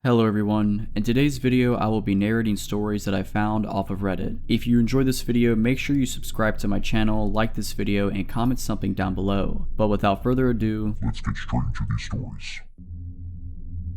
Hello everyone, in today's video I will be narrating stories that I found off of Reddit. If you enjoyed this video, make sure you subscribe to my channel, like this video, and comment something down below. But without further ado, let's get straight into these stories.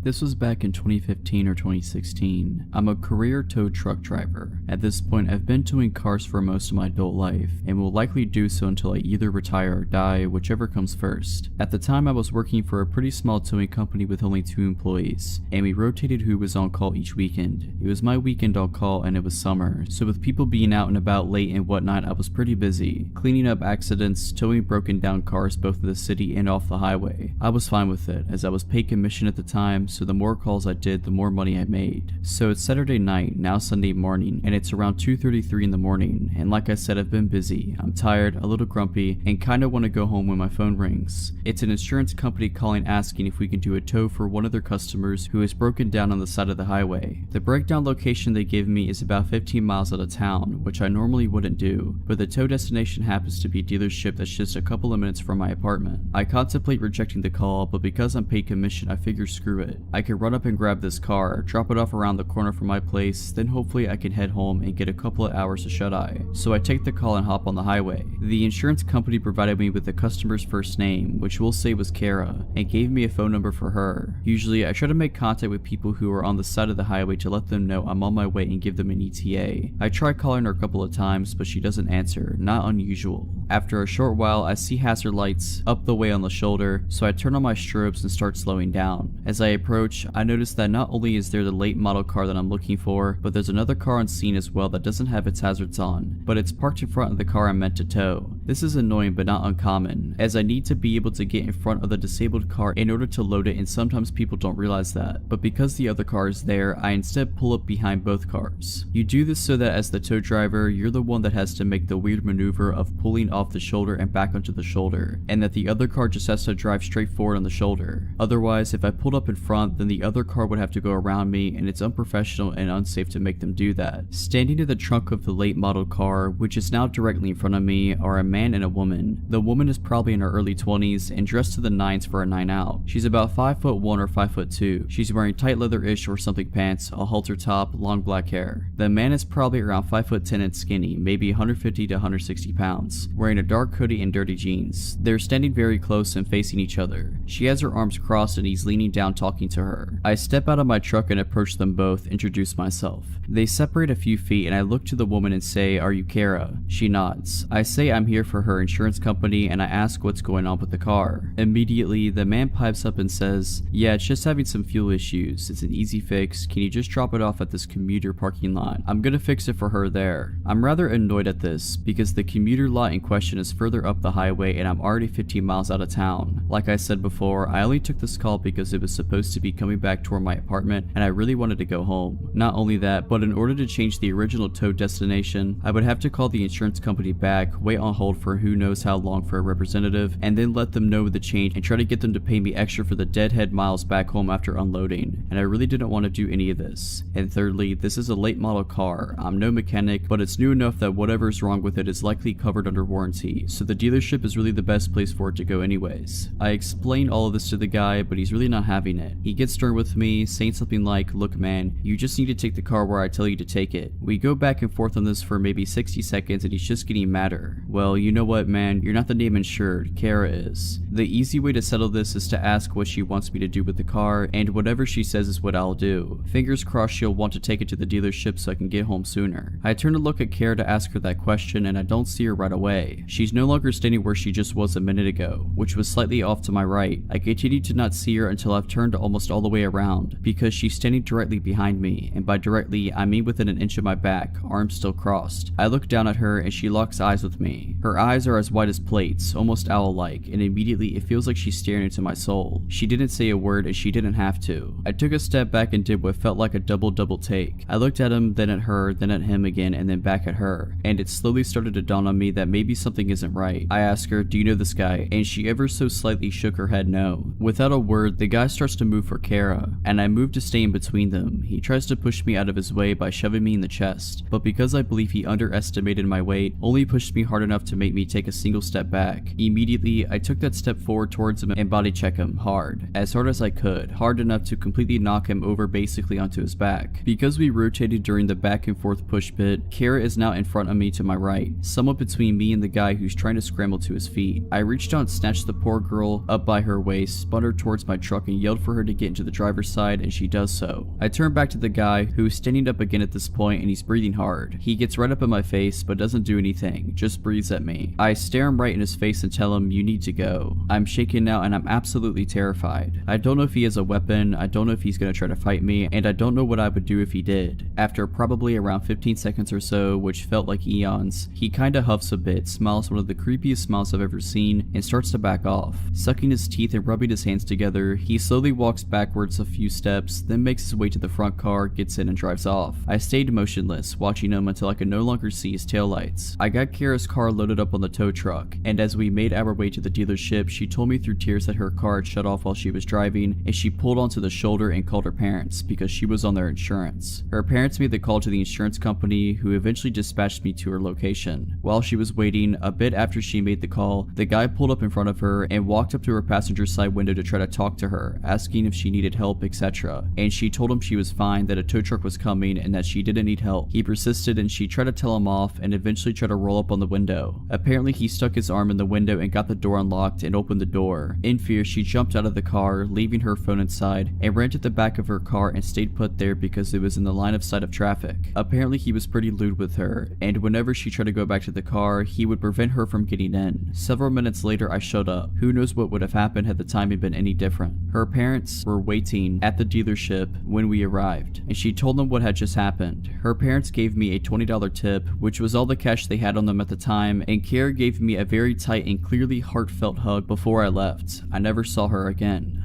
This was back in 2015 or 2016. I'm a career tow truck driver. At this point, I've been towing cars for most of my adult life, and will likely do so until I either retire or die, whichever comes first. At the time, I was working for a pretty small towing company with only 2 employees, and we rotated who was on call each weekend. It was my weekend on call and it was summer, so with people being out and about late and whatnot, I was pretty busy, cleaning up accidents, towing broken down cars both in the city and off the highway. I was fine with it, as I was paid commission at the time, so the more calls I did, the more money I made. So it's Saturday night, now Sunday morning, and it's around 2:33 in the morning, and like I said, I've been busy. I'm tired, a little grumpy, and kinda want to go home when my phone rings. It's an insurance company calling asking if we can do a tow for one of their customers who is broken down on the side of the highway. The breakdown location they gave me is about 15 miles out of town, which I normally wouldn't do, but the tow destination happens to be a dealership that's just a couple of minutes from my apartment. I contemplate rejecting the call, but because I'm paid commission, I figure screw it. I could run up and grab this car, drop it off around the corner from my place, then hopefully I can head home and get a couple of hours of shut-eye. So I take the call and hop on the highway. The insurance company provided me with the customer's first name, which we'll say was Kara, and gave me a phone number for her. Usually I try to make contact with people who are on the side of the highway to let them know I'm on my way and give them an ETA. I try calling her a couple of times, but she doesn't answer, not unusual. After a short while, I see hazard lights up the way on the shoulder, so I turn on my strobes and start slowing down. As I approach, I notice that not only is there the late model car that I'm looking for, but there's another car on scene as well that doesn't have its hazards on, but it's parked in front of the car I'm meant to tow. This is annoying but not uncommon, as I need to be able to get in front of the disabled car in order to load it, and sometimes people don't realize that. But because the other car is there, I instead pull up behind both cars. You do this so that as the tow driver, you're the one that has to make the weird maneuver of pulling off the shoulder and back onto the shoulder, and that the other car just has to drive straight forward on the shoulder. Otherwise, if I pulled up in front, then the other car would have to go around me, and it's unprofessional and unsafe to make them do that. Standing in the trunk of the late model car, which is now directly in front of me, are a man and a woman. The woman is probably in her early 20s and dressed to the nines for a night out. She's about 5'1" or 5'2". She's wearing tight leather-ish or something pants, a halter top, long black hair. The man is probably around 5'10" and skinny, maybe 150 to 160 pounds, wearing a dark hoodie and dirty jeans. They're standing very close and facing each other. She has her arms crossed and he's leaning down talking to her. I step out of my truck and approach them both, introduce myself. They separate a few feet and I look to the woman and say, "Are you Kara?" She nods. I say I'm here for her insurance company and I ask what's going on with the car. Immediately, the man pipes up and says, "Yeah, it's just having some fuel issues. It's an easy fix. Can you just drop it off at this commuter parking lot? I'm gonna fix it for her there." I'm rather annoyed at this because the commuter lot in question is further up the highway and I'm already 15 miles out of town. Like I said before, I only took this call because it was supposed to be coming back toward my apartment and I really wanted to go home. Not only that, but in order to change the original tow destination, I would have to call the insurance company back, wait on hold for who knows how long for a representative, and then let them know the change and try to get them to pay me extra for the deadhead miles back home after unloading, and I really didn't want to do any of this. And thirdly, this is a late model car. I'm no mechanic, but it's new enough that whatever's wrong with it is likely covered under warranty, so the dealership is really the best place for it to go anyways. I explain all of this to the guy, but he's really not having it. He gets stern with me, saying something like, "Look man, you just need to take the car where I tell you to take it." We go back and forth on this for maybe 60 seconds and he's just getting madder. "Well, you know what man, you're not the name insured, Kara is." The easy way to settle this is to ask what she wants me to do with the car, and whatever she says is what I'll do. Fingers crossed she'll want to take it to the dealership so I can get home sooner. I turn to look at Kara to ask her that question and I don't see her right away. She's no longer standing where she just was a minute ago, which was slightly off to my right. I continue to not see her until I've turned almost all the way around, because she's standing directly behind me, and by directly I mean within an inch of my back, arms still crossed. I look down at her and she locks eyes with me. Her eyes are as wide as plates, almost owl-like, and immediately it feels like she's staring into my soul. She didn't say a word and she didn't have to. I took a step back and did what felt like a double take. I looked at him, then at her, then at him again, and then back at her, and it slowly started to dawn on me that maybe something isn't right. I asked her, "Do you know this guy?" and she ever so slightly shook her head dad no. Without a word, the guy starts to move for Kara, and I move to stay in between them. He tries to push me out of his way by shoving me in the chest, but because I believe he underestimated my weight, only pushed me hard enough to make me take a single step back. Immediately, I took that step forward towards him and body check him hard as I could, hard enough to completely knock him over basically onto his back. Because we rotated during the back and forth push bit, Kara is now in front of me to my right, somewhat between me and the guy who's trying to scramble to his feet. I reached out and snatched the poor girl up by her waist, spun her towards my truck and yelled for her to get into the driver's side, and she does so. I turn back to the guy who's standing up again at this point, and he's breathing hard. He gets right up in my face but doesn't do anything, just breathes at me. I stare him right in his face and tell him, "You need to go." I'm shaken now and I'm absolutely terrified. I don't know if he has a weapon, I don't know if he's gonna try to fight me, and I don't know what I would do if he did. After probably around 15 seconds or so, which felt like eons, he kinda huffs a bit, smiles one of the creepiest smiles I've ever seen, and starts to back off. Sucking his teeth and rubbing his hands together, he slowly walks backwards a few steps, then makes his way to the front car, gets in and drives off. I stayed motionless, watching him until I could no longer see his taillights. I got Kara's car loaded up on the tow truck, and as we made our way to the dealership, she told me through tears that her car had shut off while she was driving, and she pulled onto the shoulder and called her parents because she was on their insurance. Her parents made the call to the insurance company, who eventually dispatched me to her location. While she was waiting, a bit after she made the call, the guy pulled up in front of her and walked up to her passenger side window to try to talk to her, asking if she needed help, etc. And she told him she was fine, that a tow truck was coming, and that she didn't need help. He persisted and she tried to tell him off and eventually tried to roll up on the window. Apparently he stuck his arm in the window and got the door unlocked and opened the door. In fear, she jumped out of the car, leaving her phone inside, and ran to the back of her car and stayed put there because it was in the line of sight of traffic. Apparently he was pretty lewd with her, and whenever she tried to go back to the car, he would prevent her from getting in. Several minutes later I showed up. Who knows what would have happened had the timing been any different. Her parents were waiting at the dealership when we arrived, and she told them what had just happened. Her parents gave me a $20 tip, which was all the cash they had on them at the time, and Kara gave me a very tight and clearly heartfelt hug before I left. I never saw her again.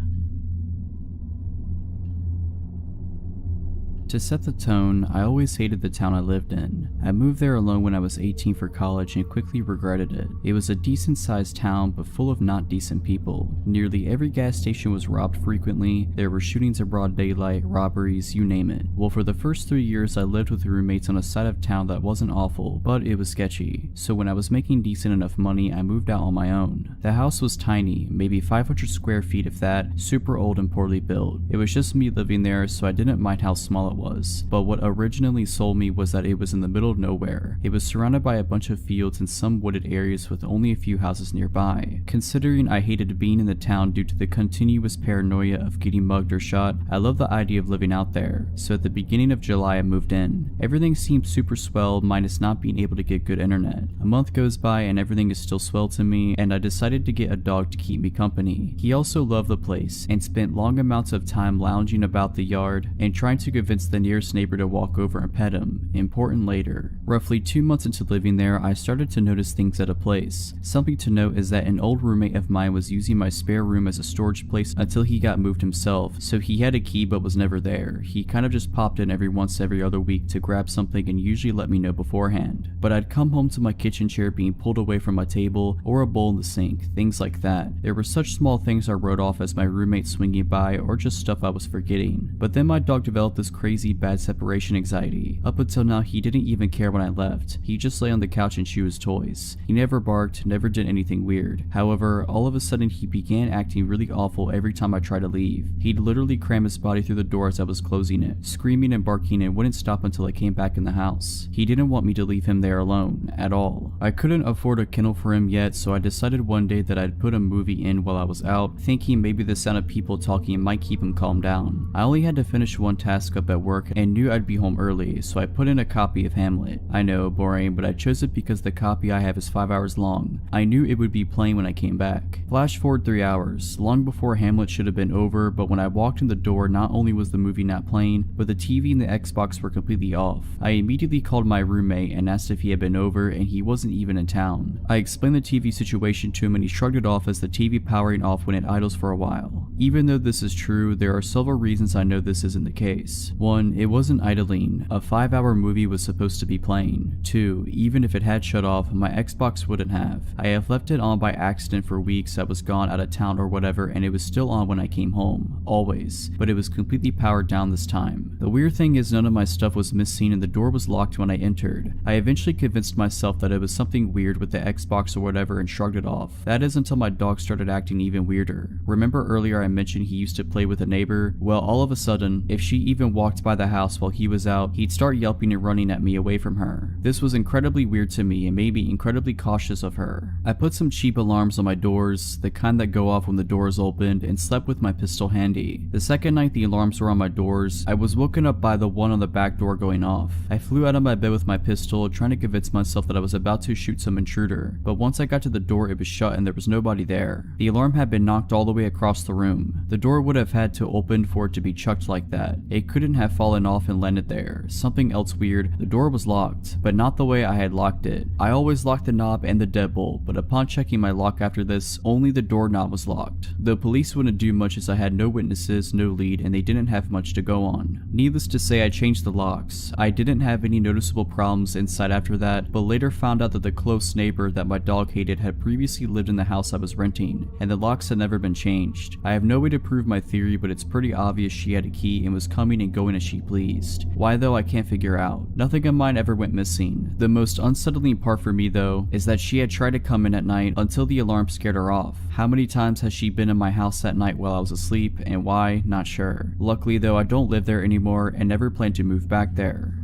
To set the tone, I always hated the town I lived in. I moved there alone when I was 18 for college and quickly regretted it. It was a decent sized town but full of not decent people. Nearly every gas station was robbed frequently, there were shootings in broad daylight, robberies, you name it. Well, for the first 3 years I lived with roommates on a side of town that wasn't awful, but it was sketchy. So when I was making decent enough money, I moved out on my own. The house was tiny, maybe 500 square feet if that, super old and poorly built. It was just me living there, so I didn't mind how small it was, but what originally sold me was that it was in the middle of nowhere. It was surrounded by a bunch of fields and some wooded areas with only a few houses nearby. Considering I hated being in the town due to the continuous paranoia of getting mugged or shot, I loved the idea of living out there, so at the beginning of July I moved in. Everything seemed super swell minus not being able to get good internet. A month goes by and everything is still swell to me, and I decided to get a dog to keep me company. He also loved the place and spent long amounts of time lounging about the yard and trying to convince the nearest neighbor to walk over and pet him. Important later. Roughly 2 months into living there, I started to notice things at a place. Something to note is that an old roommate of mine was using my spare room as a storage place until he got moved himself, so he had a key but was never there. He kind of just popped in every other week to grab something and usually let me know beforehand. But I'd come home to my kitchen chair being pulled away from my table or a bowl in the sink, things like that. There were such small things I wrote off as my roommate swinging by or just stuff I was forgetting. But then my dog developed this crazy bad separation anxiety. Up until now he didn't even care when I left. He just lay on the couch and chew his toys. He never barked, never did anything weird. However, all of a sudden he began acting really awful every time I tried to leave. He'd literally cram his body through the door as I was closing it, screaming and barking, and wouldn't stop until I came back in the house. He didn't want me to leave him there alone, at all. I couldn't afford a kennel for him yet, so I decided one day that I'd put a movie in while I was out, thinking maybe the sound of people talking might keep him calmed down. I only had to finish one task up at work and knew I'd be home early, so I put in a copy of Hamlet. I know, boring, but I chose it because the copy I have is 5 hours long. I knew it would be playing when I came back. Flash forward 3 hours, long before Hamlet should have been over, but when I walked in the door, not only was the movie not playing, but the TV and the Xbox were completely off. I immediately called my roommate and asked if he had been over, and he wasn't even in town. I explained the TV situation to him and he shrugged it off as the TV powering off when it idles for a while. Even though this is true, there are several reasons I know this isn't the case. One, 1. It wasn't idling. A 5-hour movie was supposed to be playing. 2. Even if it had shut off, my Xbox wouldn't have. I have left it on by accident for weeks. I was gone out of town or whatever, and it was still on when I came home. Always. But it was completely powered down this time. The weird thing is none of my stuff was missing and the door was locked when I entered. I eventually convinced myself that it was something weird with the Xbox or whatever and shrugged it off. That is until my dog started acting even weirder. Remember earlier I mentioned he used to play with a neighbor? Well, all of a sudden, if she even walked by the house while he was out, he'd start yelping and running at me away from her. This was incredibly weird to me and made me incredibly cautious of her. I put some cheap alarms on my doors, the kind that go off when the door is opened, and slept with my pistol handy. The second night the alarms were on my doors, I was woken up by the one on the back door going off. I flew out of my bed with my pistol, trying to convince myself that I was about to shoot some intruder, but once I got to the door it was shut and there was nobody there. The alarm had been knocked all the way across the room. The door would have had to open for it to be chucked like that. It couldn't have fallen off and landed there. Something else weird, the door was locked, but not the way I had locked it. I always locked the knob and the deadbolt, but upon checking my lock after this, only the doorknob was locked. The police wouldn't do much as I had no witnesses, no lead, and they didn't have much to go on. Needless to say, I changed the locks. I didn't have any noticeable problems inside after that, but later found out that the close neighbor that my dog hated had previously lived in the house I was renting, and the locks had never been changed. I have no way to prove my theory, but it's pretty obvious she had a key and was coming and going as she pleased. Why though, I can't figure out. Nothing of mine ever went missing. The most unsettling part for me though, is that she had tried to come in at night until the alarm scared her off. How many times has she been in my house at night while I was asleep, and why? Not sure. Luckily though, I don't live there anymore and never plan to move back there.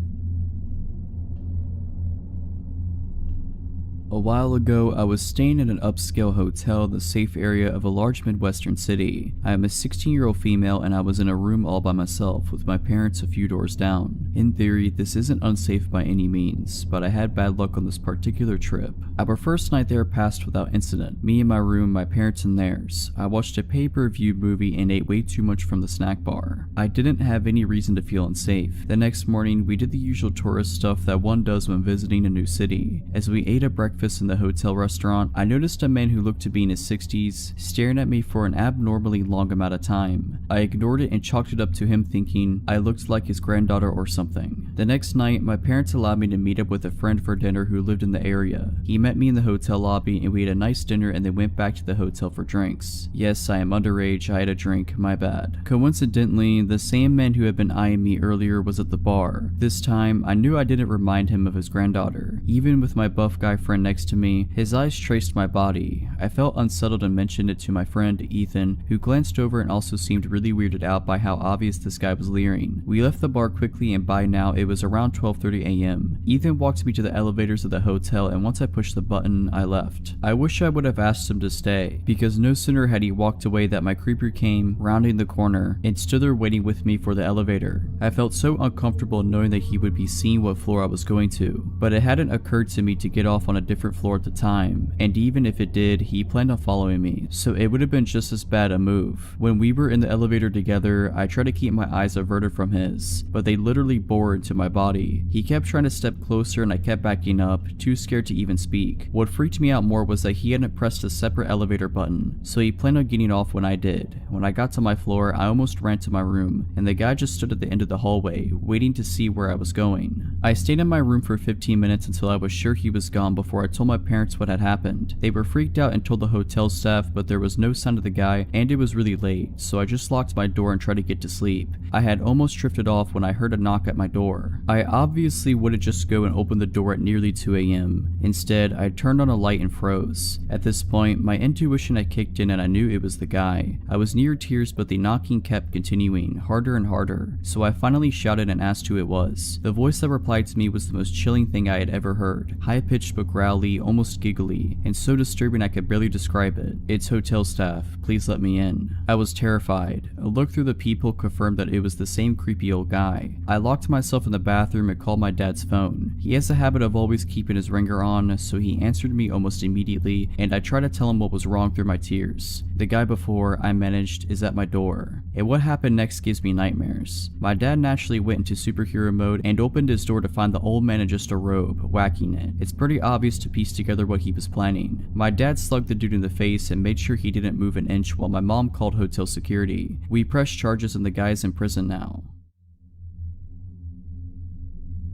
A while ago, I was staying in an upscale hotel in the safe area of a large Midwestern city. I am a 16-year-old female and I was in a room all by myself with my parents a few doors down. In theory, this isn't unsafe by any means, but I had bad luck on this particular trip. Our first night there passed without incident. Me in my room, my parents in theirs. I watched a pay-per-view movie and ate way too much from the snack bar. I didn't have any reason to feel unsafe. The next morning, we did the usual tourist stuff that one does when visiting a new city. As we ate a breakfast in the hotel restaurant, I noticed a man who looked to be in his 60s staring at me for an abnormally long amount of time. I ignored it and chalked it up to him thinking I looked like his granddaughter or something. The next night, my parents allowed me to meet up with a friend for dinner who lived in the area. He met me in the hotel lobby and we had a nice dinner and then went back to the hotel for drinks. Yes, I am underage, I had a drink, my bad. Coincidentally, the same man who had been eyeing me earlier was at the bar. This time, I knew I didn't remind him of his granddaughter. Even with my buff guy friend next to me, his eyes traced my body. I felt unsettled and mentioned it to my friend Ethan, who glanced over and also seemed really weirded out by how obvious this guy was leering. We left the bar quickly and by now it was around 12:30 a.m. Ethan walked me to the elevators of the hotel and once I pushed the button, I left. I wish I would have asked him to stay, because no sooner had he walked away that my creeper came, rounding the corner, and stood there waiting with me for the elevator. I felt so uncomfortable knowing that he would be seeing what floor I was going to, but it hadn't occurred to me to get off on a different floor at the time, and even if it did, he planned on following me, so it would have been just as bad a move. When we were in the elevator together, I tried to keep my eyes averted from his, but they literally bore into my body. He kept trying to step closer and I kept backing up, too scared to even speak. What freaked me out more was that he hadn't pressed a separate elevator button, so he planned on getting off when I did. When I got to my floor, I almost ran to my room, and the guy just stood at the end of the hallway, waiting to see where I was going. I stayed in my room for 15 minutes until I was sure he was gone before I told my parents what had happened. They were freaked out and told the hotel staff, but there was no sign of the guy and it was really late, so I just locked my door and tried to get to sleep. I had almost drifted off when I heard a knock at my door. I obviously wouldn't just go and open the door at nearly 2 a.m. Instead, I turned on a light and froze. At this point, my intuition had kicked in and I knew it was the guy. I was near tears, but the knocking kept continuing, harder and harder, so I finally shouted and asked who it was. The voice that replied to me was the most chilling thing I had ever heard. High-pitched but growly, almost giggly, and so disturbing I could barely describe it. "It's hotel staff. Please let me in." I was terrified. A look through the peephole confirmed that it was the same creepy old guy. I locked myself in the bathroom and called my dad's phone. He has a habit of always keeping his ringer on, so he answered me almost immediately, and I tried to tell him what was wrong through my tears. The guy before I managed is at my door, and what happened next gives me nightmares. My dad naturally went into superhero mode and opened his door to find the old man in just a robe, whacking it. It's pretty obvious to piece together what he was planning. My dad slugged the dude in the face and made sure he didn't move an inch while my mom called hotel security. We pressed charges and the guy's in prison now.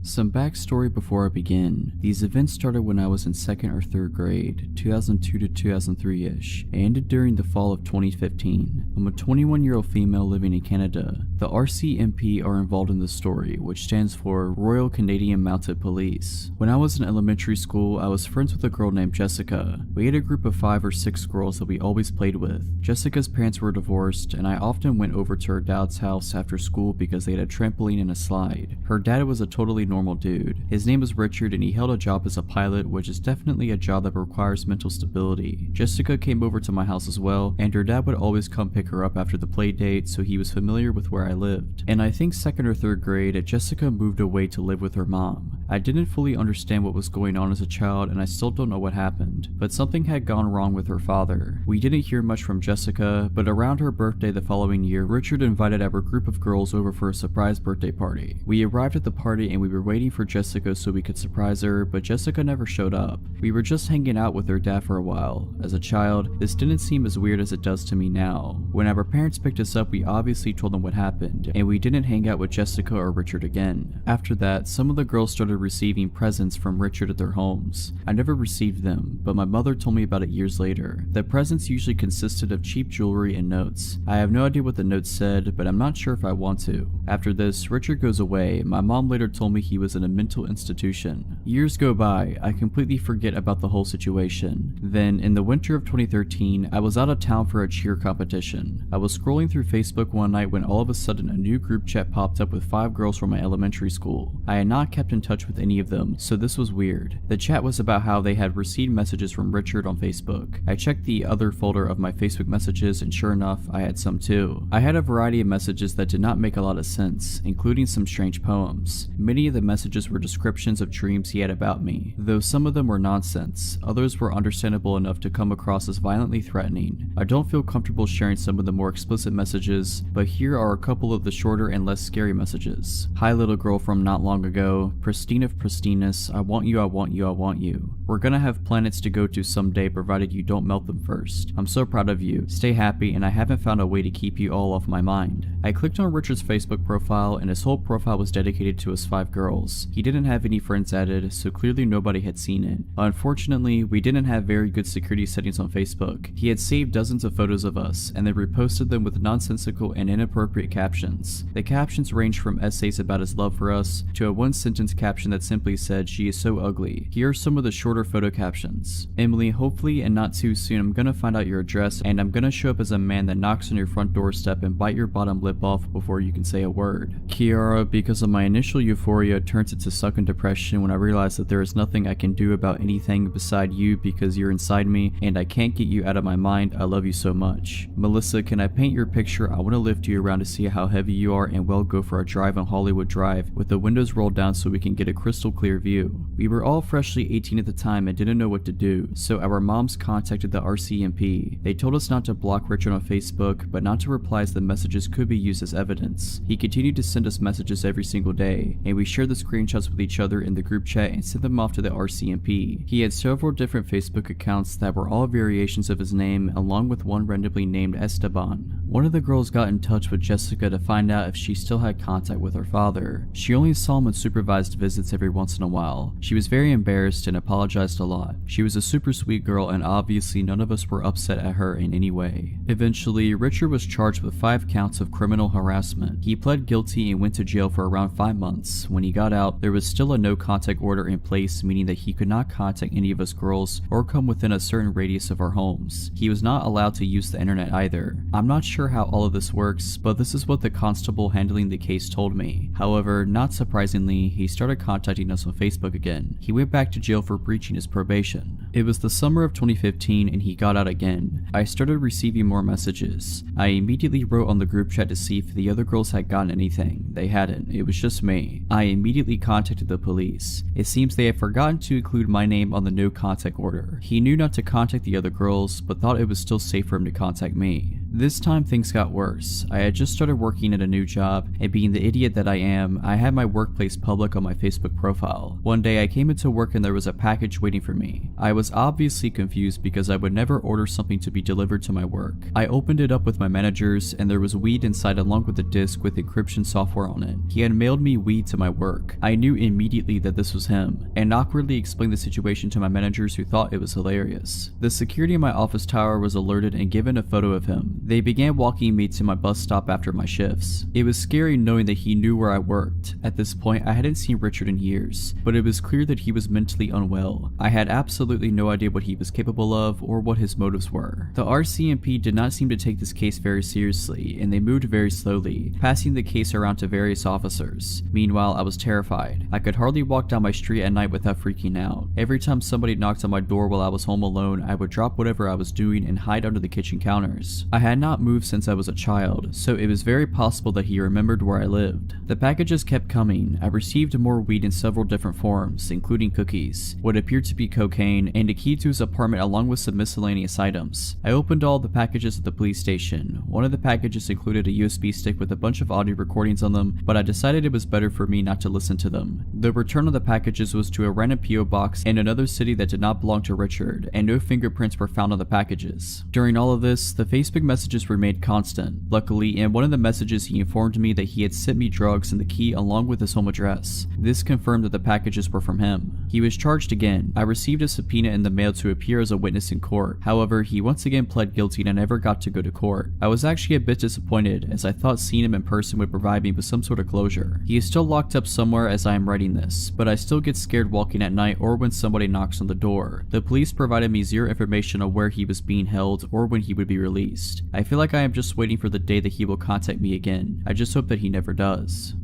Some backstory before I begin. These events started when I was in 2nd or 3rd grade, 2002 to 2003-ish, and ended during the fall of 2015. I'm a 21-year-old female living in Canada. The RCMP are involved in this story, which stands for Royal Canadian Mounted Police. When I was in elementary school, I was friends with a girl named Jessica. We had a group of 5 or 6 girls that we always played with. Jessica's parents were divorced, and I often went over to her dad's house after school because they had a trampoline and a slide. Her dad was a totally normal dude. His name was Richard and he held a job as a pilot, which is definitely a job that requires mental stability. Jessica came over to my house as well, and her dad would always come pick her up after the play date, so he was familiar with where I lived. And I think 2nd or 3rd grade, Jessica moved away to live with her mom. I didn't fully understand what was going on as a child, and I still don't know what happened, but something had gone wrong with her father. We didn't hear much from Jessica, but around her birthday the following year, Richard invited our group of girls over for a surprise birthday party. We arrived at the party and we were waiting for Jessica so we could surprise her, but Jessica never showed up. We were just hanging out with her dad for a while. As a child, this didn't seem as weird as it does to me now. When our parents picked us up, we obviously told them what happened, and we didn't hang out with Jessica or Richard again. After that, some of the girls started receiving presents from Richard at their homes. I never received them, but my mother told me about it years later. The presents usually consisted of cheap jewelry and notes. I have no idea what the notes said, but I'm not sure if I want to. After this, Richard goes away. My mom later told me he was in a mental institution. Years go by, I completely forget about the whole situation. Then, in the winter of 2013, I was out of town for a cheer competition. I was scrolling through Facebook one night when all of a sudden a new group chat popped up with 5 girls from my elementary school. I had not kept in touch with any of them, so this was weird. The chat was about how they had received messages from Richard on Facebook. I checked the other folder of my Facebook messages, and sure enough, I had some too. I had a variety of messages that did not make a lot of sense, including some strange poems. Many of the messages were descriptions of dreams he had about me, though some of them were nonsense. Others were understandable enough to come across as violently threatening. I don't feel comfortable sharing some of the more explicit messages, but here are a couple of the shorter and less scary messages. Hi little girl from not long ago, pristine of pristineness, I want you, I want you, I want you. We're gonna have planets to go to someday provided you don't melt them first. I'm so proud of you, stay happy, and I haven't found a way to keep you all off my mind. I clicked on Richard's Facebook profile and his whole profile was dedicated to his 5 girls. He didn't have any friends added, so clearly nobody had seen it. Unfortunately, we didn't have very good security settings on Facebook. He had saved dozens of photos of us and then reposted them with nonsensical and inappropriate captions. The captions ranged from essays about his love for us to a one-sentence caption that simply said, "She is so ugly." Here are some of the shorter photo captions. Emily, hopefully and not too soon I'm gonna find out your address and I'm gonna show up as a man that knocks on your front doorstep and bite your bottom lip off before you can say a word. Kiara, because of my initial euphoria, turns into sucking depression when I realize that there is nothing I can do about anything beside you because you're inside me and I can't get you out of my mind. I love you so much. Melissa, can I paint your picture? I want to lift you around to see how heavy you are and we'll go for a drive on Hollywood Drive with the windows rolled down so we can get a crystal clear view. We were all freshly 18 at the time and didn't know what to do, so our moms contacted the RCMP. They told us not to block Richard on Facebook, but not to reply as the messages could be used as evidence. He continued to send us messages every single day, and we shared the screenshots with each other in the group chat and sent them off to the RCMP. He had several different Facebook accounts that were all variations of his name, along with one randomly named Esteban. One of the girls got in touch with Jessica to find out if she still had contact with her father. She only saw him on supervised visits every once in a while. She was very embarrassed and apologized a lot. She was a super sweet girl and obviously none of us were upset at her in any way. Eventually, Richard was charged with 5 counts of criminal harassment. He pled guilty and went to jail for around 5 months. When he got out, there was still a no contact order in place, meaning that he could not contact any of us girls or come within a certain radius of our homes. He was not allowed to use the internet either. I'm not sure how all of this works, but this is what the constable handling the case told me. However, not surprisingly, he started contacting us on Facebook again. He went back to jail for breaching his probation. It was the summer of 2015 and he got out again. I started receiving more messages. I immediately wrote on the group chat to see if the other girls had gotten anything. They hadn't. It was just me. I immediately contacted the police. It seems they had forgotten to include my name on the no contact order. He knew not to contact the other girls, but thought it was still safe for him to contact me. This time things got worse. I had just started working at a new job, and being the idiot that I am, I had my workplace public on my Facebook profile. One day I came into work and there was a package waiting for me. I was obviously confused because I would never order something to be delivered to my work. I opened it up with my managers and there was weed inside along with a disc with encryption software on it. He had mailed me weed to my work. I knew immediately that this was him, and awkwardly explained the situation to my managers who thought it was hilarious. The security in my office tower was alerted and given a photo of him. They began walking me to my bus stop after my shifts. It was scary knowing that he knew where I worked. At this point, I hadn't seen Richard in years, but it was clear that he was mentally unwell. I had absolutely no idea what he was capable of or what his motives were. The RCMP did not seem to take this case very seriously, and they moved very slowly, passing the case around to various officers. Meanwhile, I was terrified. I could hardly walk down my street at night without freaking out. Every time somebody knocked on my door while I was home alone, I would drop whatever I was doing and hide under the kitchen counters. I had not moved since I was a child, so it was very possible that he remembered where I lived. The packages kept coming. I received more weed in several different forms, including cookies, what appeared to be cocaine, and a key to his apartment along with some miscellaneous items. I opened all the packages at the police station. One of the packages included a USB stick with a bunch of audio recordings on them, but I decided it was better for me not to listen to them. The return of the packages was to a random PO box in another city that did not belong to Richard, and no fingerprints were found on the packages. During all of this, the Facebook messages remained constant. Luckily, in one of the messages he informed me that he had sent me drugs and the key along with his home address. This confirmed that the packages were from him. He was charged again. I received a subpoena in the mail to appear as a witness in court. However, he once again pled guilty and I never got to go to court. I was actually a bit disappointed as I thought seeing him in person would provide me with some sort of closure. He is still locked up somewhere as I am writing this, but I still get scared walking at night or when somebody knocks on the door. The police provided me zero information on where he was being held or when he would be released. I feel like I am just waiting for the day that he will contact me again. I just hope that he never does.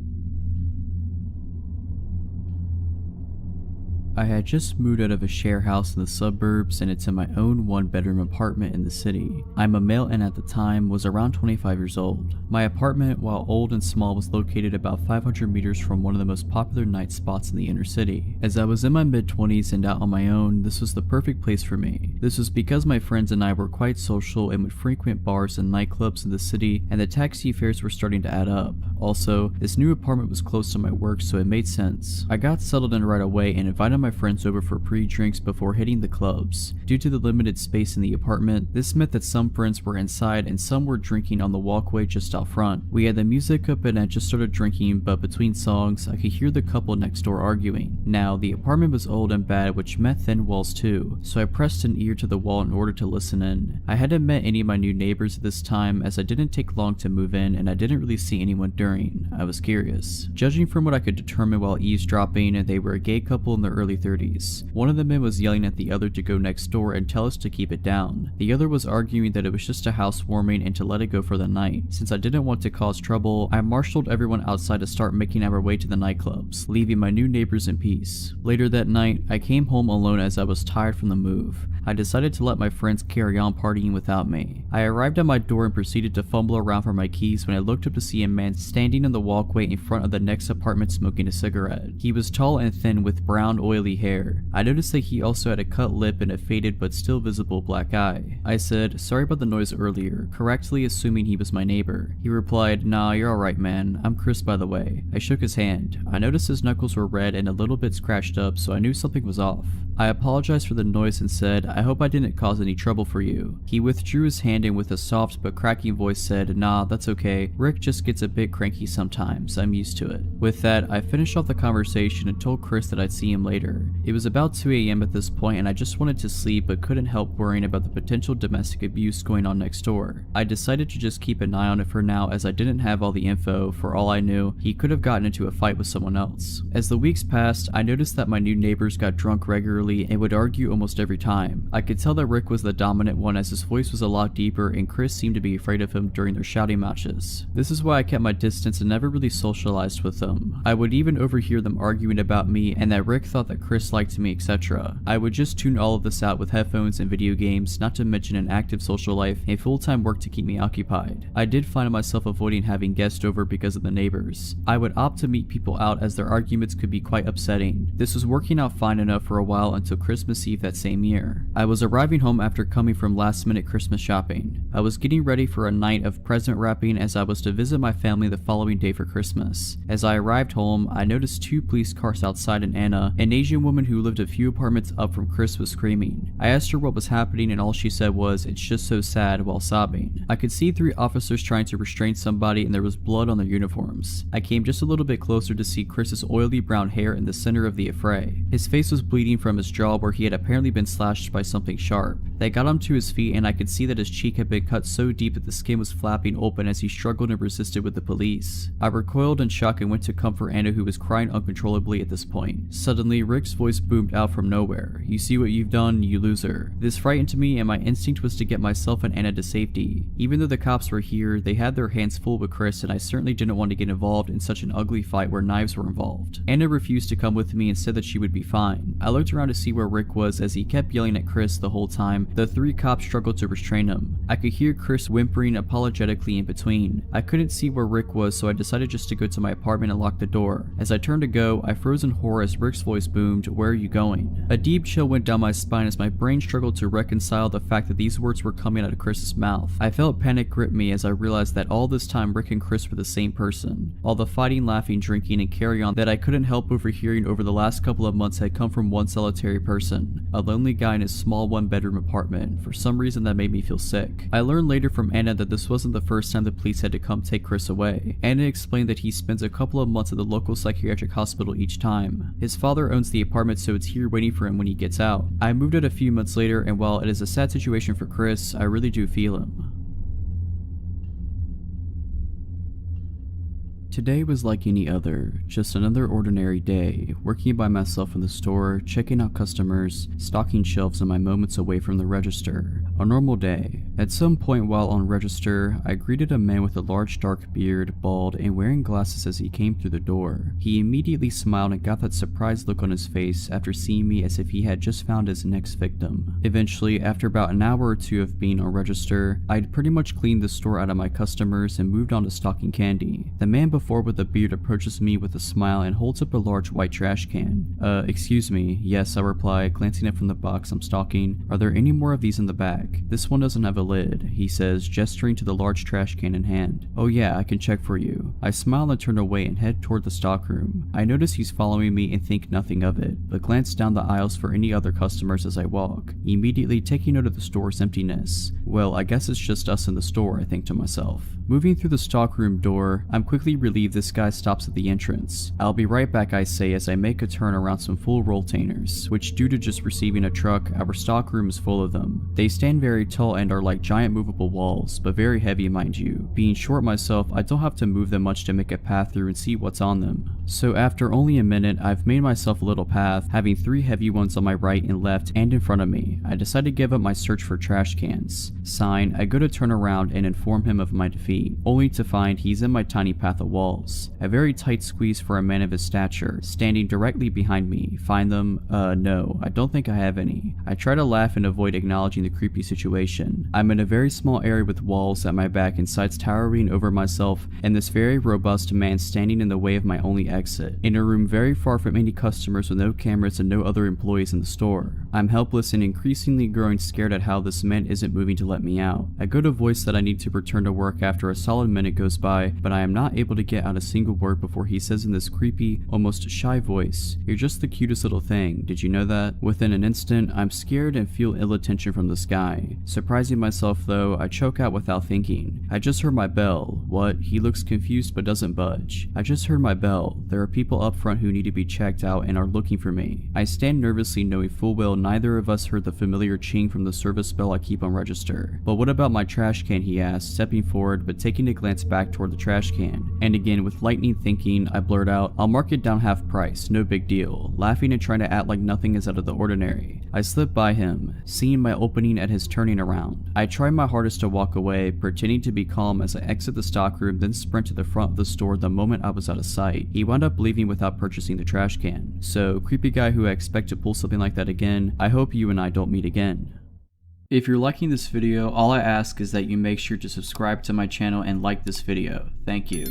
I had just moved out of a share house in the suburbs and into my own one-bedroom apartment in the city. I'm a male and at the time was around 25 years old. My apartment, while old and small, was located about 500 meters from one of the most popular night spots in the inner city. As I was in my mid-20s and out on my own, this was the perfect place for me. This was because my friends and I were quite social and would frequent bars and nightclubs in the city, and the taxi fares were starting to add up. Also, this new apartment was close to my work, so it made sense. I got settled in right away and invited my friends over for pre-drinks before hitting the clubs. Due to the limited space in the apartment, this meant that some friends were inside and some were drinking on the walkway just out front. We had the music up and I just started drinking, but between songs, I could hear the couple next door arguing. Now, the apartment was old and bad, which meant thin walls too, so I pressed an ear to the wall in order to listen in. I hadn't met any of my new neighbors at this time as I didn't take long to move in and I didn't really see anyone during. I was curious. Judging from what I could determine while eavesdropping, they were a gay couple in their early 30s. One of the men was yelling at the other to go next door and tell us to keep it down. The other was arguing that it was just a housewarming and to let it go for the night. Since I didn't want to cause trouble, I marshaled everyone outside to start making our way to the nightclubs, leaving my new neighbors in peace. Later that night, I came home alone as I was tired from the move. I decided to let my friends carry on partying without me. I arrived at my door and proceeded to fumble around for my keys when I looked up to see a man standing in the walkway in front of the next apartment smoking a cigarette. He was tall and thin with brown oily hair. I noticed that he also had a cut lip and a faded but still visible black eye. I said, "Sorry about the noise earlier," correctly assuming he was my neighbor. He replied, "Nah, you're alright man, I'm Chris by the way." I shook his hand. I noticed his knuckles were red and a little bit scratched up, so I knew something was off. I apologized for the noise and said, "I hope I didn't cause any trouble for you." He withdrew his hand and with a soft but cracking voice said, "Nah, that's okay. Rick just gets a bit cranky sometimes. I'm used to it." With that, I finished off the conversation and told Chris that I'd see him later. It was about 2 a.m. at this point and I just wanted to sleep but couldn't help worrying about the potential domestic abuse going on next door. I decided to just keep an eye on it for now as I didn't have all the info. For all I knew, he could have gotten into a fight with someone else. As the weeks passed, I noticed that my new neighbors got drunk regularly and would argue almost every time. I could tell that Rick was the dominant one as his voice was a lot deeper and Chris seemed to be afraid of him during their shouting matches. This is why I kept my distance and never really socialized with them. I would even overhear them arguing about me and that Rick thought that Chris liked me, etc. I would just tune all of this out with headphones and video games, not to mention an active social life and full-time work to keep me occupied. I did find myself avoiding having guests over because of the neighbors. I would opt to meet people out as their arguments could be quite upsetting. This was working out fine enough for a while until Christmas Eve that same year. I was arriving home after coming from last-minute Christmas shopping. I was getting ready for a night of present wrapping as I was to visit my family the following day for Christmas. As I arrived home, I noticed 2 police cars outside and Anna, an Asian woman who lived a few apartments up from Chris, was screaming. I asked her what was happening and all she said was, "It's just so sad," while sobbing. I could see 3 officers trying to restrain somebody and there was blood on their uniforms. I came just a little bit closer to see Chris's oily brown hair in the center of the affray. His face was bleeding from his jaw where he had apparently been slashed by something sharp. They got him to his feet and I could see that his cheek had been cut so deep that the skin was flapping open as he struggled and resisted with the police. I recoiled in shock and went to comfort Anna, who was crying uncontrollably at this point. Suddenly, Rick's voice boomed out from nowhere. "You see what you've done, you loser." This frightened me and my instinct was to get myself and Anna to safety. Even though the cops were here, they had their hands full with Chris and I certainly didn't want to get involved in such an ugly fight where knives were involved. Anna refused to come with me and said that she would be fine. I looked around to see where Rick was as he kept yelling at Chris the whole time. The 3 cops struggled to restrain him. I could hear Chris whimpering apologetically in between. I couldn't see where Rick was, so I decided just to go to my apartment and lock the door. As I turned to go, I froze in horror as Rick's voice boomed, "Where are you going?" A deep chill went down my spine as my brain struggled to reconcile the fact that these words were coming out of Chris's mouth. I felt panic grip me as I realized that all this time Rick and Chris were the same person. All the fighting, laughing, drinking, and carry on that I couldn't help overhearing over the last couple of months had come from one solitary person, a lonely guy in his small 1-bedroom apartment. For some reason that made me feel sick. I learned later from Anna that this wasn't the first time the police had to come take Chris away. Anna explained that he spends a couple of months at the local psychiatric hospital each time. His father owns the apartment, so it's here waiting for him when he gets out. I moved out a few months later, and while it is a sad situation for Chris, I really do feel him. Today was like any other, just another ordinary day, working by myself in the store, checking out customers, stocking shelves and my moments away from the register. A normal day. At some point while on register, I greeted a man with a large dark beard, bald, and wearing glasses as he came through the door. He immediately smiled and got that surprised look on his face after seeing me as if he had just found his next victim. Eventually, after about an hour or 2 of being on register, I'd pretty much cleaned the store out of my customers and moved on to stocking candy. The man before with the beard approaches me with a smile and holds up a large white trash can. Excuse me. Yes, I reply, glancing up from the box I'm stocking. Are there any more of these in the bag? This one doesn't have a lid, he says, gesturing to the large trash can in hand. Oh yeah, I can check for you. I smile and turn away and head toward the stockroom. I notice he's following me and think nothing of it, but glance down the aisles for any other customers as I walk, immediately taking note of the store's emptiness. Well, I guess it's just us in the store, I think to myself. Moving through the stockroom door, I'm quickly relieved this guy stops at the entrance. I'll be right back, I say as I make a turn around some full rolltainers, which due to just receiving a truck, our stockroom is full of them. They stand very tall and are like giant movable walls, but very heavy mind you. Being short myself, I don't have to move them much to make a path through and see what's on them. So after only a minute, I've made myself a little path, having 3 heavy ones on my right and left and in front of me. I decide to give up my search for trash cans. Sign, I go to turn around and inform him of my defeat, only to find he's in my tiny path of walls. A very tight squeeze for a man of his stature, standing directly behind me. Find them? No, I don't think I have any. I try to laugh and avoid acknowledging the creepy situation. I'm in a very small area with walls at my back and sides towering over myself, and this very robust man standing in the way of my only exit. In a room very far from any customers with no cameras and no other employees in the store. I'm helpless and increasingly growing scared at how this man isn't moving to let me out. I go to voice that I need to return to work after a solid minute goes by, but I am not able to get out a single word before he says in this creepy, almost shy voice, "You're just the cutest little thing, did you know that?" Within an instant, I'm scared and feel ill attention from this guy. Surprising myself though, I choke out without thinking. I just heard my bell. What? He looks confused but doesn't budge. I just heard my bell. There are people up front who need to be checked out and are looking for me. I stand nervously knowing full well neither of us heard the familiar ching from the service bell I keep on register. But what about my trash can, he asks, stepping forward but taking a glance back toward the trash can. And again with lightning thinking, I blurt out, "I'll mark it down half price, no big deal," laughing and trying to act like nothing is out of the ordinary. I slip by him, seeing my opening at his turning around. I try my hardest to walk away, pretending to be calm as I exit the stockroom, then sprint to the front of the store the moment I was out of sight. He wound up leaving without purchasing the trash can. So, creepy guy who I expect to pull something like that again, I hope you and I don't meet again. If you're liking this video, all I ask is that you make sure to subscribe to my channel and like this video. Thank you.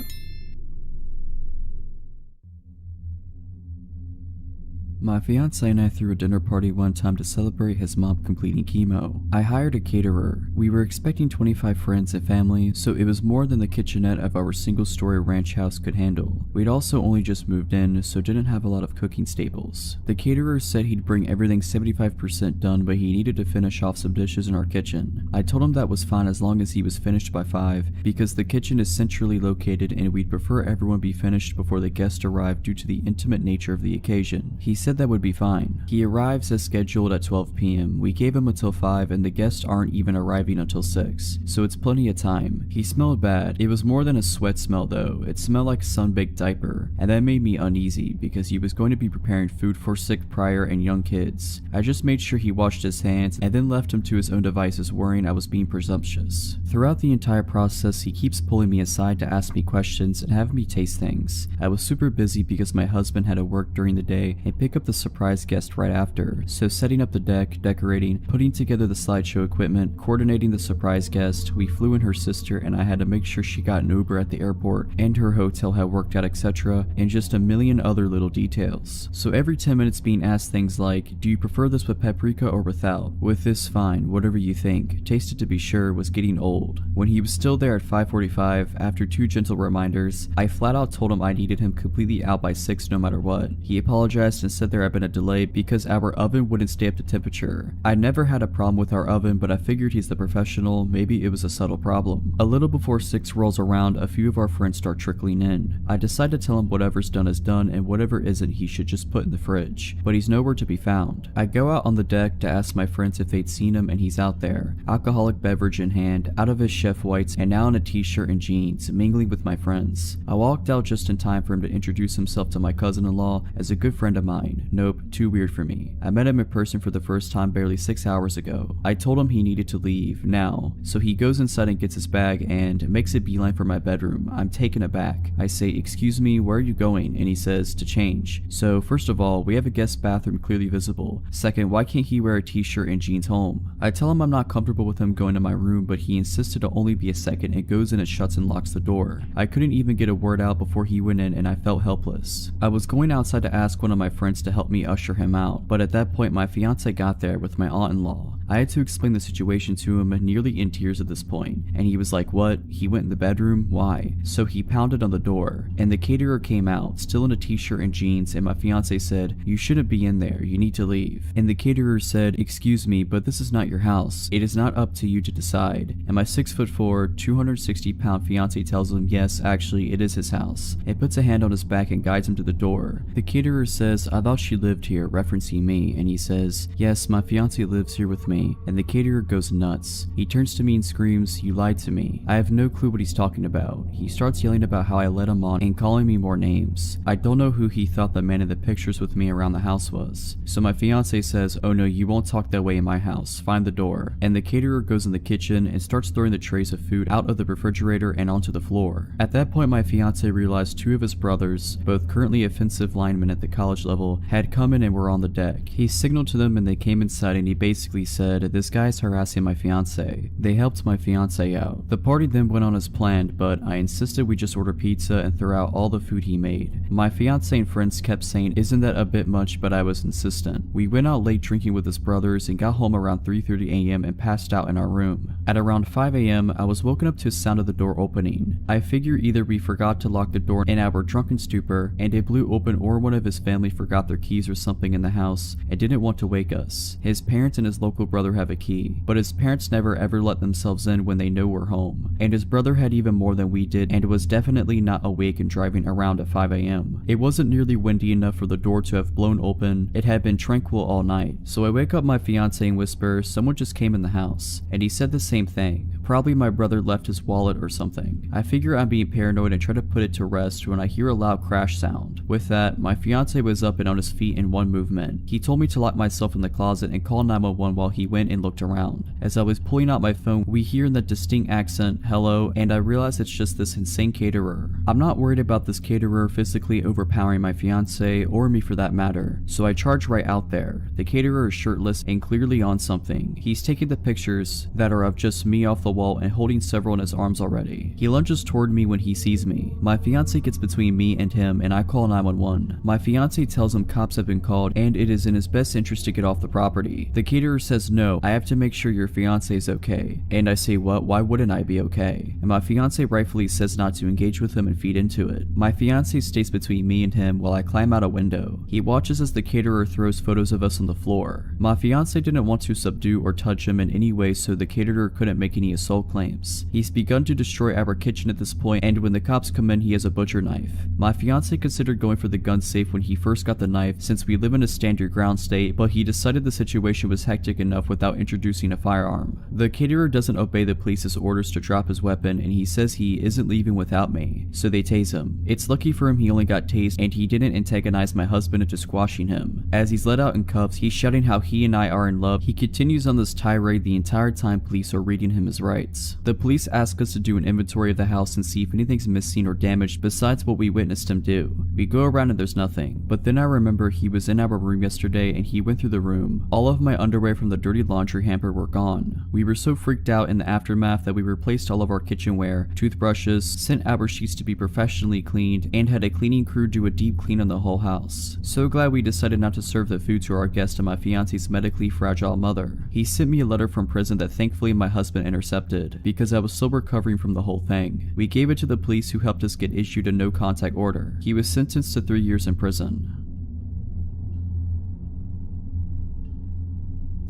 My fiance and I threw a dinner party one time to celebrate his mom completing chemo. I hired a caterer. We were expecting 25 friends and family, so it was more than the kitchenette of our single-story ranch house could handle. We'd also only just moved in, so didn't have a lot of cooking staples. The caterer said he'd bring everything 75% done, but he needed to finish off some dishes in our kitchen. I told him that was fine as long as he was finished by 5, because the kitchen is centrally located and we'd prefer everyone be finished before the guests arrive due to the intimate nature of the occasion. He said that would be fine. He arrives as scheduled at 12 p.m. We gave him until 5 and the guests aren't even arriving until 6, so it's plenty of time. He smelled bad. It was more than a sweat smell though. It smelled like a sun-baked diaper, and that made me uneasy because he was going to be preparing food for sick prior and young kids. I just made sure he washed his hands and then left him to his own devices, worrying I was being presumptuous. Throughout the entire process, he keeps pulling me aside to ask me questions and have me taste things. I was super busy because my husband had to work during the day and pick up the surprise guest right after, so setting up the deck, decorating, putting together the slideshow equipment, coordinating the surprise guest, we flew in her sister and I had to make sure she got an Uber at the airport and her hotel had worked out, etc., and just a million other little details. So every 10 minutes being asked things like, do you prefer this with paprika or without? With this, fine, whatever you think. Tasted to be sure was getting old. When he was still there at 5:45, after 2 gentle reminders, I flat out told him I needed him completely out by 6 no matter what. He apologized and said there had been a delay because our oven wouldn't stay up to temperature. I never had a problem with our oven, but I figured he's the professional, maybe it was a subtle problem. A little before 6 rolls around, a few of our friends start trickling in. I decide to tell him whatever's done is done and whatever isn't he should just put in the fridge, but he's nowhere to be found. I go out on the deck to ask my friends if they'd seen him and he's out there, alcoholic beverage in hand, out of his chef whites and now in a t-shirt and jeans, mingling with my friends. I walked out just in time for him to introduce himself to my cousin-in-law as a good friend of mine. Nope, too weird for me. I met him in person for the first time barely 6 hours ago. I told him he needed to leave, now, so he goes inside and gets his bag and makes a beeline for my bedroom. I'm taken aback. I say, excuse me, where are you going? And he says, to change. So first of all, we have a guest bathroom clearly visible. Second, why can't he wear a t-shirt and jeans home? I tell him I'm not comfortable with him going to my room, but he insisted to only be a second and goes in and shuts and locks the door. I couldn't even get a word out before he went in and I felt helpless. I was going outside to ask one of my friends to help me usher him out, but at that point my fiance got there with my aunt-in-law. I had to explain the situation to him, nearly in tears at this point, and he was like, what? He went in the bedroom? Why? So he pounded on the door, and the caterer came out, still in a t-shirt and jeans, and my fiance said, you shouldn't be in there, you need to leave. And the caterer said, excuse me, but this is not your house. It is not up to you to decide. And my 6'4", 260-pound fiance tells him, yes, actually, it is his house, and puts a hand on his back and guides him to the door. The caterer says, I thought she lived here, referencing me, and he says, yes, my fiance lives here with me. And the caterer goes nuts. He turns to me and screams, you lied to me. I have no clue what he's talking about. He starts yelling about how I led him on and calling me more names. I don't know who he thought the man in the pictures with me around the house was. So my fiance says, oh no, you won't talk that way in my house. Find the door. And the caterer goes in the kitchen and starts throwing the trays of food out of the refrigerator and onto the floor. At that point, my fiance realized 2 of his brothers, both currently offensive linemen at the college level, had come in and were on the deck. He signaled to them and they came inside and he basically said, this guy's harassing my fiance. They helped my fiance out. The party then went on as planned, but I insisted we just order pizza and throw out all the food he made. My fiance and friends kept saying, isn't that a bit much, but I was insistent. We went out late drinking with his brothers and got home around 3:30 a.m. and passed out in our room. At around 5 a.m., I was woken up to the sound of the door opening. I figure either we forgot to lock the door in our drunken stupor and it blew open, or one of his family forgot their keys or something in the house and didn't want to wake us. His parents and his local brother have a key, but his parents never ever let themselves in when they know we're home, and his brother had even more than we did and was definitely not awake and driving around at 5 a.m. It wasn't nearly windy enough for the door to have blown open. It had been tranquil all night. So I wake up my fiance and whisper, someone just came in the house, and he said the same thing. Probably my brother left his wallet or something. I figure I'm being paranoid and try to put it to rest when I hear a loud crash sound. With that, my fiance was up and on his feet in one movement. He told me to lock myself in the closet and call 911 while he went and looked around. As I was pulling out my phone, we hear in that distinct accent, hello, and I realize it's just this insane caterer. I'm not worried about this caterer physically overpowering my fiance, or me for that matter, so I charge right out there. The caterer is shirtless and clearly on something. He's taking the pictures that are of just me off the wall and holding several in his arms already. He lunges toward me when he sees me. My fiance gets between me and him and I call 911. My fiance tells him cops have been called and it is in his best interest to get off the property. The caterer says no, I have to make sure your fiance is okay. And I say what, why wouldn't I be okay? And my fiance rightfully says not to engage with him and feed into it. My fiance stays between me and him while I climb out a window. He watches as the caterer throws photos of us on the floor. My fiance didn't want to subdue or touch him in any way, so the caterer couldn't make any assault claims. He's begun to destroy our kitchen at this point, and when the cops come in he has a butcher knife. My fiance considered going for the gun safe when he first got the knife since we live in a stand your ground state, but he decided the situation was hectic enough without introducing a firearm. The caterer doesn't obey the police's orders to drop his weapon and he says he isn't leaving without me, so they tase him. It's lucky for him he only got tased and he didn't antagonize my husband into squashing him. As he's let out in cuffs, he's shouting how he and I are in love. He continues on this tirade the entire time police are reading him his rights. The police ask us to do an inventory of the house and see if anything's missing or damaged besides what we witnessed him do. We go around and there's nothing, but then I remember he was in our room yesterday and he went through the room. All of my underwear from the dirty laundry hamper were gone. We were so freaked out in the aftermath that we replaced all of our kitchenware, toothbrushes, sent our sheets to be professionally cleaned, and had a cleaning crew do a deep clean on the whole house. So glad we decided not to serve the food to our guest and my fiance's medically fragile mother. He sent me a letter from prison that thankfully my husband intercepted, because I was still recovering from the whole thing. We gave it to the police who helped us get issued a no contact order. He was sentenced to 3 years in prison.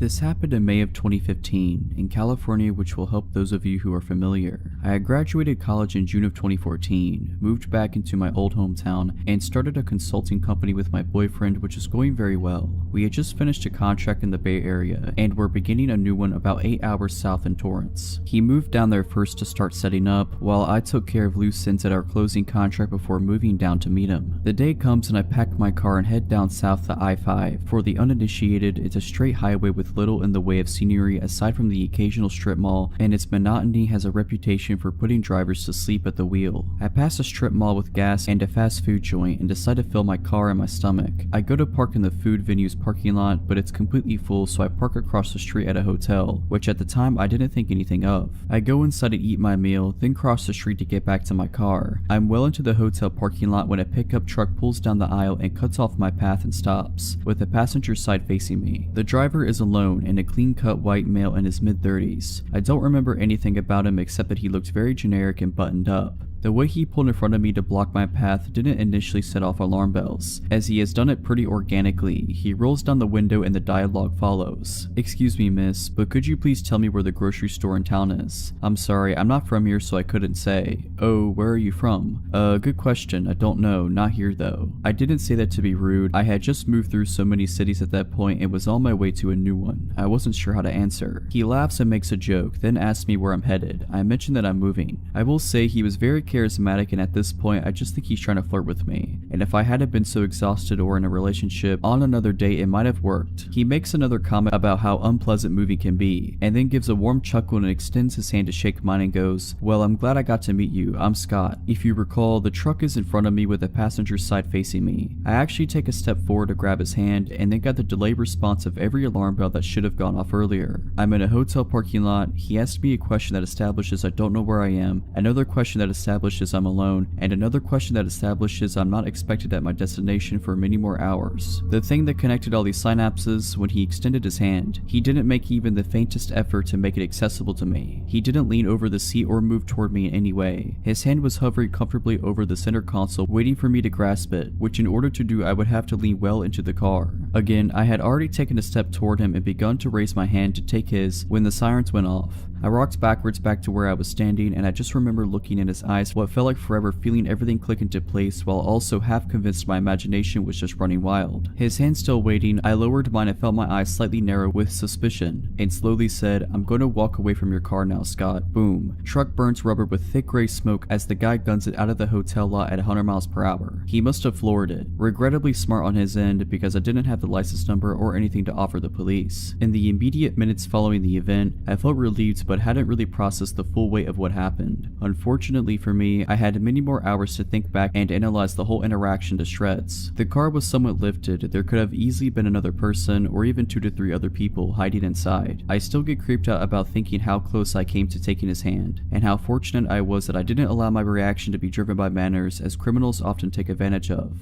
This happened in May of 2015 in California, which will help those of you who are familiar. I had graduated college in June of 2014, moved back into my old hometown, and started a consulting company with my boyfriend, which is going very well. We had just finished a contract in the Bay Area and were beginning a new one about 8 hours south in Torrance. He moved down there first to start setting up, while I took care of loose ends at our closing contract before moving down to meet him. The day comes and I pack my car and head down south to I-5. For the uninitiated, it's a straight highway with little in the way of scenery aside from the occasional strip mall, and its monotony has a reputation for putting drivers to sleep at the wheel. I pass a strip mall with gas and a fast food joint and decide to fill my car and my stomach. I go to park in the food venue's parking lot, but it's completely full, so I park across the street at a hotel, which at the time I didn't think anything of. I go inside to eat my meal, then cross the street to get back to my car. I'm well into the hotel parking lot when a pickup truck pulls down the aisle and cuts off my path and stops, with the passenger side facing me. The driver is alone and a clean-cut white male in his mid-30s. I don't remember anything about him except that he looked very generic and buttoned up. The way he pulled in front of me to block my path didn't initially set off alarm bells, as he has done it pretty organically. He rolls down the window and the dialogue follows. "Excuse me, miss, but could you please tell me where the grocery store in town is? I'm sorry, I'm not from here, so I couldn't say." "Oh, where are you from?" Good question, I don't know, not here though." I didn't say that to be rude. I had just moved through so many cities at that point and was on my way to a new one. I wasn't sure how to answer. He laughs and makes a joke, then asks me where I'm headed. I mention that I'm moving. I will say he was very charismatic, and at this point I just think he's trying to flirt with me, and if I hadn't been so exhausted or in a relationship on another date it might have worked. He makes another comment about how unpleasant moving can be, and then gives a warm chuckle and extends his hand to shake mine and goes, "Well, I'm glad I got to meet you. I'm Scott." If you recall, the truck is in front of me with the passenger side facing me. I actually take a step forward to grab his hand and then got the delayed response of every alarm bell that should have gone off earlier. I'm in a hotel parking lot. He asks me a question that establishes I don't know where I am, another question that establishes I'm alone, and another question that establishes I'm not expected at my destination for many more hours. The thing that connected all these synapses, when he extended his hand, he didn't make even the faintest effort to make it accessible to me. He didn't lean over the seat or move toward me in any way. His hand was hovering comfortably over the center console, waiting for me to grasp it, which in order to do I would have to lean well into the car. Again, I had already taken a step toward him and begun to raise my hand to take his when the sirens went off. I rocked backwards back to where I was standing, and I just remember looking in his eyes what felt like forever, feeling everything click into place while also half convinced my imagination was just running wild. His hand still waiting, I lowered mine and felt my eyes slightly narrow with suspicion, and slowly said, "I'm going to walk away from your car now, Scott." Boom. Truck burns rubber with thick gray smoke as the guy guns it out of the hotel lot at 100 miles per hour. He must have floored it. Regrettably smart on his end, because I didn't have the license number or anything to offer the police. In the immediate minutes following the event, I felt relieved but hadn't really processed the full weight of what happened. Unfortunately for me, I had many more hours to think back and analyze the whole interaction to shreds. The car was somewhat lifted, there could have easily been another person or even 2 to 3 other people hiding inside. I still get creeped out about thinking how close I came to taking his hand, and how fortunate I was that I didn't allow my reaction to be driven by manners as criminals often take advantage of.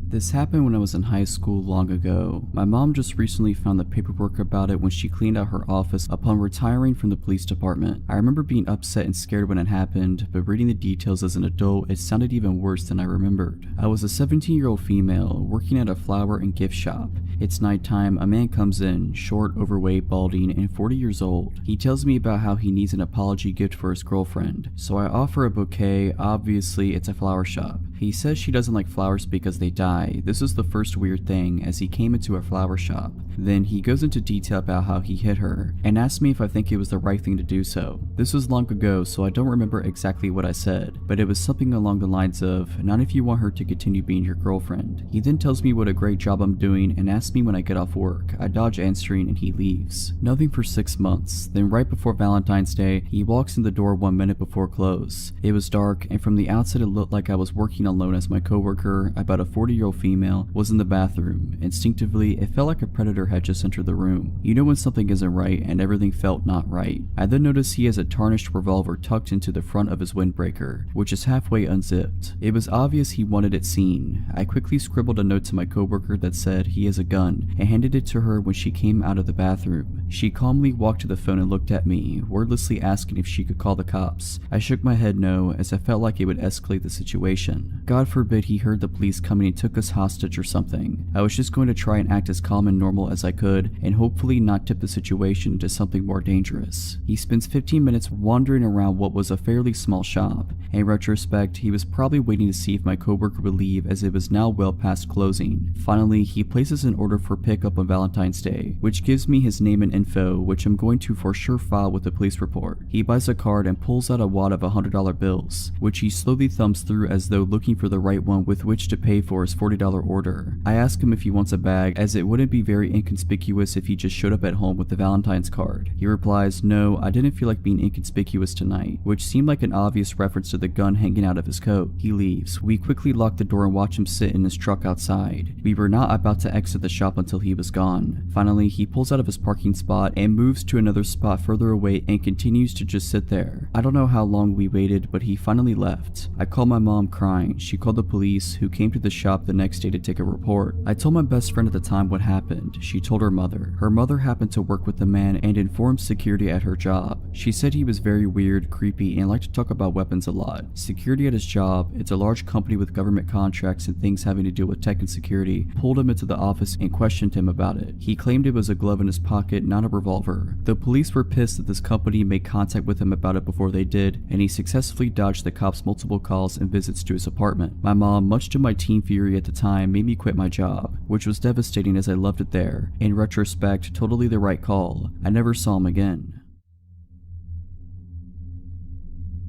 This happened when I was in high school long ago. My mom just recently found the paperwork about it when she cleaned out her office upon retiring from the police department. I remember being upset and scared when it happened, but reading the details as an adult, it sounded even worse than I remembered. I was a 17-year-old female working at a flower and gift shop. It's nighttime, a man comes in, short, overweight, balding, and 40 years old. He tells me about how he needs an apology gift for his girlfriend, so I offer a bouquet. Obviously, it's a flower shop. He says she doesn't like flowers because they die. This is the first weird thing, as he came into a flower shop. Then he goes into detail about how he hit her, and asks me if I think it was the right thing to do so. This was long ago, so I don't remember exactly what I said, but it was something along the lines of, not if you want her to continue being your girlfriend. He then tells me what a great job I'm doing and asks me when I get off work. I dodge answering and he leaves. Nothing for 6 months. Then right before Valentine's Day, he walks in the door 1 minute before close. It was dark, and from the outside it looked like I was working alone, as my coworker, about a 40-year-old female, was in the bathroom. Instinctively, it felt like a predator had just entered the room. You know when something isn't right, and everything felt not right. I then noticed he has a tarnished revolver tucked into the front of his windbreaker, which is halfway unzipped. It was obvious he wanted it seen. I quickly scribbled a note to my coworker that said he has a gun, and handed it to her when she came out of the bathroom. She calmly walked to the phone and looked at me, wordlessly asking if she could call the cops. I shook my head no, as I felt like it would escalate the situation. God forbid he heard the police coming and took us hostage or something. I was just going to try and act as calm and normal as I could, and hopefully not tip the situation into something more dangerous. He spends 15 minutes wandering around what was a fairly small shop. In retrospect, he was probably waiting to see if my coworker would leave, as it was now well past closing. Finally, he places an order for pickup on Valentine's Day, which gives me his name and info, which I'm going to for sure file with the police report. He buys a card and pulls out a wad of $100 bills, which he slowly thumbs through as though looking for the right one with which to pay for his $40 order. I ask him if he wants a bag, as it wouldn't be very inconspicuous if he just showed up at home with the Valentine's card. He replies, "No, I didn't feel like being inconspicuous tonight," which seemed like an obvious reference to the gun hanging out of his coat. He leaves. We quickly lock the door and watch him sit in his truck outside. We were not about to exit the shop until he was gone. Finally, he pulls out of his parking spot and moves to another spot further away and continues to just sit there. I don't know how long we waited, but he finally left. I called my mom crying. She called the police, who came to the shop the next day to take a report. I told my best friend at the time what happened. She told her mother. Her mother happened to work with the man and informed security at her job. She said he was very weird, creepy, and liked to talk about weapons a lot. Security at his job, it's a large company with government contracts and things having to do with tech and security, pulled him into the office and questioned him about it. He claimed it was a glove in his pocket, not a revolver. The police were pissed that this company made contact with him about it before they did, and he successfully dodged the cops' multiple calls and visits to his apartment. My mom, much to my teen fury at the time, made me quit my job, which was devastating as I loved it there. In retrospect, totally the right call. I never saw him again.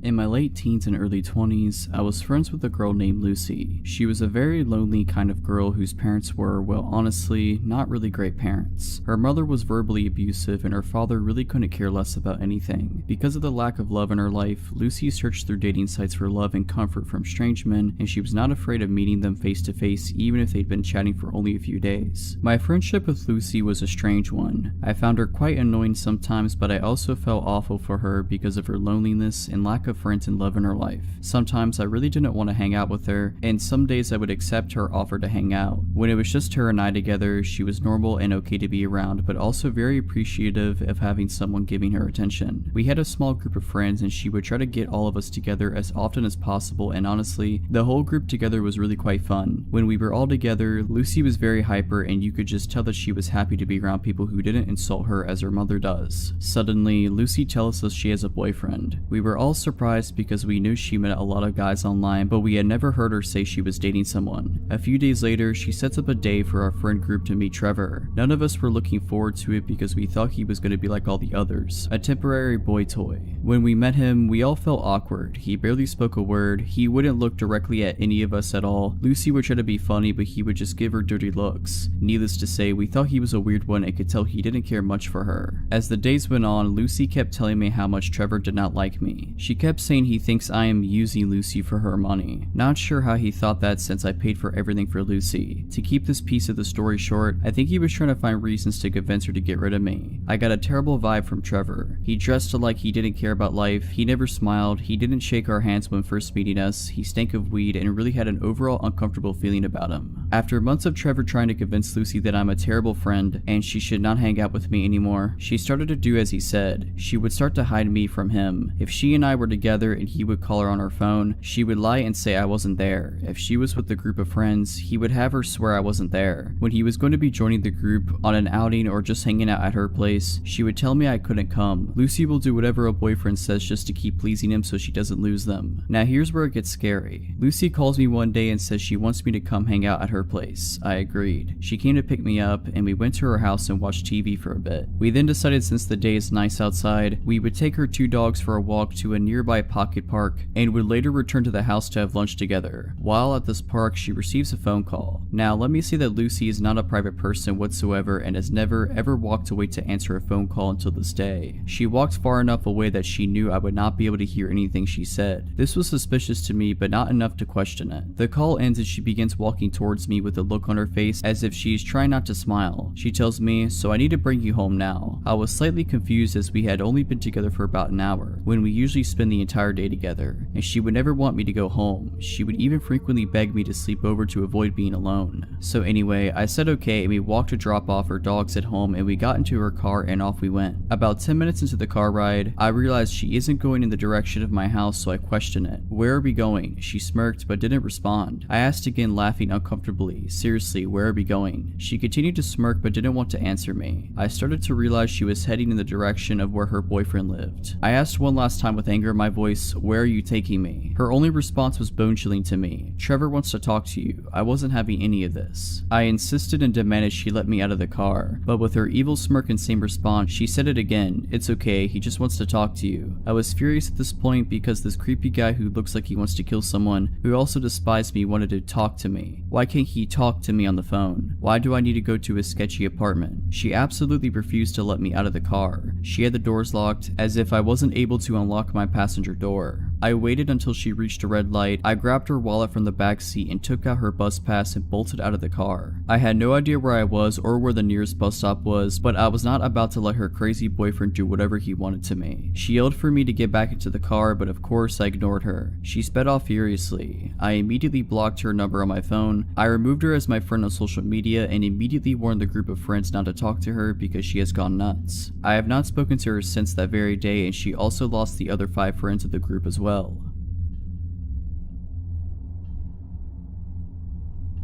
In my late teens and early 20s, I was friends with a girl named Lucy. She was a very lonely kind of girl whose parents were, well, honestly, not really great parents. Her mother was verbally abusive and her father really couldn't care less about anything. Because of the lack of love in her life, Lucy searched through dating sites for love and comfort from strange men, and she was not afraid of meeting them face to face even if they'd been chatting for only a few days. My friendship with Lucy was a strange one. I found her quite annoying sometimes, but I also felt awful for her because of her loneliness and lack of friends and love in her life. Sometimes I really didn't want to hang out with her, and some days I would accept her offer to hang out. When it was just her and I together, she was normal and okay to be around, but also very appreciative of having someone giving her attention. We had a small group of friends and she would try to get all of us together as often as possible, and honestly, the whole group together was really quite fun. When we were all together, Lucy was very hyper and you could just tell that she was happy to be around people who didn't insult her as her mother does. Suddenly, Lucy tells us she has a boyfriend. We were all surprised surprised because we knew she met a lot of guys online, but we had never heard her say she was dating someone. A few days later, she sets up a day for our friend group to meet Trevor. None of us were looking forward to it because we thought he was going to be like all the others, a temporary boy toy. When we met him, we all felt awkward. He barely spoke a word, he wouldn't look directly at any of us at all. Lucy would try to be funny, but he would just give her dirty looks. Needless to say, we thought he was a weird one and could tell he didn't care much for her. As the days went on, Lucy kept telling me how much Trevor did not like me. She kept saying he thinks I am using Lucy for her money. Not sure how he thought that since I paid for everything for Lucy. To keep this piece of the story short, I think he was trying to find reasons to convince her to get rid of me. I got a terrible vibe from Trevor. He dressed like he didn't care about life, he never smiled, he didn't shake our hands when first meeting us, he stank of weed and really had an overall uncomfortable feeling about him. After months of Trevor trying to convince Lucy that I'm a terrible friend and she should not hang out with me anymore, she started to do as he said. She would start to hide me from him. If she and I were together and he would call her on her phone, she would lie and say I wasn't there. If she was with a group of friends, he would have her swear I wasn't there. When he was going to be joining the group on an outing or just hanging out at her place, she would tell me I couldn't come. Lucy will do whatever a boyfriend says just to keep pleasing him so she doesn't lose them. Now here's where it gets scary. Lucy calls me one day and says she wants me to come hang out at her place. I agreed. She came to pick me up and we went to her house and watched TV for a bit. We then decided since the day is nice outside, we would take her two dogs for a walk to a nearby pocket park and would later return to the house to have lunch together. While at this park, she receives a phone call. Now let me say that Lucy is not a private person whatsoever and has never ever walked away to answer a phone call until this day. She walked far enough away that she knew I would not be able to hear anything she said. This was suspicious to me, but not enough to question it. The call ends and she begins walking towards me with a look on her face as if she is trying not to smile. She tells me, "So I need to bring you home now." I was slightly confused as we had only been together for about an hour, when we usually spend the entire day together, and she would never want me to go home. She would even frequently beg me to sleep over to avoid being alone. So anyway, I said okay and we walked to drop off her dogs at home and we got into her car and off we went. About 10 minutes into the car ride, I realized she isn't going in the direction of my house, so I questioned it. "Where are we going?" She smirked but didn't respond. I asked again, laughing uncomfortably, "Seriously, where are we going?" She continued to smirk but didn't want to answer me. I started to realize she was heading in the direction of where her boyfriend lived. I asked one last time with anger in my voice, "Where are you taking me?" Her only response was bone-chilling to me. "Trevor wants to talk to you." I wasn't having any of this. I insisted and demanded she let me out of the car, but with her evil smirk and same response, she said it again, "It's okay, he just wants to talk to you." I was furious at this point because this creepy guy who looks like he wants to kill someone, who also despised me, wanted to talk to me. Why can't he talk to me on the phone? Why do I need to go to his sketchy apartment? She absolutely refused to let me out of the car. She had the doors locked, as if I wasn't able to unlock my passenger door. I waited until she reached a red light. I grabbed her wallet from the back seat and took out her bus pass and bolted out of the car. I had no idea where I was or where the nearest bus stop was, but I was not about to let her crazy boyfriend do whatever he wanted to me. She yelled for me to get back into the car, but of course I ignored her. She sped off furiously. I immediately blocked her number on my phone. I removed her as my friend on social media and immediately warned the group of friends not to talk to her because she has gone nuts. I have not spoken to her since that very day, and she also lost the other 5 friends of the group as well.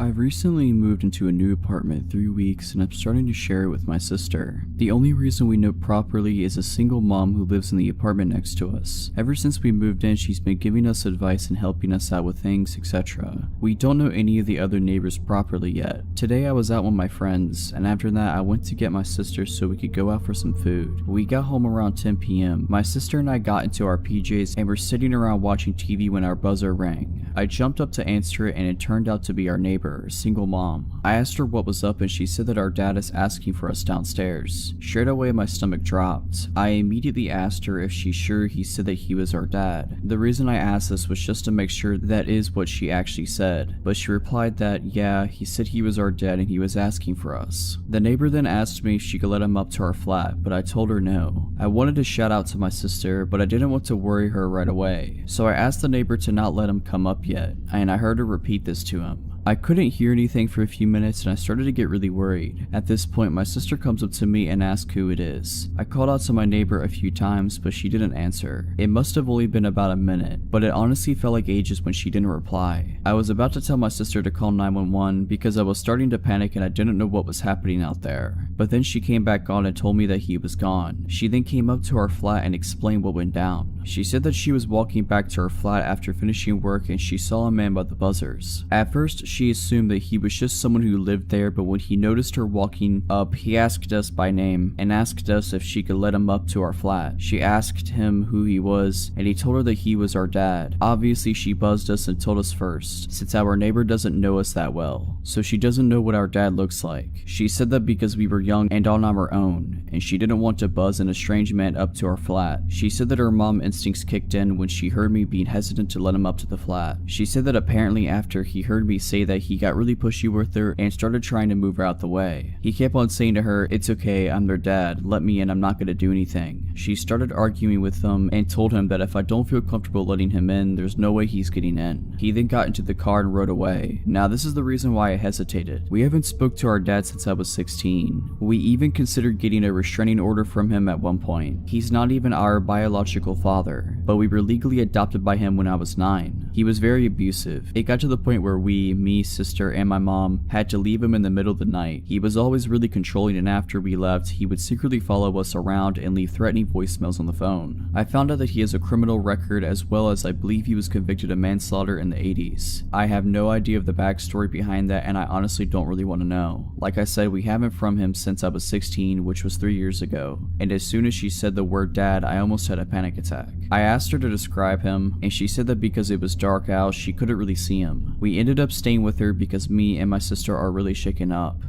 I've recently moved into a new apartment 3 weeks and I'm starting to share it with my sister. The only reason we know properly is a single mom who lives in the apartment next to us. Ever since we moved in, she's been giving us advice and helping us out with things, etc. We don't know any of the other neighbors properly yet. Today I was out with my friends, and after that I went to get my sister so we could go out for some food. We got home around 10 p.m. My sister and I got into our PJs and were sitting around watching TV when our buzzer rang. I jumped up to answer it and it turned out to be our neighbor, a single mom. I asked her what was up and she said that our dad is asking for us downstairs. Straight away my stomach dropped. I immediately asked her if she's sure he said that he was our dad. The reason I asked this was just to make sure that is what she actually said, but she replied that yeah, he said he was our dad and he was asking for us. The neighbor then asked me if she could let him up to our flat, but I told her no. I wanted to shout out to my sister, but I didn't want to worry her right away, so I asked the neighbor to not let him come up yet, and I heard her repeat this to him. I couldn't hear anything for a few minutes and I started to get really worried. At this point, my sister comes up to me and asks who it is. I called out to my neighbor a few times, but she didn't answer. It must have only been about a minute, but it honestly felt like ages when she didn't reply. I was about to tell my sister to call 911 because I was starting to panic and I didn't know what was happening out there. But then she came back on and told me that he was gone. She then came up to our flat and explained what went down. She said that she was walking back to her flat after finishing work and she saw a man by the buzzers. At first, she assumed that he was just someone who lived there, but when he noticed her walking up, he asked us by name and asked us if she could let him up to our flat. She asked him who he was, and he told her that he was our dad. Obviously, she buzzed us and told us first, since our neighbor doesn't know us that well, so she doesn't know what our dad looks like. She said that because we were young and on our own, and she didn't want to buzz an strange man up to our flat. She said that her mom instincts kicked in when she heard me being hesitant to let him up to the flat. She said that apparently after he heard me say that, he got really pushy with her and started trying to move her out the way. He kept on saying to her, "It's okay, I'm their dad, let me in, I'm not gonna do anything." She started arguing with him and told him that if I don't feel comfortable letting him in, there's no way he's getting in. He then got into the car and rode away. Now this is the reason why I hesitated. We haven't spoke to our dad since I was 16. We even considered getting a restraining order from him at one point. He's not even our biological father, but we were legally adopted by him when I was 9. He was very abusive. It got to the point where we, me, sister, and my mom, had to leave him in the middle of the night. He was always really controlling, and after we left, he would secretly follow us around and leave threatening voicemails on the phone. I found out that he has a criminal record, as well as I believe he was convicted of manslaughter in the 80s. I have no idea of the backstory behind that, and I honestly don't really want to know. Like I said, we haven't from him since I was 16, which was 3 years ago, and as soon as she said the word dad, I almost had a panic attack. I asked her to describe him, and she said that because it was dark out, she couldn't really see him. We ended up staying with her because me and my sister are really shaken up.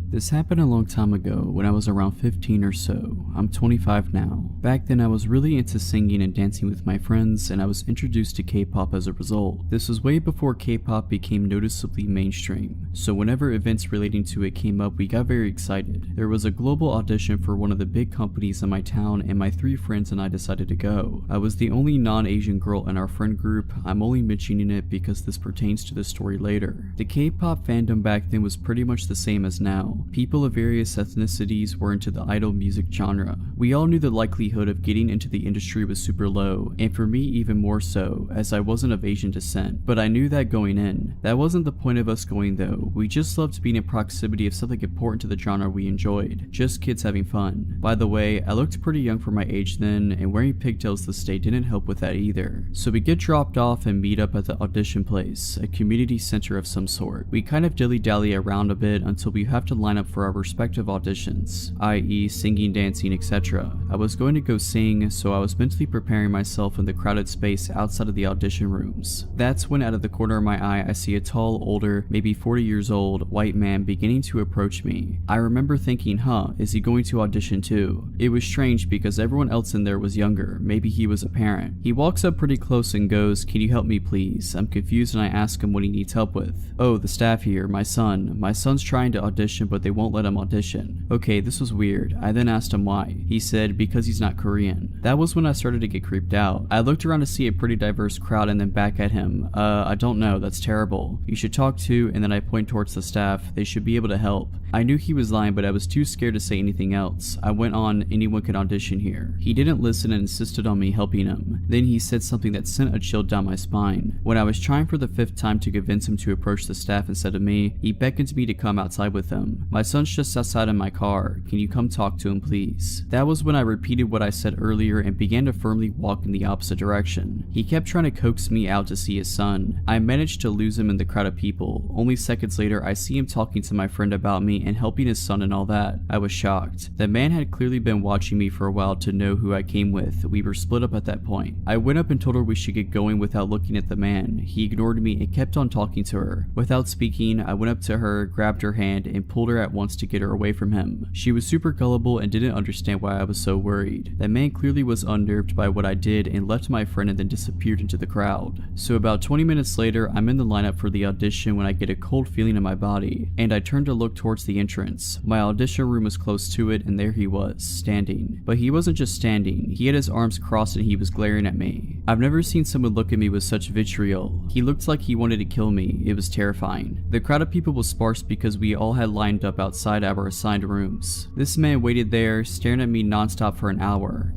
This happened a long time ago when I was around 15 or so. I'm 25 now. Back then I was really into singing and dancing with my friends, and I was introduced to K-pop as a result. This was way before K-pop became noticeably mainstream, so whenever events relating to it came up, we got very excited. There was a global audition for one of the big companies in my town, and my 3 friends and I decided to go. I was the only non-Asian girl in our friend group. I'm only mentioning it because this pertains to the story later. The K-pop fandom back then was pretty much the same as now. People of various ethnicities were into the idol music genre. We all knew the likelihood of getting into the industry was super low, and for me even more so, as I wasn't of Asian descent. But I knew that going in. That wasn't the point of us going though. We just loved being in proximity of something important to the genre we enjoyed. Just kids having fun. By the way, I looked pretty young for my age then, and wearing pigtails this day didn't help with that either. So we get dropped off and meet up at the audition place, a community center of some sort. We kind of dilly-dally around a bit until we have to line up for our respective auditions, i.e. singing, dancing, etc. I was going to go sing, so I was mentally preparing myself in the crowded space outside of the audition rooms. That's when out of the corner of my eye I see a tall, older, maybe 40 years old, white man beginning to approach me. I remember thinking, is he going to audition too? It was strange because everyone else in there was younger, maybe he was a parent. He walks up pretty close and goes, "Can you help me please?" I'm confused and I ask him what he needs help with. "Oh, the staff here, my son's trying to audition but they won't let him audition." Okay, this was weird. I then asked him why. He said because he's not Korean. That was when I started to get creeped out. I looked around to see a pretty diverse crowd and then back at him. I don't know, that's terrible. You should talk to," and then I point towards the staff. They should be able to help. I knew he was lying, but I was too scared to say anything else. I went on, "Anyone can audition here." He didn't listen and insisted on me helping him. Then he said something that sent a chill down my spine. When I was trying for the 5th time to convince him to approach the staff instead of me, he beckoned me to come outside with him. "My son's just outside in my car. Can you come talk to him please?" That was when I repeated what I said earlier and began to firmly walk in the opposite direction. He kept trying to coax me out to see his son. I managed to lose him in the crowd of people. Only seconds later I see him talking to my friend about me and helping his son and all that. I was shocked. The man had clearly been watching me for a while to know who I came with. We were split up at that point. I went up and told her we should get going without looking at the man. He ignored me and kept on talking to her. Without speaking, I went up to her, grabbed her hand, and pulled her at once to get her away from him. She was super gullible and didn't understand why I was so worried. The man clearly was unnerved by what I did and left my friend and then disappeared into the crowd. So about 20 minutes later, I'm in the lineup for the audition when I get a cold feeling in my body, and I turn to look towards the entrance. My audition room was close to it, and there he was, standing. But he wasn't just standing, he had his arms crossed and he was glaring at me. I've never seen someone look at me with such vitriol. He looked like he wanted to kill me. It was terrifying. The crowd of people was sparse because we all had lined lined up outside our assigned rooms. This man waited there, staring at me nonstop for an hour.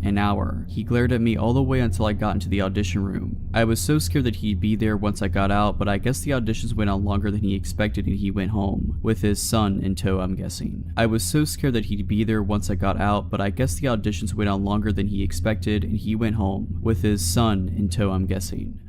He glared at me all the way until I got into the audition room. I was so scared that he'd be there once I got out, but I guess the auditions went on longer than he expected and he went home. With his son in tow, I'm guessing. I was so scared that he'd be there once I got out, but I guess the auditions went on longer than he expected and he went home. With his son in tow, I'm guessing.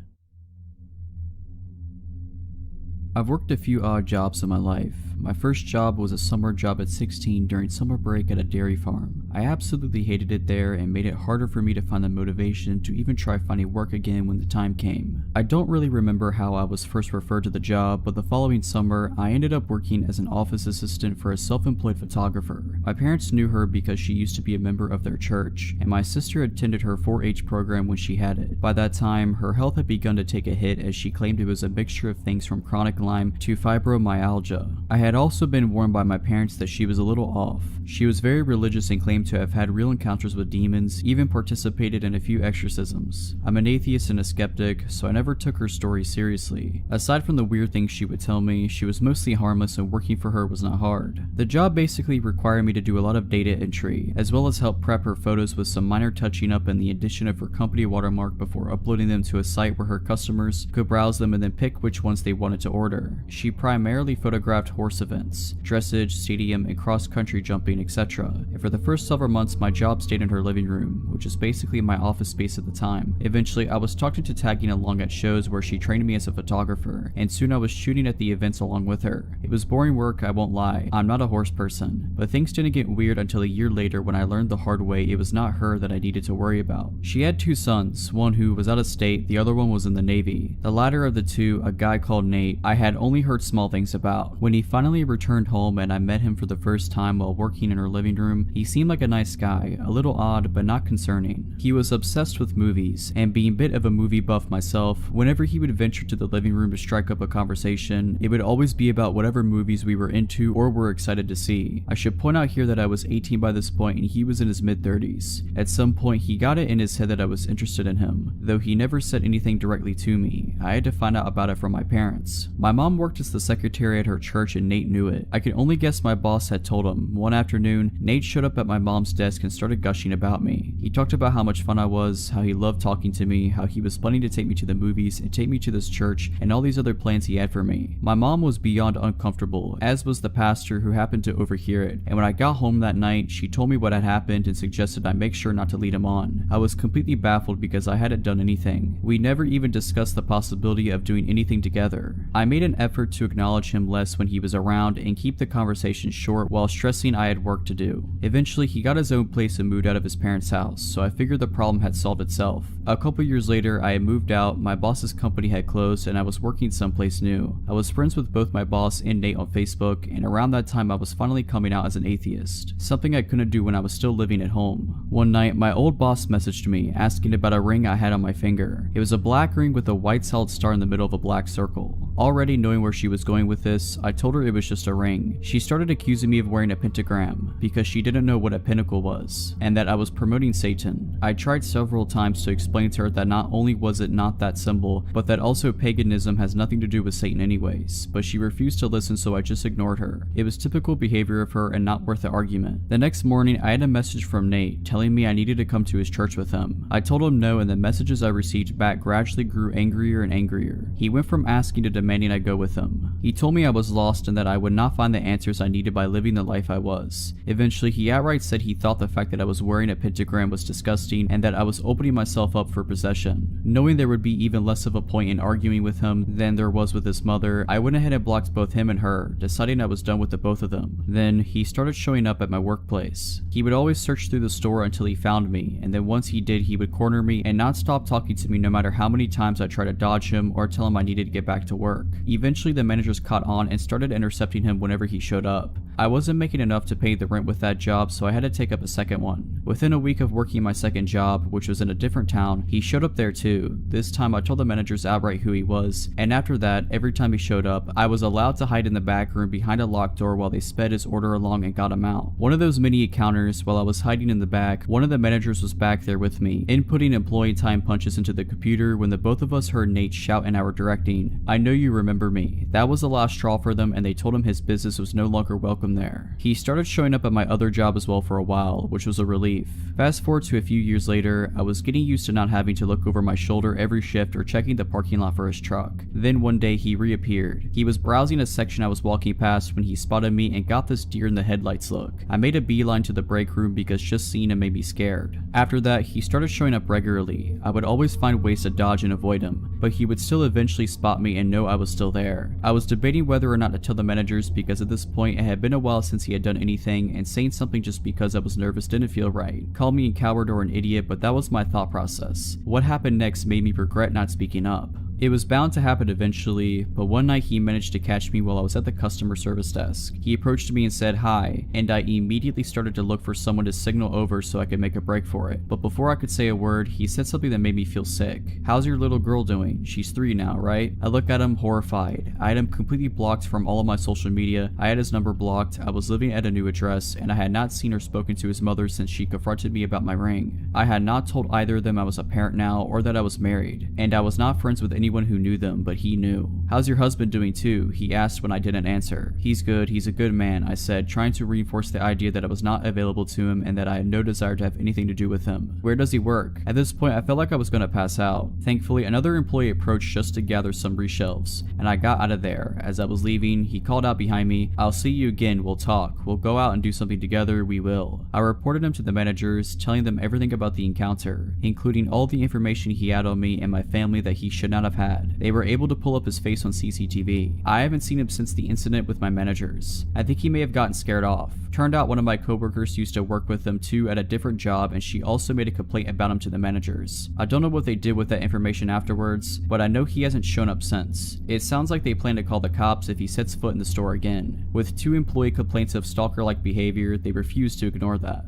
I've worked a few odd jobs in my life. My first job was a summer job at 16 during summer break at a dairy farm. I absolutely hated it there and made it harder for me to find the motivation to even try finding work again when the time came. I don't really remember how I was first referred to the job, but the following summer, I ended up working as an office assistant for a self-employed photographer. My parents knew her because she used to be a member of their church, and my sister attended her 4-H program when she had it. By that time, her health had begun to take a hit as she claimed it was a mixture of things from chronic Lyme to fibromyalgia. I had also been warned by my parents that she was a little off. She was very religious and claimed to have had real encounters with demons, even participated in a few exorcisms. I'm an atheist and a skeptic, so I never took her story seriously. Aside from the weird things she would tell me, she was mostly harmless and working for her was not hard. The job basically required me to do a lot of data entry, as well as help prep her photos with some minor touching up and the addition of her company watermark before uploading them to a site where her customers could browse them and then pick which ones they wanted to order. She primarily photographed horse events, dressage, stadium, and cross-country jumping, etc. And for the first several months, my job stayed in her living room, which is basically my office space at the time. Eventually, I was talked into tagging along at shows where she trained me as a photographer, and soon I was shooting at the events along with her. It was boring work, I won't lie. I'm not a horse person, but things didn't get weird until a year later when I learned the hard way it was not her that I needed to worry about. She had 2 sons, one who was out of state, the other one was in the Navy. The latter of the two, a guy called Nate, I had only heard small things about. When he finally returned home and I met him for the first time while working in her living room, he seemed like a nice guy, a little odd but not concerning. He was obsessed with movies, and being a bit of a movie buff myself, whenever he would venture to the living room to strike up a conversation, it would always be about whatever movies we were into or were excited to see. I should point out here that I was 18 by this point and he was in his mid-30s. At some point he got it in his head that I was interested in him, though he never said anything directly to me. I had to find out about it from my parents. My mom worked as the secretary at her church and Nate knew it. I could only guess my boss had told him. One afternoon, Nate showed up at my mom's desk and started gushing about me. He talked about how much fun I was, how he loved talking to me, how he was planning to take me to the movies and take me to this church, and all these other plans he had for me. My mom was beyond uncomfortable, as was the pastor who happened to overhear it, and when I got home that night, she told me what had happened and suggested I make sure not to lead him on. I was completely baffled because I hadn't done anything. We never even discussed the possibility of doing anything together. I made an effort to acknowledge him less when he was around and keep the conversation short while stressing I had work to do. Eventually, he got his own place and moved out of his parents' house, so I figured the problem had solved itself. A couple years later, I had moved out, my boss's company had closed, and I was working someplace new. I was friends with both my boss and Nate on Facebook, and around that time I was finally coming out as an atheist, something I couldn't do when I was still living at home. One night, my old boss messaged me, asking about a ring I had on my finger. It was a black ring with a white solid star in the middle of a black circle. Already knowing where she was going with this, I told her it was just a ring. She started accusing me of wearing a pentagram, because she didn't know what a pinnacle was, and that I was promoting Satan. I tried several times to explain to her that not only was it not that symbol, but that also paganism has nothing to do with Satan anyways, but she refused to listen, so I just ignored her. It was typical behavior of her and not worth the argument. The next morning, I had a message from Nate telling me I needed to come to his church with him. I told him no, and the messages I received back gradually grew angrier and angrier. He went from asking to demanding I go with him. He told me I was lost and that I would not find the answers I needed by living the life I was. Eventually, he outright said he thought the fact that I was wearing a pentagram was disgusting and that I was opening myself up for possession. Knowing there would be even less of a point in arguing with him than there was with his mother, I went ahead and blocked both him and her, deciding I was done with the both of them. Then, he started showing up at my workplace. He would always search through the store until he found me, and then once he did, he would corner me and not stop talking to me no matter how many times I tried to dodge him or tell him I needed to get back to work. Eventually, the managers caught on and started intercepting him whenever he showed up. I wasn't making enough to pay the rent with that job, so I had to take up a second one. Within a week of working my second job, which was in a different town, he showed up there too. This time I told the managers outright who he was, and after that, every time he showed up, I was allowed to hide in the back room behind a locked door while they sped his order along and got him out. One of those mini encounters, while I was hiding in the back, one of the managers was back there with me, inputting employee time punches into the computer when the both of us heard Nate shout in our directing, "I know you remember me." That was the last straw for them, and they told him his business was no longer welcome welcome there. He started showing up at my other job as well for a while, which was a relief. Fast forward to a few years later, I was getting used to not having to look over my shoulder every shift or checking the parking lot for his truck. Then one day he reappeared. He was browsing a section I was walking past when he spotted me and got this deer in the headlights look. I made a beeline to the break room because just seeing him made me scared. After that, he started showing up regularly. I would always find ways to dodge and avoid him, but he would still eventually spot me and know I was still there. I was debating whether or not to tell the managers because at this point it had been a while since he had done anything, and saying something just because I was nervous didn't feel right. Call me a coward or an idiot, but that was my thought process. What happened next made me regret not speaking up. It was bound to happen eventually, but one night he managed to catch me while I was at the customer service desk. He approached me and said hi, and I immediately started to look for someone to signal over so I could make a break for it. But before I could say a word, he said something that made me feel sick. "How's your little girl doing? She's 3 now, right?" I looked at him horrified. I had him completely blocked from all of my social media, I had his number blocked, I was living at a new address, and I had not seen or spoken to his mother since she confronted me about my ring. I had not told either of them I was a parent now or that I was married, and I was not friends with anyone who knew them, but he knew. "How's your husband doing too?" he asked when I didn't answer. "He's good, he's a good man," I said, trying to reinforce the idea that I was not available to him and that I had no desire to have anything to do with him. "Where does he work?" At this point, I felt like I was going to pass out. Thankfully, another employee approached just to gather some reshelves, and I got out of there. As I was leaving, he called out behind me, "I'll see you again, we'll talk. We'll go out and do something together, we will." I reported him to the managers, telling them everything about the encounter, including all the information he had on me and my family that he should not have had. They were able to pull up his face on CCTV. I haven't seen him since the incident with my managers. I think he may have gotten scared off. Turned out one of my coworkers used to work with him too at a different job, and she also made a complaint about him to the managers. I don't know what they did with that information afterwards, but I know he hasn't shown up since. It sounds like they plan to call the cops if he sets foot in the store again. With 2 employee complaints of stalker-like behavior, they refuse to ignore that.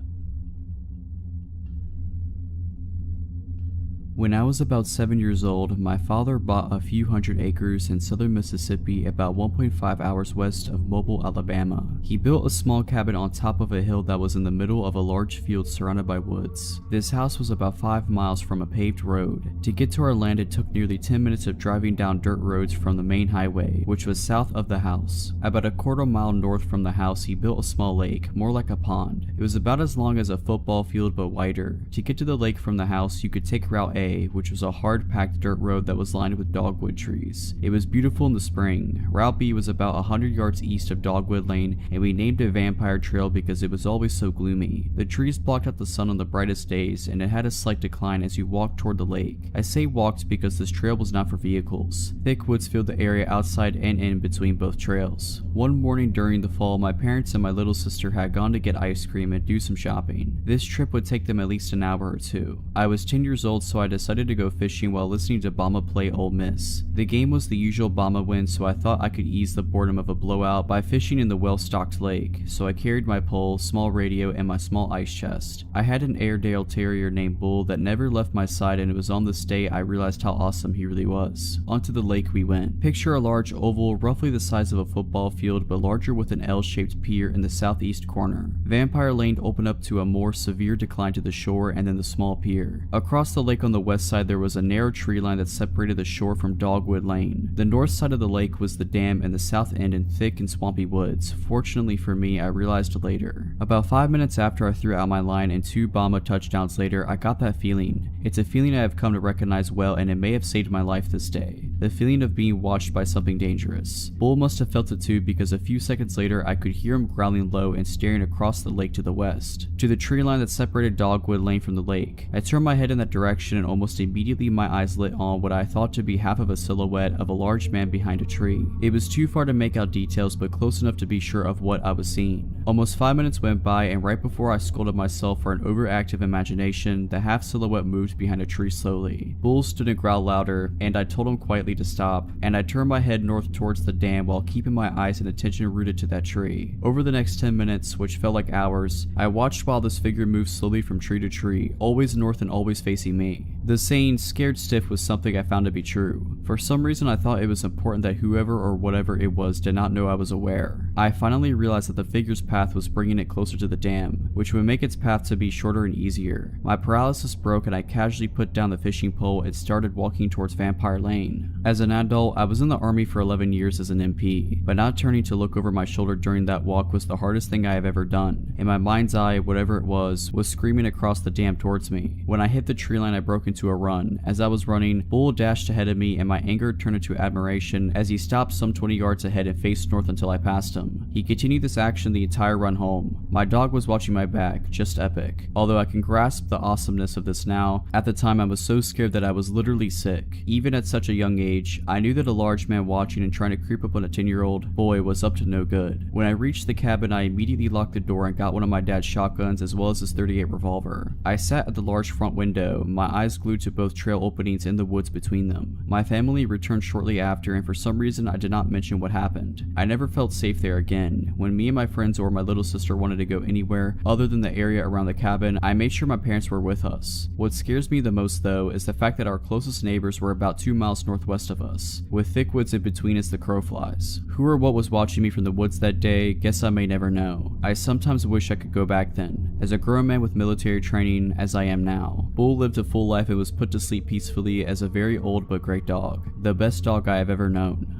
When I was about 7 years old, my father bought a few hundred acres in southern Mississippi about 1.5 hours west of Mobile, Alabama. He built a small cabin on top of a hill that was in the middle of a large field surrounded by woods. This house was about 5 miles from a paved road. To get to our land, it took nearly 10 minutes of driving down dirt roads from the main highway, which was south of the house. About a quarter mile north from the house, he built a small lake, more like a pond. It was about as long as a football field but wider. To get to the lake from the house, you could take Route A, which was a hard-packed dirt road that was lined with dogwood trees. It was beautiful in the spring. Route B was about 100 yards east of Dogwood Lane, and we named it Vampire Trail because it was always so gloomy. The trees blocked out the sun on the brightest days, and it had a slight decline as you walked toward the lake. I say walked because this trail was not for vehicles. Thick woods filled the area outside and in between both trails. One morning during the fall, my parents and my little sister had gone to get ice cream and do some shopping. This trip would take them at least an hour or 2. I was 10 years old, so I decided to go fishing while listening to Bama play Ole Miss. The game was the usual Bama win, so I thought I could ease the boredom of a blowout by fishing in the well-stocked lake, so I carried my pole, small radio, and my small ice chest. I had an Airedale Terrier named Bull that never left my side, and it was on this day I realized how awesome he really was. Onto the lake we went. Picture a large oval, roughly the size of a football field, but larger with an L-shaped pier in the southeast corner. Vampire Lane opened up to a more severe decline to the shore and then the small pier. Across the lake on the west side there was a narrow tree line that separated the shore from Dogwood Lane. The north side of the lake was the dam and the south end in thick and swampy woods. Fortunately for me, I realized later. About 5 minutes after I threw out my line and 2 Bama touchdowns later, I got that feeling. It's a feeling I have come to recognize well, and it may have saved my life this day. The feeling of being watched by something dangerous. Bull must have felt it too, because a few seconds later I could hear him growling low and staring across the lake to the west, to the tree line that separated Dogwood Lane from the lake. I turned my head in that direction and almost immediately my eyes lit on what I thought to be half of a silhouette of a large man behind a tree. It was too far to make out details, but close enough to be sure of what I was seeing. Almost 5 minutes went by, and right before I scolded myself for an overactive imagination, the half silhouette moved behind a tree slowly. Bull stood and growled louder, and I told him quietly to stop, and I turned my head north towards the dam while keeping my eyes and attention rooted to that tree. Over the next 10 minutes, which felt like hours, I watched while this figure moved slowly from tree to tree, always north and always facing me. The saying "scared stiff" was something I found to be true. For some reason I thought it was important that whoever or whatever it was did not know I was aware. I finally realized that the figure's path was bringing it closer to the dam, which would make its path to be shorter and easier. My paralysis broke and I casually put down the fishing pole and started walking towards Vampire Lane. As an adult, I was in the army for 11 years as an MP, but not turning to look over my shoulder during that walk was the hardest thing I have ever done. In my mind's eye, whatever it was screaming across the dam towards me. When I hit the tree line, I broke into a run. As I was running, Bull dashed ahead of me and my anger turned into admiration as he stopped some 20 yards ahead and faced north until I passed him. He continued this action the entire run home. My dog was watching my back, just epic. Although I can grasp the awesomeness of this now, at the time I was so scared that I was literally sick. Even at such a young age, I knew that a large man watching and trying to creep up on a 10-year-old boy was up to no good. When I reached the cabin, I immediately locked the door and got one of my dad's shotguns as well as his .38 revolver. I sat at the large front window, my eyes glued to both trail openings in the woods between them. My family returned shortly after, and for some reason I did not mention what happened. I never felt safe there again. When me and my friends or my little sister wanted to go anywhere other than the area around the cabin, I made sure my parents were with us. What scares me the most though is the fact that our closest neighbors were about 2 miles northwest of us, with thick woods in between as the crow flies. Who or what was watching me from the woods that day, guess I may never know. I sometimes wish I could go back then. As a grown man with military training as I am now, Bull lived a full life and was put to sleep peacefully as a very old but great dog. The best dog I have ever known.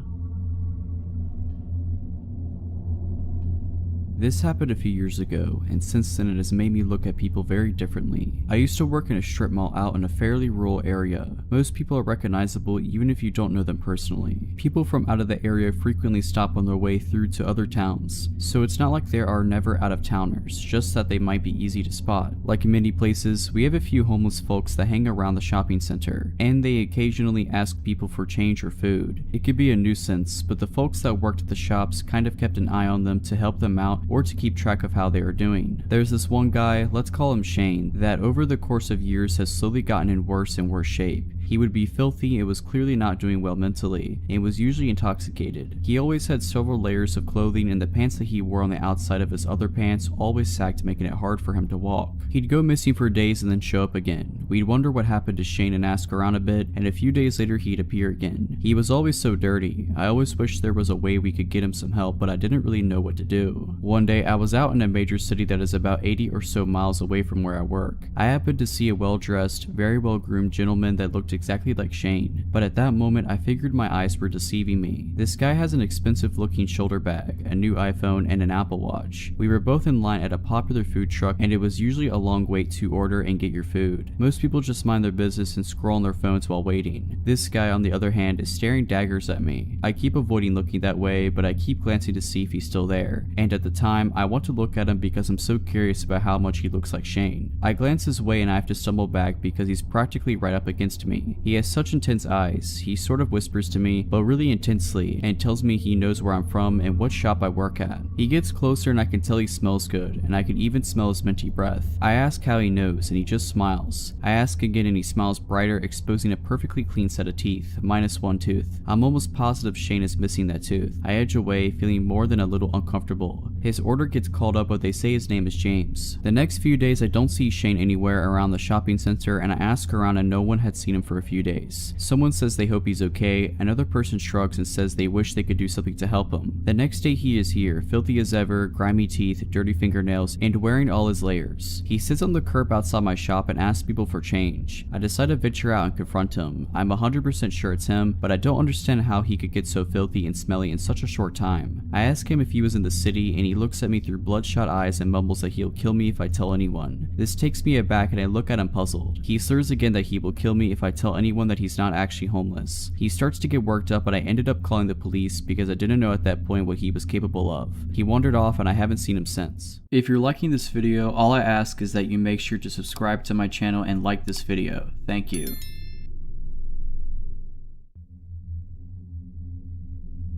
This happened a few years ago, and since then it has made me look at people very differently. I used to work in a strip mall out in a fairly rural area. Most people are recognizable even if you don't know them personally. People from out of the area frequently stop on their way through to other towns, so it's not like there are never out-of-towners, just that they might be easy to spot. Like in many places, we have a few homeless folks that hang around the shopping center, and they occasionally ask people for change or food. It could be a nuisance, but the folks that worked at the shops kind of kept an eye on them to help them out or to keep track of how they are doing. There's this one guy, let's call him Shane, that over the course of years has slowly gotten in worse and worse shape. He would be filthy and was clearly not doing well mentally, and was usually intoxicated. He always had several layers of clothing, and the pants that he wore on the outside of his other pants always sagged, making it hard for him to walk. He'd go missing for days and then show up again. We'd wonder what happened to Shane and ask around a bit, and a few days later he'd appear again. He was always so dirty. I always wished there was a way we could get him some help, but I didn't really know what to do. One day I was out in a major city that is about 80 or so miles away from where I work. I happened to see a well-dressed, very well-groomed gentleman that looked exactly like Shane, but at that moment I figured my eyes were deceiving me. This guy has an expensive looking shoulder bag, a new iPhone, and an Apple Watch. We were both in line at a popular food truck, and it was usually a long wait to order and get your food. Most people just mind their business and scroll on their phones while waiting. This guy, on the other hand, is staring daggers at me. I keep avoiding looking that way, but I keep glancing to see if he's still there, and at the time I want to look at him because I'm so curious about how much he looks like Shane. I glance his way and I have to stumble back because he's practically right up against me. He has such intense eyes. He sort of whispers to me, but really intensely, and tells me he knows where I'm from and what shop I work at. He gets closer and I can tell he smells good, and I can even smell his minty breath. I ask how he knows and he just smiles. I ask again and he smiles brighter, exposing a perfectly clean set of teeth, minus one tooth. I'm almost positive Shane is missing that tooth. I edge away, feeling more than a little uncomfortable. His order gets called up, but they say his name is James. The next few days I don't see Shane anywhere around the shopping center, and I ask around and no one had seen him for a few days. Someone says they hope he's okay, another person shrugs and says they wish they could do something to help him. The next day he is here, filthy as ever, grimy teeth, dirty fingernails, and wearing all his layers. He sits on the curb outside my shop and asks people for change. I decide to venture out and confront him. I'm 100% sure it's him, but I don't understand how he could get so filthy and smelly in such a short time. I ask him if he was in the city, and he looks at me through bloodshot eyes and mumbles that he'll kill me if I tell anyone. This takes me aback and I look at him puzzled. He slurs again that he will kill me if I tell anyone that he's not actually homeless. He starts to get worked up, but I ended up calling the police because I didn't know at that point what he was capable of. He wandered off and I haven't seen him since. If you're liking this video, all I ask is that you make sure to subscribe to my channel and like this video. Thank you.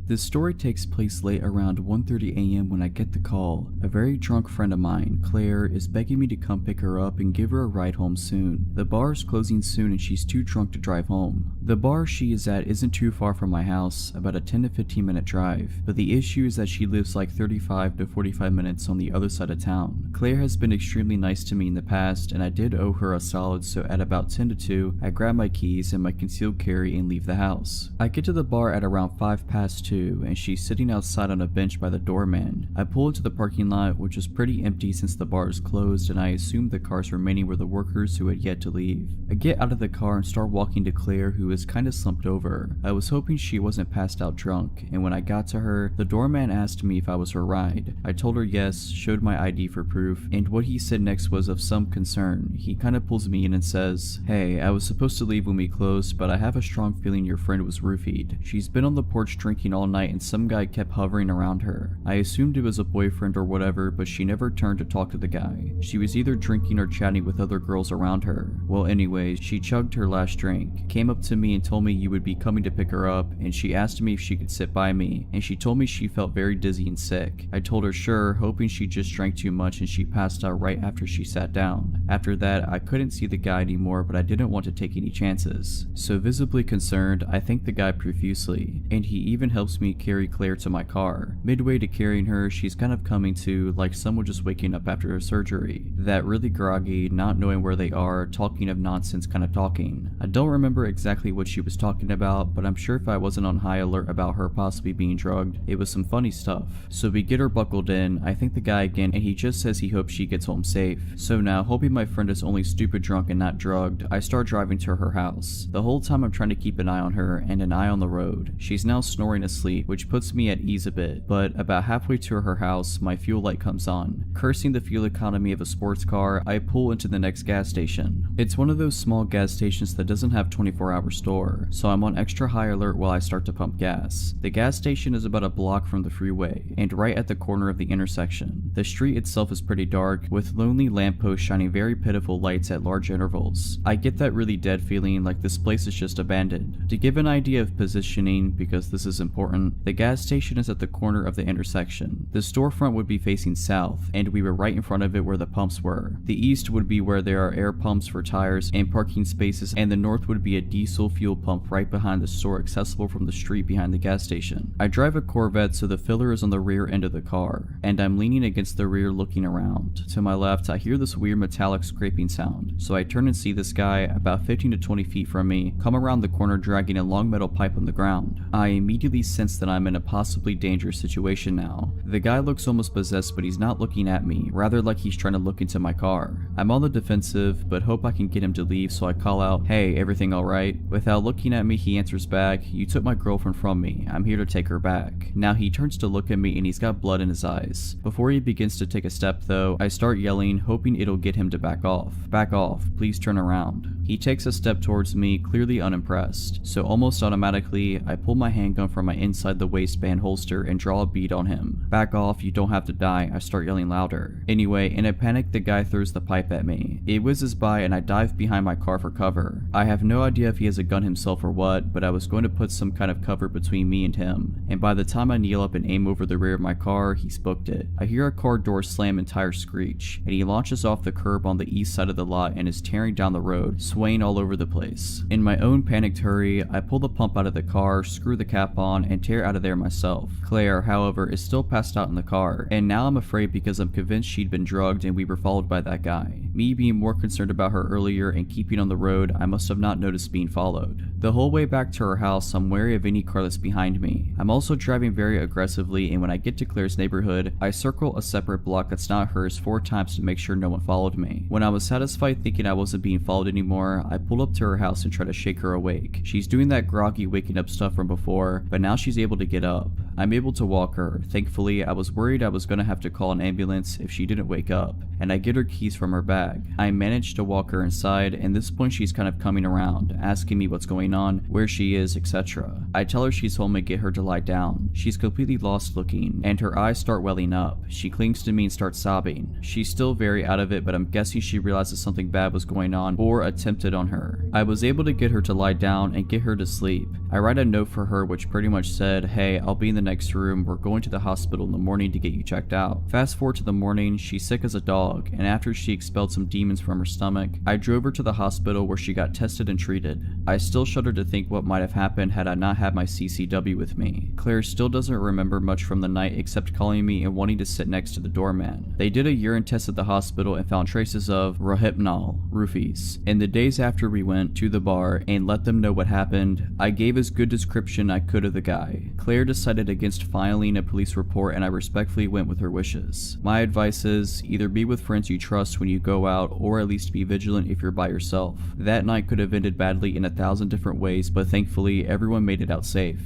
This story takes place late around 1:30 a.m. when I get the call. A very drunk friend of mine, Claire, is begging me to come pick her up and give her a ride home soon. The bar is closing soon and she's too drunk to drive home. The bar she is at isn't too far from my house, about a 10 to 15 minute drive, but the issue is that she lives like 35 to 45 minutes on the other side of town. Claire has been extremely nice to me in the past and I did owe her a solid, so at about 10 to 2, I grab my keys and my concealed carry and leave the house. I get to the bar at around 5 past 2 and she's sitting outside on a bench by the doorman. I pull into the parking lot, which is pretty empty since the bar is closed, and I assume the cars remaining were the workers who had yet to leave. I get out of the car and start walking to Claire, who is kinda slumped over. I was hoping she wasn't passed out drunk, and when I got to her, the doorman asked me if I was her ride. I told her yes, showed my ID for proof, and what he said next was of some concern. He kinda pulls me in and says, "Hey, I was supposed to leave when we closed, but I have a strong feeling your friend was roofied. She's been on the porch drinking all night and some guy kept hovering around her. I assumed it was a boyfriend or whatever, but she never turned to talk to the guy. She was either drinking or chatting with other girls around her. Well, anyways, she chugged her last drink, came up to me and told me you would be coming to pick her up, and she asked me if she could sit by me, and she told me she felt very dizzy and sick. I told her sure, hoping she just drank too much, and she passed out right after she sat down. After that, I couldn't see the guy anymore, but I didn't want to take any chances. So visibly concerned, I thank the guy profusely, and he even helps me carry Claire to my car. Midway to carrying her, she's kind of coming to, like someone just waking up after a surgery. That really groggy, not knowing where they are, talking of nonsense kind of talking. I don't remember exactly what she was talking about, but I'm sure if I wasn't on high alert about her possibly being drugged, it was some funny stuff. So we get her buckled in, I thank the guy again, and he just says he hopes she gets home safe. So now, hoping my friend is only stupid drunk and not drugged, I start driving to her house. The whole time I'm trying to keep an eye on her and an eye on the road. She's now snoring asleep, which puts me at ease a bit, but about halfway to her house, my fuel light comes on. Cursing the fuel economy of a sports car, I pull into the next gas station. It's one of those small gas stations that doesn't have 24-hour store, so I'm on extra high alert while I start to pump gas. The gas station is about a block from the freeway, and right at the corner of the intersection. The street itself is pretty dark, with lonely lampposts shining very pitiful lights at large intervals. I get that really dead feeling like this place is just abandoned. To give an idea of positioning, because this is important, the gas station is at the corner of the intersection. The storefront would be facing south, and we were right in front of it where the pumps were. The east would be where there are air pumps for tires and parking spaces, and the north would be a diesel fuel pump right behind the store, accessible from the street behind the gas station. I drive a Corvette, so the filler is on the rear end of the car, and I'm leaning against the rear looking around. To my left, I hear this weird metallic scraping sound, so I turn and see this guy about 15 to 20 feet from me come around the corner dragging a long metal pipe on the ground. I immediately sense that I'm in a possibly dangerous situation now. The guy looks almost possessed, but he's not looking at me, rather like he's trying to look into my car. I'm on the defensive, but hope I can get him to leave, so I call out, "Hey, everything alright?" Without looking at me, he answers back, "You took my girlfriend from me. I'm here to take her back." Now he turns to look at me and he's got blood in his eyes. Before he begins to take a step though, I start yelling, hoping it'll get him to back off. "Back off, please turn around." He takes a step towards me, clearly unimpressed, so almost automatically, I pull my handgun from my inside the waistband holster and draw a bead on him. "Back off, you don't have to die," I start yelling louder. Anyway, in a panic, the guy throws the pipe at me. It whizzes by and I dive behind my car for cover. I have no idea if he has a gun himself or what, but I was going to put some kind of cover between me and him, and by the time I kneel up and aim over the rear of my car, he's booked it. I hear a car door slam and tires screech, and he launches off the curb on the east side of the lot and is tearing down the road, swaying all over the place. In my own panicked hurry, I pull the pump out of the car, screw the cap on, and tear out of there myself. Claire, however, is still passed out in the car, and now I'm afraid because I'm convinced she'd been drugged and we were followed by that guy. Me being more concerned about her earlier and keeping on the road, I must have not noticed being followed. The whole way back to her house, I'm wary of any car that's behind me. I'm also driving very aggressively, and when I get to Claire's neighborhood, I circle a separate block that's not hers 4 times to make sure no one followed me. When I was satisfied thinking I wasn't being followed anymore, I pulled up to her house and try to shake her awake. She's doing that groggy waking up stuff from before, but now she's able to get up. I'm able to walk her. Thankfully, I was worried I was gonna have to call an ambulance if she didn't wake up, and I get her keys from her bag. I managed to walk her inside, and at this point she's kind of coming around, asking me what's going on, where she is, etc. I tell her she's home and get her to lie down. She's completely lost looking, and her eyes start welling up. She clings to me and starts sobbing. She's still very out of it, but I'm guessing she realizes something bad was going on or attempted on her. I was able to get her to lie down and get her to sleep. I write a note for her which pretty much said, "Hey, I'll be in the next room. We're going to the hospital in the morning to get you checked out." Fast forward to the morning, she's sick as a dog, and after she expelled some demons from her stomach, I drove her to the hospital where she got tested and treated. I still shudder to think what might have happened had I not had my CCW with me. Claire still doesn't remember much from the night except calling me and wanting to sit next to the doorman. They did a urine test at the hospital and found traces of rohypnol, roofies. In the days after we went to the bar and let them know what happened, I gave as good description I could of the guy. Claire decided against filing a police report and I respectfully went with her wishes. My advice is either be with friends you trust when you go out or at least be vigilant if you're by yourself. That night could have ended badly in 1,000 different ways, but thankfully everyone made it out safe.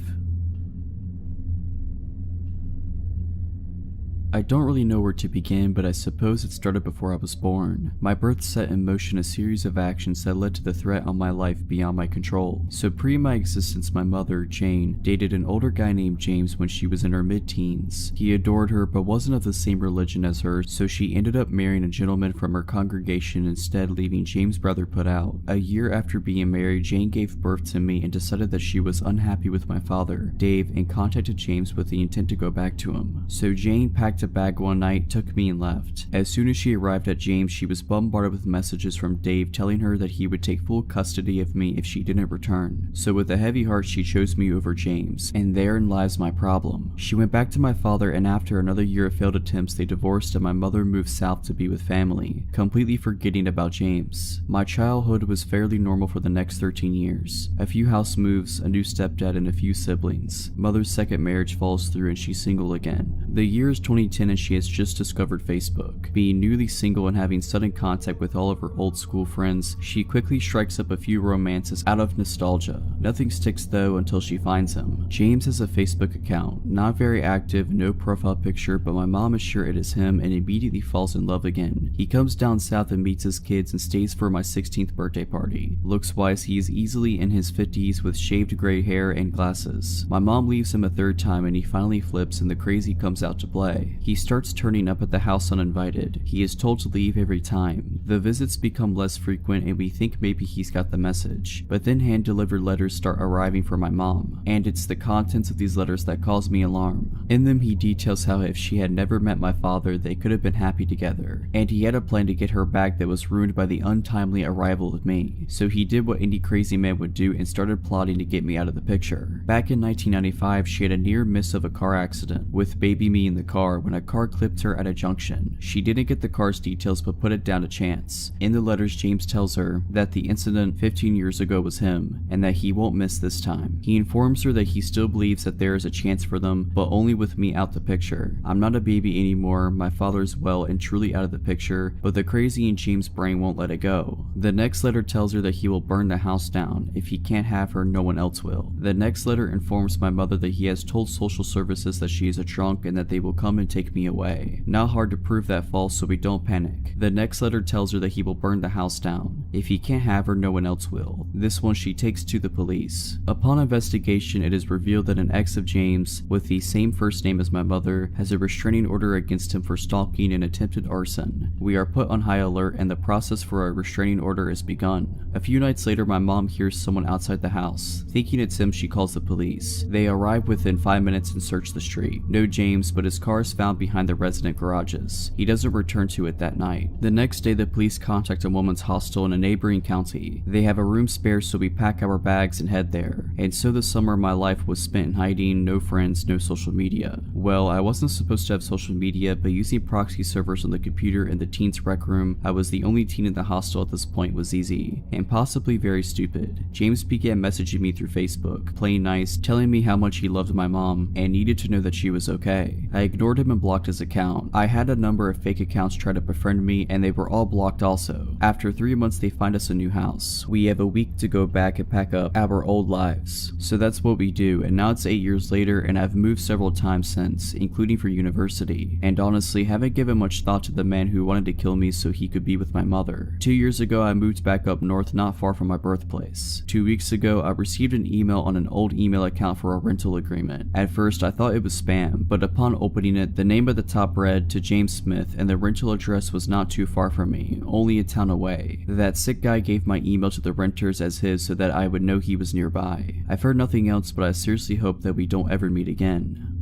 I don't really know where to begin, but I suppose it started before I was born. My birth set in motion a series of actions that led to the threat on my life beyond my control. So pre my existence, my mother, Jane, dated an older guy named James when she was in her mid-teens. He adored her but wasn't of the same religion as her, so she ended up marrying a gentleman from her congregation instead, leaving James' brother put out. A year after being married, Jane gave birth to me and decided that she was unhappy with my father, Dave, and contacted James with the intent to go back to him. So Jane packed a bag one night, took me and left. As soon as she arrived at James, she was bombarded with messages from Dave telling her that he would take full custody of me if she didn't return. So with a heavy heart, she chose me over James, and therein lies my problem. She went back to my father, and after another year of failed attempts, they divorced and my mother moved south to be with family, completely forgetting about James. My childhood was fairly normal for the next 13 years. A few house moves, a new stepdad, and a few siblings. Mother's second marriage falls through and she's single again. The year is 2010 and she has just discovered Facebook. Being newly single and having sudden contact with all of her old school friends, she quickly strikes up a few romances out of nostalgia. Nothing sticks though until she finds him. James has a Facebook account, not very active, no profile picture, but my mom is sure it is him and immediately falls in love again. He comes down south and meets his kids and stays for my 16th birthday party. Looks wise, he is easily in his 50s with shaved gray hair and glasses. My mom leaves him a third time and he finally flips and the crazy comes out to play. He starts turning up at the house uninvited. He is told to leave every time. The visits become less frequent and we think maybe he's got the message. But then hand-delivered letters start arriving for my mom, and it's the contents of these letters that cause me alarm. In them he details how if she had never met my father, they could have been happy together, and he had a plan to get her back that was ruined by the untimely arrival of me. So he did what any crazy man would do and started plotting to get me out of the picture. Back in 1995, she had a near miss of a car accident, with baby me in the car when a car clipped her at a junction. She didn't get the car's details but put it down to chance. In the letters, James tells her that the incident 15 years ago was him, and that he won't miss this time. He informs her that he still believes that there is a chance for them, but only with me out the picture. I'm not a baby anymore, my father is well and truly out of the picture, but the crazy in James' brain won't let it go. The next letter tells her that he will burn the house down. If he can't have her, no one else will. The next letter informs my mother that he has told social services that she is a drunk and that they will come and take me away. Not hard to prove that false, so we don't panic. The next letter tells her that he will burn the house down. If he can't have her, no one else will. This one she takes to the police. Upon investigation, it is revealed that an ex of James, with the same first name as my mother, has a restraining order against him for stalking and attempted arson. We are put on high alert and the process for a restraining order is begun. A few nights later, my mom hears someone outside the house. Thinking it's him, she calls the police. They arrive within 5 minutes and search the street. No James, but his car is found behind the resident garages. He doesn't return to it that night. The next day, the police contact a woman's hostel in a neighboring county. They have a room spare, so we pack our bags and head there. And so the summer of my life was spent in hiding, no friends, no social media. Well, I wasn't supposed to have social media, but using proxy servers on the computer in the teen's rec room, I was the only teen in the hostel at this point, was easy, and possibly very stupid. James began messaging me through Facebook, playing nice, telling me how much he loved my mom, and needed to know that she was okay. I ignored him and blocked his account. I had a number of fake accounts try to befriend me, and they were all blocked also. After 3 months, they find us a new house. We have a week to go back and pack up our old lives. So that's what we do, and now it's 8 years later, and I've moved several times since, including for university, and honestly haven't given much thought to the man who wanted to kill me so he could be with my mother. 2 years ago, I moved back up north not far from my birthplace. 2 weeks ago, I received an email on an old email account for a rental agreement. At first, I thought it was spam, but upon opening it, the name at the top read to James Smith, and the rental address was not too far from me, only a town away. That sick guy gave my email to the renters as his so that I would know he was nearby. I've heard nothing else, but I seriously hope that we don't ever meet again.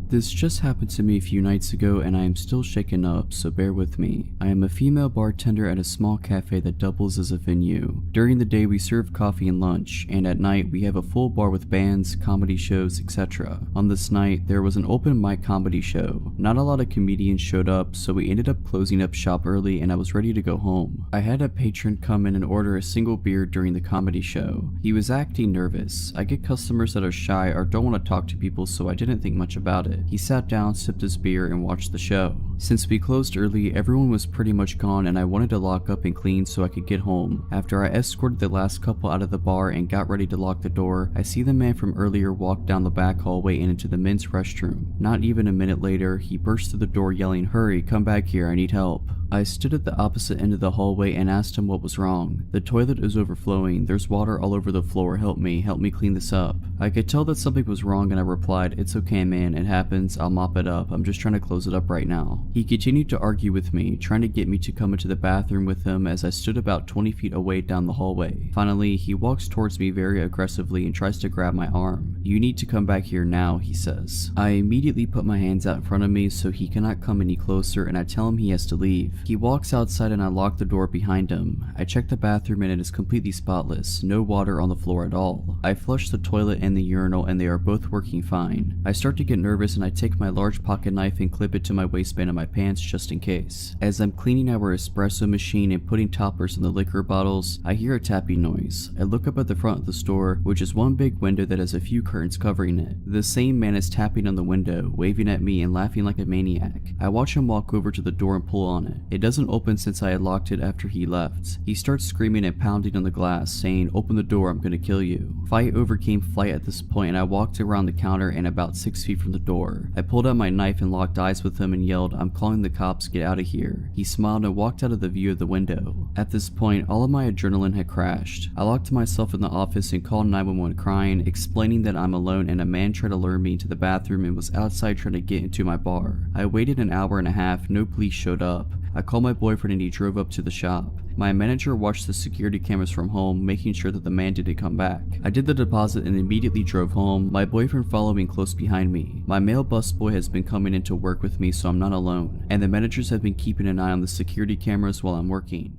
This just happened to me a few nights ago and I am still shaken up, so bear with me. I am a female bartender at a small cafe that doubles as a venue. During the day we serve coffee and lunch, and at night we have a full bar with bands, comedy shows, etc. On this night, there was an open mic comedy show. Not a lot of comedians showed up, so we ended up closing up shop early and I was ready to go home. I had a patron come in and order a single beer during the comedy show. He was acting nervous. I get customers that are shy or don't want to talk to people, so I didn't think much about it. He sat down, sipped his beer, and watched the show. Since we closed early, everyone was pretty much gone and I wanted to lock up and clean so I could get home. After I escorted the last couple out of the bar and got ready to lock the door, I see the man from earlier walk down the back hallway and into the men's restroom. Not even a minute later, he burst through the door yelling, "Hurry, come back here, I need help." I stood at the opposite end of the hallway and asked him what was wrong. "The toilet is overflowing, there's water all over the floor, help me clean this up." I could tell that something was wrong and I replied, "It's okay man, it happens, I'll mop it up, I'm just trying to close it up right now." He continued to argue with me, trying to get me to come into the bathroom with him as I stood about 20 feet away down the hallway. Finally, he walks towards me very aggressively and tries to grab my arm. "You need to come back here now," he says. I immediately put my hands out in front of me so he cannot come any closer and I tell him he has to leave. He walks outside and I lock the door behind him. I check the bathroom and it is completely spotless, no water on the floor at all. I flush the toilet and the urinal and they are both working fine. I start to get nervous and I take my large pocket knife and clip it to my waistband of my pants just in case. As I'm cleaning our espresso machine and putting toppers in the liquor bottles, I hear a tapping noise. I look up at the front of the store, which is one big window that has a few curtains covering it. The same man is tapping on the window, waving at me and laughing like a maniac. I watch him walk over to the door and pull on it. It doesn't open since I had locked it after he left. He starts screaming and pounding on the glass, saying, "Open the door, I'm gonna kill you." Fight overcame flight at this point and I walked around the counter and about 6 feet from the door. I pulled out my knife and locked eyes with him and yelled, "I'm calling the cops, get out of here." He smiled and walked out of the view of the window. At this point, all of my adrenaline had crashed. I locked myself in the office and called 911 crying, explaining that I'm alone and a man tried to lure me into the bathroom and was outside trying to get into my bar. I waited an hour and a half, no police showed up. I called my boyfriend and he drove up to the shop. My manager watched the security cameras from home, making sure that the man didn't come back. I did the deposit and immediately drove home, my boyfriend following close behind me. My male busboy has been coming in to work with me so I'm not alone, and the managers have been keeping an eye on the security cameras while I'm working.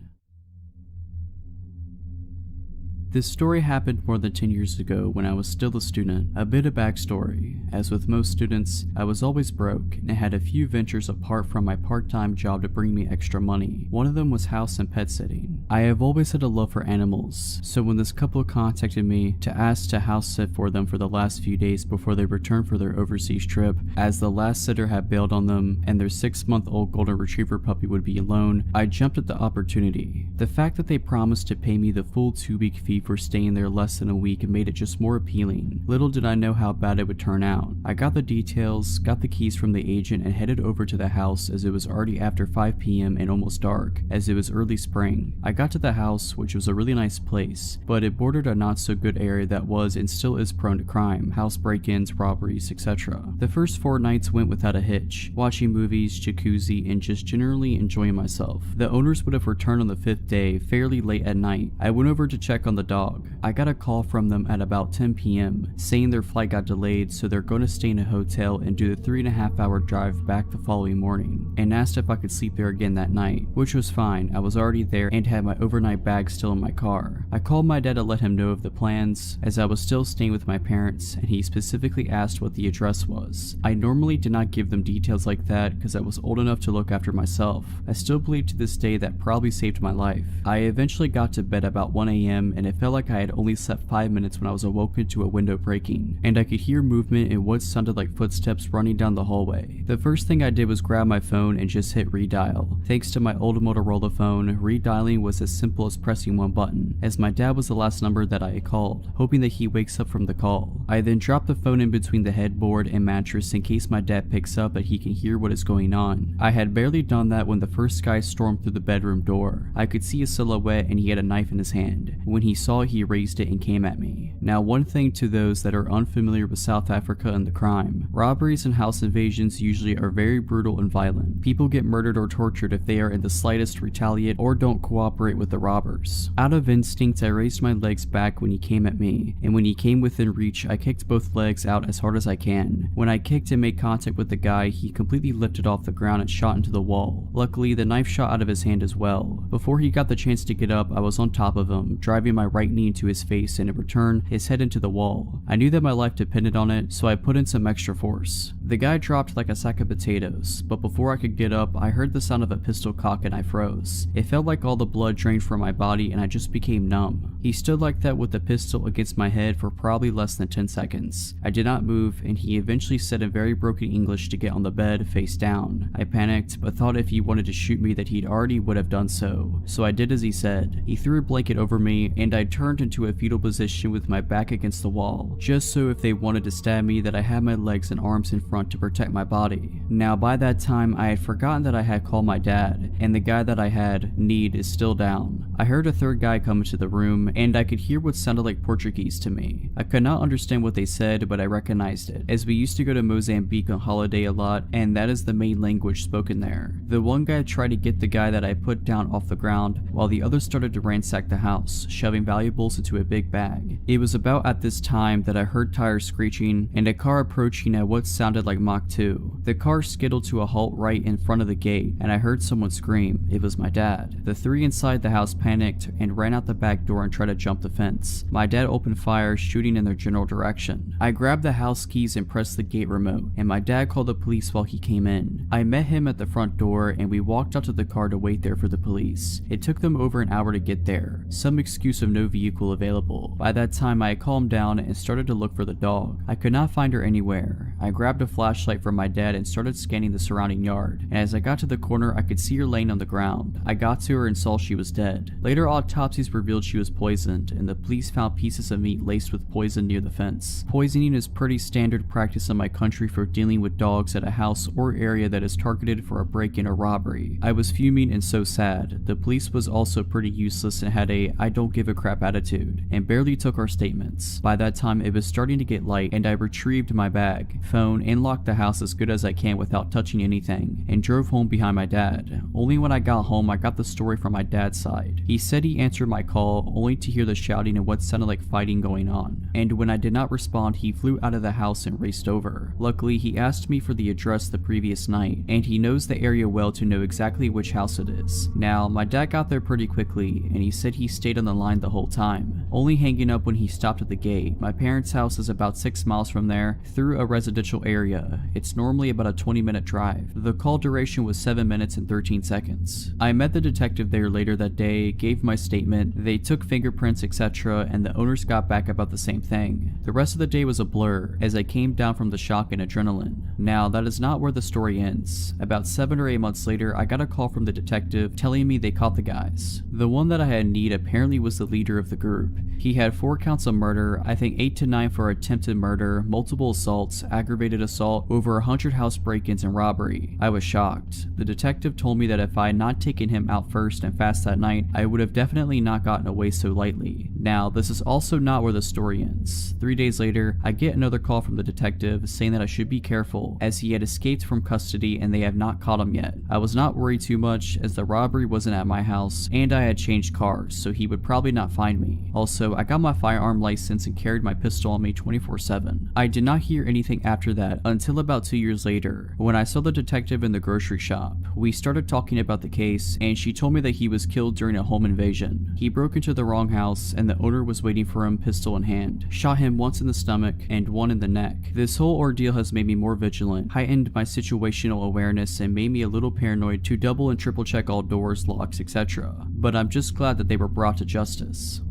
This story happened more than 10 years ago when I was still a student. A bit of backstory. As with most students, I was always broke and had a few ventures apart from my part-time job to bring me extra money. One of them was house and pet sitting. I have always had a love for animals, so when this couple contacted me to ask to house sit for them for the last few days before they returned for their overseas trip, as the last sitter had bailed on them and their 6-month-old golden retriever puppy would be alone, I jumped at the opportunity. The fact that they promised to pay me the full 2-week fee for staying there less than a week made it just more appealing. Little did I know how bad it would turn out. I got the details, got the keys from the agent, and headed over to the house as it was already after 5 p.m. and almost dark, as it was early spring. I got to the house, which was a really nice place, but it bordered a not so good area that was and still is prone to crime, house break-ins, robberies, etc. The first 4 nights went without a hitch, watching movies, jacuzzi, and just generally enjoying myself. The owners would have returned on the 5th day, fairly late at night. I went over to check on the dog. I got a call from them at about 10 p.m. saying their flight got delayed, so they're going to stay in a hotel and do the 3.5-hour drive back the following morning, and asked if I could sleep there again that night, which was fine. I was already there and had my overnight bag still in my car. I called my dad to let him know of the plans, as I was still staying with my parents, and he specifically asked what the address was. I normally did not give them details like that because I was old enough to look after myself. I still believe to this day that probably saved my life. I eventually got to bed about 1 a.m. and it felt like I had only slept 5 minutes when I was awoken to a window breaking, and I could hear movement and what sounded like footsteps running down the hallway. The first thing I did was grab my phone and just hit redial. Thanks to my old Motorola phone, redialing was as simple as pressing one button, as my dad was the last number that I had called, hoping that he wakes up from the call. I then dropped the phone in between the headboard and mattress in case my dad picks up that he can hear what is going on. I had barely done that when the first guy stormed through the bedroom door. I could see a silhouette and he had a knife in his hand. When he saw it, he raised it and came at me. Now, one thing to those that are unfamiliar with South Africa and the crime, robberies and house invasions usually are very brutal and violent. People get murdered or tortured if they are in the slightest retaliate or don't cooperate with the robbers. Out of instinct, I raised my legs back when he came at me, and when he came within reach, I kicked both legs out as hard as I can. When I kicked and made contact with the guy, he completely lifted off the ground and shot into the wall. Luckily, the knife shot out of his hand as well. Before he got the chance to get up, I was on top of him, driving my right knee into his face and in return, his head into the wall. I knew that my life depended on it, so I put in some extra force. The guy dropped like a sack of potatoes, but before I could get up, I heard the sound of a pistol cock and I froze. It felt like all the blood drained from my body and I just became numb. He stood like that with the pistol against my head for probably less than 10 seconds. I did not move, and he eventually said in very broken English to get on the bed face down. I panicked, but thought if he wanted to shoot me that he'd already would have done so I did as he said. He threw a blanket over me, and I turned into a fetal position with my back against the wall, just so if they wanted to stab me that I had my legs and arms in front to protect my body. Now, by that time, I had forgotten that I had called my dad, and the guy that I had need is still down. I heard a third guy come into the room, and I could hear what sounded like Portuguese to me. I could not understand what they said, but I recognized it, as we used to go to Mozambique on holiday a lot, and that is the main language spoken there. The one guy tried to get the guy that I put down off the ground, while the others started to ransack the house, shoving valuables into a big bag. It was about at this time that I heard tires screeching and a car approaching at what sounded like Mach 2. The car skittled to a halt right in front of the gate, and I heard someone scream. It was my dad. The three inside the house panicked and ran out the back door and tried to jump the fence. My dad opened fire, shooting in their general direction. I grabbed the house keys and pressed the gate remote, and my dad called the police while he came in. I met him at the front door, and we walked out to the car to wait there for the police. It took them over an hour to get there, some excuse of no vehicle available. By that time, I had calmed down and started to look for the dog. I could not find her anywhere. I grabbed a flashlight from my dad and started scanning the surrounding yard, and as I got to the corner, I could see her laying on the ground. I got to her and saw she was dead. Later autopsies revealed she was poisoned, and the police found pieces of meat laced with poison near the fence. Poisoning is pretty standard practice in my country for dealing with dogs at a house or area that is targeted for a break-in or robbery. I was fuming and so sad. The police was also pretty useless and had a I don't give a crap attitude, and barely took our statements. By that time, it was starting to get light, and I retrieved my bag, phone, and locked the house as good as I can without touching anything, and drove home behind my dad. Only when I got home, I got the story from my dad's side. He said he answered my call, only to hear the shouting and what sounded like fighting going on, and when I did not respond, he flew out of the house and raced over. Luckily, he asked me for the address the previous night, and he knows the area well to know exactly which house it is. Now, my dad got there pretty quickly, and he said he stayed on the line the whole time, only hanging up when he stopped at the gate. My parents' house is about 6 miles from there, through a residential area. It's normally about a 20-minute drive. The call duration was 7 minutes and 13 seconds. I met the detective there later that day, gave my statement, they took fingerprints, etc., and the owners got back about the same thing. The rest of the day was a blur, as I came down from the shock and adrenaline. Now, that is not where the story ends. About 7 or 8 months later, I got a call from the detective telling me they caught the guys. The one that I had need apparently was the leader of the group. He had 4 counts of murder, I think 8 to 9 for attempted murder, multiple assaults, aggravated assault, over 100 house break-ins and robbery. I was shocked. The detective told me that if I had not taken him out first and fast that night, I would have definitely not gotten away so lightly. Now, this is also not where the story ends. 3 days later, I get another call from the detective saying that I should be careful, as he had escaped from custody and they have not caught him yet. I was not worried too much, as the robbery wasn't at my house and I had changed cars, so he would probably not find me. Also, I got my firearm license and carried my pistol on me 24/7. I did not hear anything after that until about 2 years later, when I saw the detective in the grocery shop. We started talking about the case, and she told me that he was killed during a home invasion. He broke into the wrong house, and the owner was waiting for him, pistol in hand. Shot him once in the stomach and one in the neck. This whole ordeal has made me more vigilant, heightened my situational awareness, and made me a little paranoid to double and triple check all doors, locks, etc. But I'm just glad that they were brought to justice.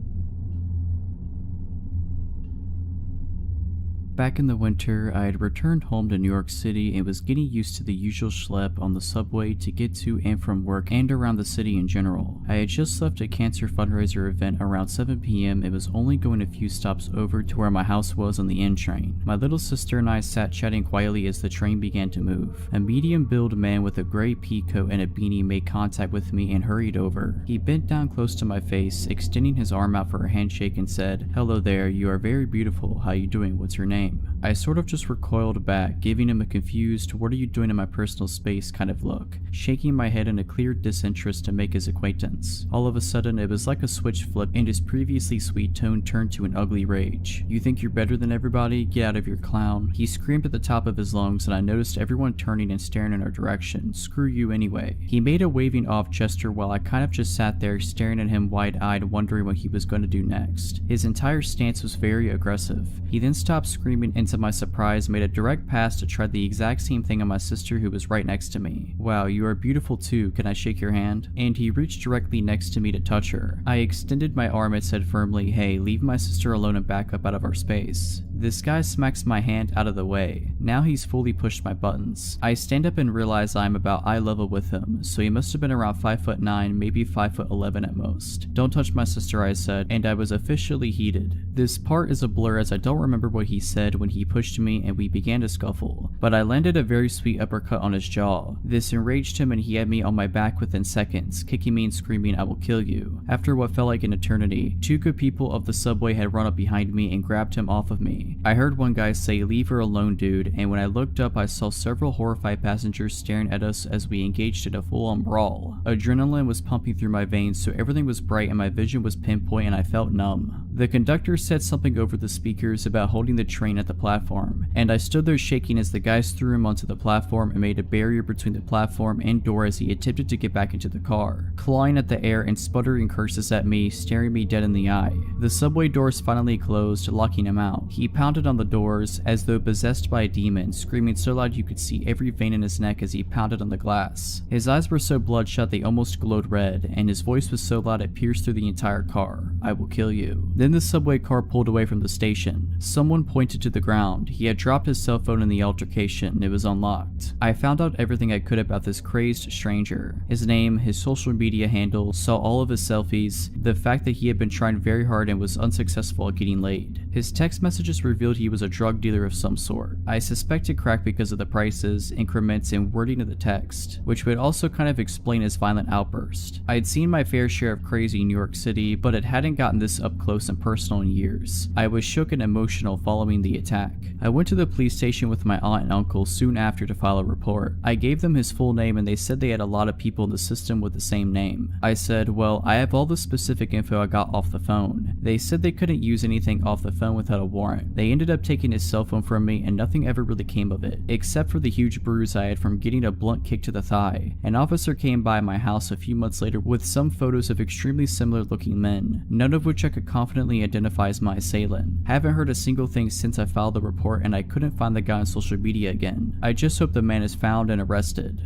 Back in the winter, I had returned home to New York City and was getting used to the usual schlep on the subway to get to and from work and around the city in general. I had just left a cancer fundraiser event around 7 PM and was only going a few stops over to where my house was on the N train. My little sister and I sat chatting quietly as the train began to move. A medium-built man with a gray pea coat and a beanie made contact with me and hurried over. He bent down close to my face, extending his arm out for a handshake and said, "Hello there, you are very beautiful. How you doing? What's your name?" I sort of just recoiled back, giving him a confused, "what are you doing in my personal space" kind of look, shaking my head in a clear disinterest to make his acquaintance. All of a sudden, it was like a switch flipped and his previously sweet tone turned to an ugly rage. "You think you're better than everybody? Get out of your clown." He screamed at the top of his lungs, and I noticed everyone turning and staring in our direction. "Screw you anyway." He made a waving off gesture while I kind of just sat there staring at him wide-eyed, wondering what he was going to do next. His entire stance was very aggressive. He then stopped screaming and to my surprise made a direct pass to try the exact same thing on my sister who was right next to me. "Wow, you are beautiful too, can I shake your hand?" And he reached directly next to me to touch her. I extended my arm and said firmly, "Hey, leave my sister alone and back up out of our space." This guy smacks my hand out of the way. Now he's fully pushed my buttons. I stand up and realize I'm about eye level with him, so he must have been around 5'9", maybe 5'11" at most. "Don't touch my sister," I said, and I was officially heated. This part is a blur as I don't remember what he said when he pushed me and we began to scuffle, but I landed a very sweet uppercut on his jaw. This enraged him and he had me on my back within seconds, kicking me and screaming, "I will kill you." After what felt like an eternity, 2 good people of the subway had run up behind me and grabbed him off of me. I heard one guy say, "Leave her alone, dude," and when I looked up I saw several horrified passengers staring at us as we engaged in a full-on brawl. Adrenaline was pumping through my veins, so everything was bright and my vision was pinpoint and I felt numb. The conductor said something over the speakers about holding the train at the platform, and I stood there shaking as the guys threw him onto the platform and made a barrier between the platform and door as he attempted to get back into the car, clawing at the air and sputtering curses at me, staring me dead in the eye. The subway doors finally closed, locking him out. He pounded on the doors as though possessed by a demon, screaming so loud you could see every vein in his neck as he pounded on the glass. His eyes were so bloodshot they almost glowed red, and his voice was so loud it pierced through the entire car. "I will kill you." Then the subway car pulled away from the station. Someone pointed to the ground. He had dropped his cell phone in the altercation. It was unlocked. I found out everything I could about this crazed stranger. His name, his social media handle, saw all of his selfies, the fact that he had been trying very hard and was unsuccessful at getting laid. His text messages revealed he was a drug dealer of some sort. I suspected crack because of the prices, increments, and wording of the text, which would also kind of explain his violent outburst. I had seen my fair share of crazy in New York City, but it hadn't gotten this up close and personal in years. I was shook and emotional following the attack. I went to the police station with my aunt and uncle soon after to file a report. I gave them his full name and they said they had a lot of people in the system with the same name. I said, "Well, I have all the specific info I got off the phone." They said they couldn't use anything off the phone without a warrant. They ended up taking his cell phone from me and nothing ever really came of it, except for the huge bruise I had from getting a blunt kick to the thigh. An officer came by my house a few months later with some photos of extremely similar looking men, none of which I could confidently identify as my assailant. Haven't heard a single thing since I filed the report and I couldn't find the guy on social media again. I just hope the man is found and arrested.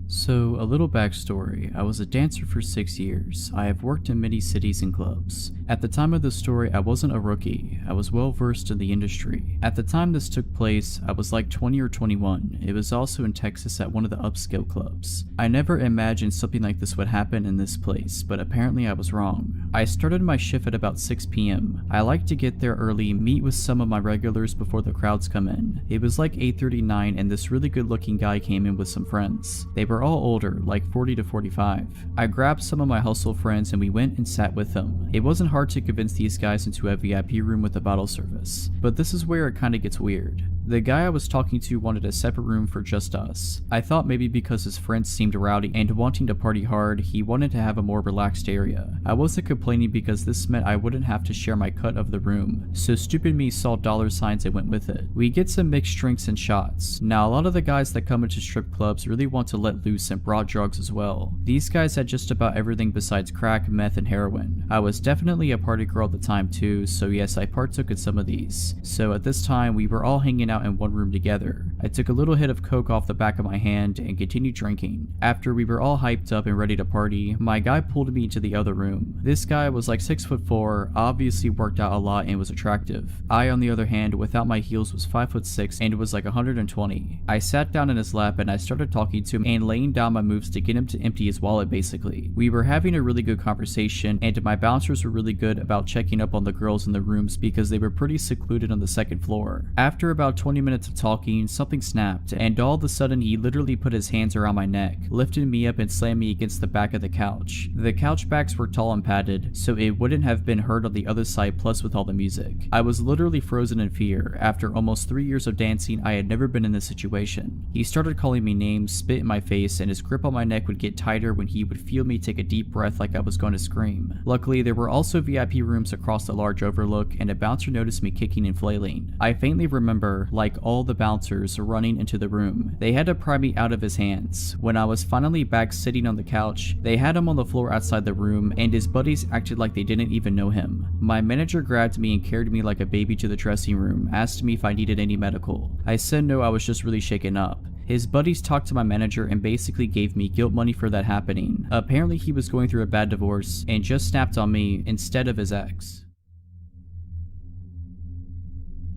So, a little backstory. I was a dancer for 6 years. I have worked in many cities and clubs. At the time of the story, I wasn't a rookie. I was well versed in the industry. At the time this took place, I was like 20 or 21. It was also in Texas at one of the upscale clubs. I never imagined something like this would happen in this place, but apparently I was wrong. I started my shift at about 6 PM. I like to get there early, meet with some of my regulars before the crowds come in. It was like 8:39 and this really good looking guy came in with some friends. They were all older, like 40 to 45. I grabbed some of my hustle friends and we went and sat with them. It wasn't hard to convince these guys into a VIP room with a bottle service. But this is where it kinda gets weird. The guy I was talking to wanted a separate room for just us. I thought maybe because his friends seemed rowdy and wanting to party hard, he wanted to have a more relaxed area. I wasn't complaining because this meant I wouldn't have to share my cut of the room, so stupid me saw dollar signs and went with it. We get some mixed drinks and shots. Now a lot of the guys that come into strip clubs really want to let loose and brought drugs as well. These guys had just about everything besides crack, meth, and heroin. I was definitely a party girl at the time too, so yes, I partook in some of these. So at this time, we were all hanging out in one room together. I took a little hit of coke off the back of my hand and continued drinking. After we were all hyped up and ready to party, my guy pulled me into the other room. This guy was like 6'4", obviously worked out a lot and was attractive. I, on the other hand, without my heels was 5'6" and was like 120. I sat down in his lap and I started talking to him and laying down my moves to get him to empty his wallet basically. We were having a really good conversation and my bouncers were really good about checking up on the girls in the rooms because they were pretty secluded on the second floor. After about 20 minutes of talking, something snapped and all of a sudden he literally put his hands around my neck, lifted me up and slammed me against the back of the couch. The couch backs were tall and padded, so it wouldn't have been heard on the other side plus with all the music. I was literally frozen in fear. After almost 3 years of dancing, I had never been in this situation. He started calling me names, spit in my face, and his grip on my neck would get tighter when he would feel me take a deep breath like I was going to scream. Luckily, there were also VIP rooms across the large overlook and a bouncer noticed me kicking and flailing. I faintly remember, like all the bouncers, running into the room. They had to pry me out of his hands. When I was finally back sitting on the couch, they had him on the floor outside the room and his buddies acted like they didn't even know him. My manager grabbed me and carried me like a baby to the dressing room, asked me if I needed any medical. I said no, I was just really shaken up. His buddies talked to my manager and basically gave me guilt money for that happening. Apparently he was going through a bad divorce and just snapped on me instead of his ex.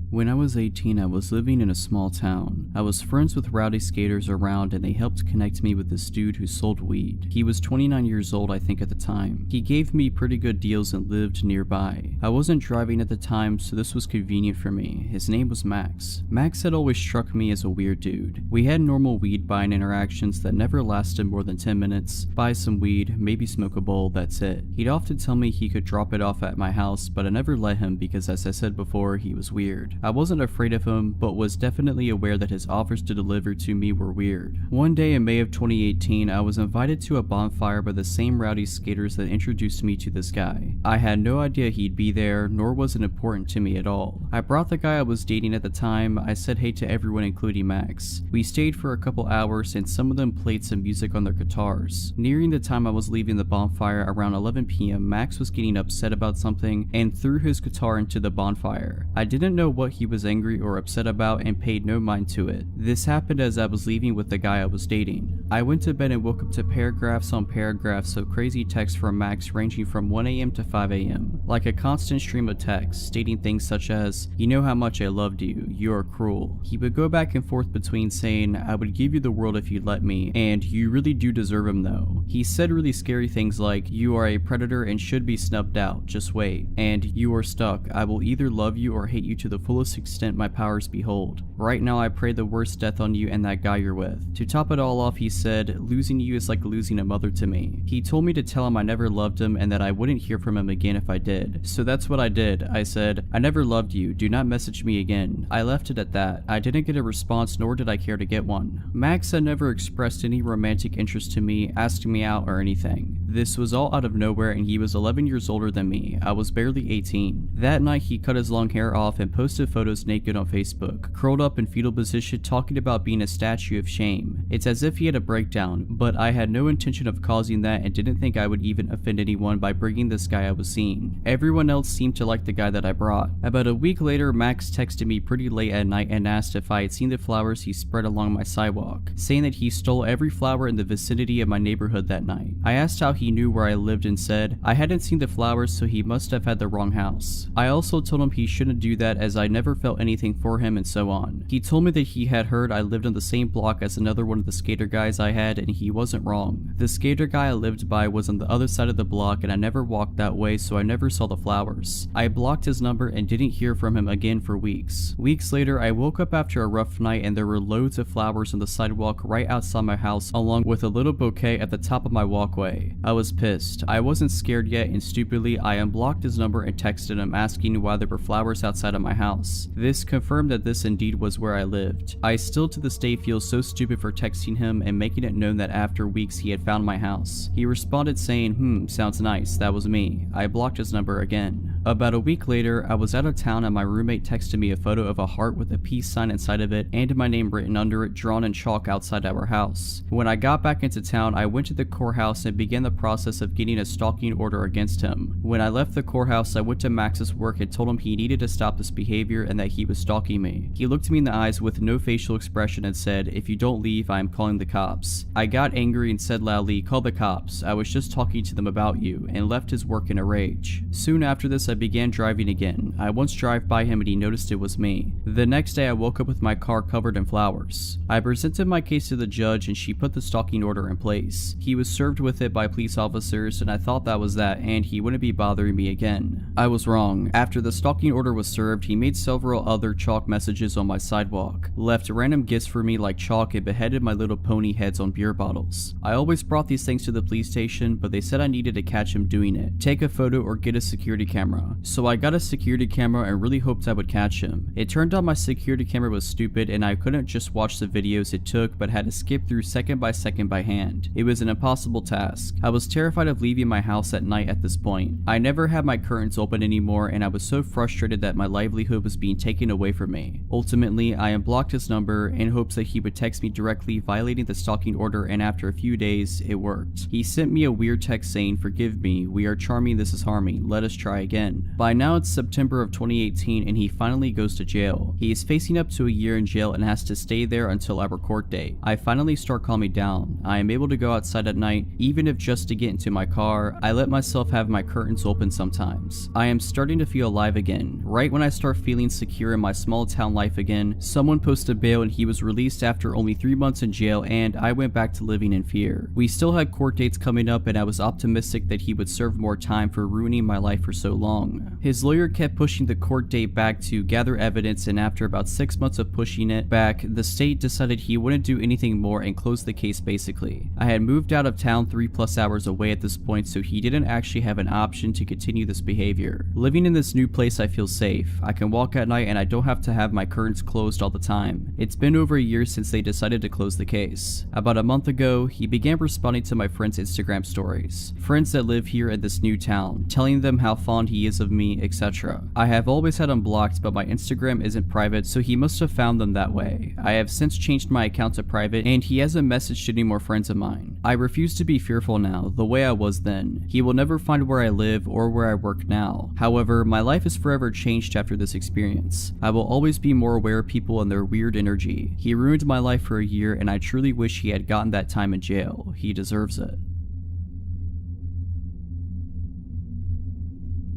When I was 18, I was living in a small town. I was friends with rowdy skaters around and they helped connect me with this dude who sold weed. He was 29 years old I think at the time. He gave me pretty good deals and lived nearby. I wasn't driving at the time so this was convenient for me. His name was Max. Max had always struck me as a weird dude. We had normal weed buying interactions that never lasted more than 10 minutes. Buy some weed, maybe smoke a bowl, that's it. He'd often tell me he could drop it off at my house but I never let him because as I said before, he was weird. I wasn't afraid of him, but was definitely aware that his offers to deliver to me were weird. One day in May of 2018, I was invited to a bonfire by the same rowdy skaters that introduced me to this guy. I had no idea he'd be there, nor was it important to me at all. I brought the guy I was dating at the time. I said hey to everyone including Max. We stayed for a couple hours and some of them played some music on their guitars. Nearing the time I was leaving the bonfire around 11 PM, Max was getting upset about something and threw his guitar into the bonfire. I didn't know what he was angry or upset about and paid no mind to it. This happened as I was leaving with the guy I was dating. I went to bed and woke up to paragraphs on paragraphs of crazy texts from Max ranging from 1 AM to 5 AM. Like a constant stream of texts stating things such as, you know how much I loved you, you are cruel. He would go back and forth between saying, I would give you the world if you'd let me, and you really do deserve him though. He said really scary things like, you are a predator and should be snubbed out, just wait, and you are stuck, I will either love you or hate you to the fullest extent my powers behold. Right now I pray the worst death on you and that guy you're with. To top it all off, he said, losing you is like losing a mother to me. He told me to tell him I never loved him and that I wouldn't hear from him again if I did. So that's what I did. I said, I never loved you, do not message me again. I left it at that. I didn't get a response nor did I care to get one. Max had never expressed any romantic interest to me, asked me out or anything. This was all out of nowhere and he was 11 years older than me. I was barely 18. That night he cut his long hair off and posted photos naked on Facebook, curled up in fetal position talking about being a statue of shame. It's as if he had a breakdown, but I had no intention of causing that and didn't think I would even offend anyone by bringing this guy I was seeing. Everyone else seemed to like the guy that I brought. About a week later, Max texted me pretty late at night and asked if I had seen the flowers he spread along my sidewalk, saying that he stole every flower in the vicinity of my neighborhood that night. I asked how he knew where I lived and said, I hadn't seen the flowers so he must have had the wrong house. I also told him he shouldn't do that as I never felt anything for him and so on. He told me that he had heard I lived on the same block as another one of the skater guys I had and he wasn't wrong. The skater guy I lived by was on the other side of the block and I never walked that way so I never saw the flowers. I blocked his number and didn't hear from him again for weeks. Weeks later I woke up after a rough night and there were loads of flowers on the sidewalk right outside my house along with a little bouquet at the top of my walkway. I was pissed. I wasn't scared yet and stupidly I unblocked his number and texted him asking why there were flowers outside of my house. house. This confirmed that this indeed was where I lived. I still to this day feel so stupid for texting him and making it known that after weeks he had found my house. He responded saying, sounds nice, that was me. I blocked his number again. About a week later, I was out of town and my roommate texted me a photo of a heart with a peace sign inside of it and my name written under it, drawn in chalk outside our house. When I got back into town, I went to the courthouse and began the process of getting a stalking order against him. When I left the courthouse, I went to Max's work and told him he needed to stop this behavior and that he was stalking me. He looked me in the eyes with no facial expression and said, "If you don't leave, I am calling the cops." I got angry and said loudly, "Call the cops, I was just talking to them about you," and left his work in a rage. Soon after this, I began driving again. I once drove by him and he noticed it was me. The next day, I woke up with my car covered in flowers. I presented my case to the judge and she put the stalking order in place. He was served with it by police officers and I thought that was that and he wouldn't be bothering me again. I was wrong. After the stalking order was served, he made several other chalk messages on my sidewalk, left random gifts for me like chalk, and beheaded my little pony heads on beer bottles. I always brought these things to the police station, but they said I needed to catch him doing it, take a photo or get a security camera. So I got a security camera and really hoped I would catch him. It turned out my security camera was stupid and I couldn't just watch the videos it took but had to skip through second by second by hand. It was an impossible task. I was terrified of leaving my house at night at this point. I never had my curtains open anymore and I was so frustrated that my livelihood was being taken away from me. Ultimately, I unblocked his number in hopes that he would text me directly violating the stalking order, and after a few days, it worked. He sent me a weird text saying, "Forgive me, we are charming, this is harming, let us try again." By now it's September of 2018 and he finally goes to jail. He is facing up to a year in jail and has to stay there until our court date. I finally start calming down. I am able to go outside at night, even if just to get into my car. I let myself have my curtains open sometimes. I am starting to feel alive again. Right when I start feeling secure in my small town life again, someone posted bail and he was released after only 3 months in jail, and I went back to living in fear. We still had court dates coming up and I was optimistic that he would serve more time for ruining my life for so long. His lawyer kept pushing the court date back to gather evidence, and after about 6 months of pushing it back, the state decided he wouldn't do anything more and closed the case basically. I had moved out of town 3+ hours away at this point, so he didn't actually have an option to continue this behavior. Living in this new place, I feel safe. I can walk at night and I don't have to have my curtains closed all the time. It's been over a year since they decided to close the case. About a month ago, he began responding to my friends' Instagram stories. Friends that live here in this new town, telling them how fond he is of me, etc. I have always had him blocked, but my Instagram isn't private, so he must have found them that way. I have since changed my account to private and he hasn't messaged any more friends of mine. I refuse to be fearful now, the way I was then. He will never find where I live or where I work now. However, my life is forever changed after this experience. I will always be more aware of people and their weird energy. He ruined my life for a year and I truly wish he had gotten that time in jail. He deserves it.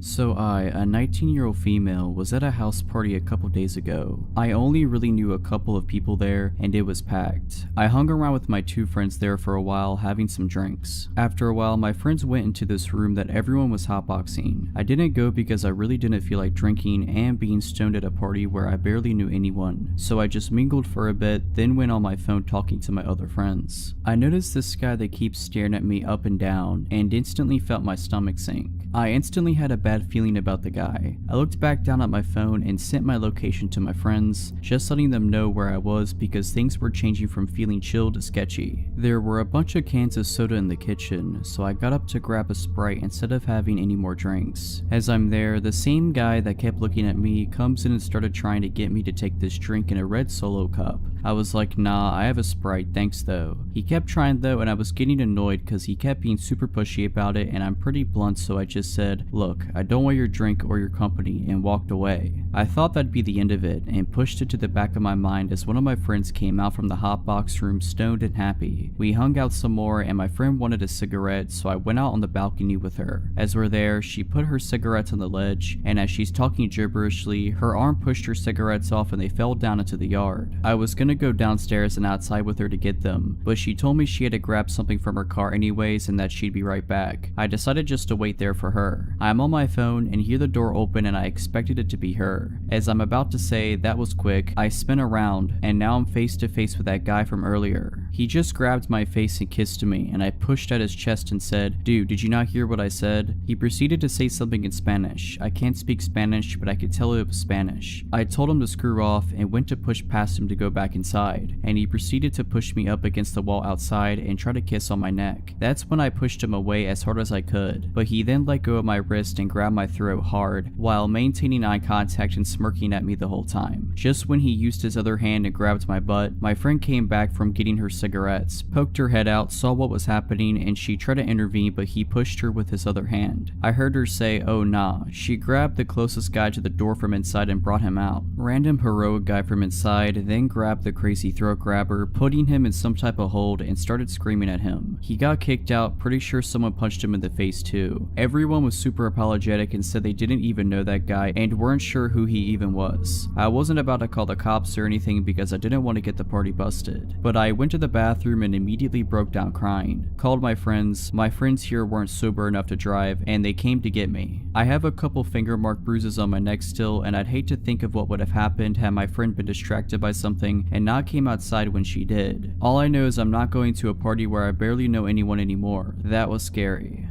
So a 19-year-old female, was at a house party a couple days ago. I only really knew a couple of people there and it was packed. I hung around with my 2 friends there for a while having some drinks. After a while, my friends went into this room that everyone was hotboxing. I didn't go because I really didn't feel like drinking and being stoned at a party where I barely knew anyone. So I just mingled for a bit, then went on my phone talking to my other friends. I noticed this guy that keeps staring at me up and down and instantly felt my stomach sink. I instantly had a bad feeling about the guy. I looked back down at my phone and sent my location to my friends, just letting them know where I was because things were changing from feeling chill to sketchy. There were a bunch of cans of soda in the kitchen, so I got up to grab a Sprite instead of having any more drinks. As I'm there, the same guy that kept looking at me comes in and started trying to get me to take this drink in a red Solo cup. I was like, nah, I have a Sprite, thanks though. He kept trying though, and I was getting annoyed because he kept being super pushy about it, and I'm pretty blunt, so I just said, look, I don't want your drink or your company, and walked away. I thought that'd be the end of it and pushed it to the back of my mind as one of my friends came out from the hotbox room stoned and happy. We hung out some more and my friend wanted a cigarette, so I went out on the balcony with her. As we're there, she put her cigarettes on the ledge, and as she's talking gibberishly, her arm pushed her cigarettes off and they fell down into the yard. I was gonna go downstairs and outside with her to get them, but she told me she had to grab something from her car anyways and that she'd be right back. I decided just to wait there for her. I'm on my phone and hear the door open, and I expected it to be her. As I'm about to say, that was quick, I spin around, and now I'm face to face with that guy from earlier. He just grabbed my face and kissed me, and I pushed at his chest and said, "Dude, did you not hear what I said?" He proceeded to say something in Spanish. I can't speak Spanish, but I could tell it was Spanish. I told him to screw off and went to push past him to go back inside, and he proceeded to push me up against the wall outside and try to kiss on my neck. That's when I pushed him away as hard as I could, but he then let go of my wrist and grabbed my throat hard while maintaining eye contact and smirking at me the whole time. Just when he used his other hand and grabbed my butt, my friend came back from getting her cigarettes, poked her head out, saw what was happening, and she tried to intervene, but he pushed her with his other hand. I heard her say, "Oh nah." She grabbed the closest guy to the door from inside and brought him out. Random heroic guy from inside then grabbed the crazy throat grabber, putting him in some type of hold, and started screaming at him. He got kicked out, pretty sure someone punched him in the face too. Everyone was super apologetic and said they didn't even know that guy and weren't sure who he even was. I wasn't about to call the cops or anything because I didn't want to get the party busted, but I went to the bathroom and immediately broke down crying. Called my friends. My friends here weren't sober enough to drive, and they came to get me. I have a couple finger mark bruises on my neck still, and I'd hate to think of what would have happened had my friend been distracted by something and not came outside when she did. All I know is I'm not going to a party where I barely know anyone anymore. That was scary.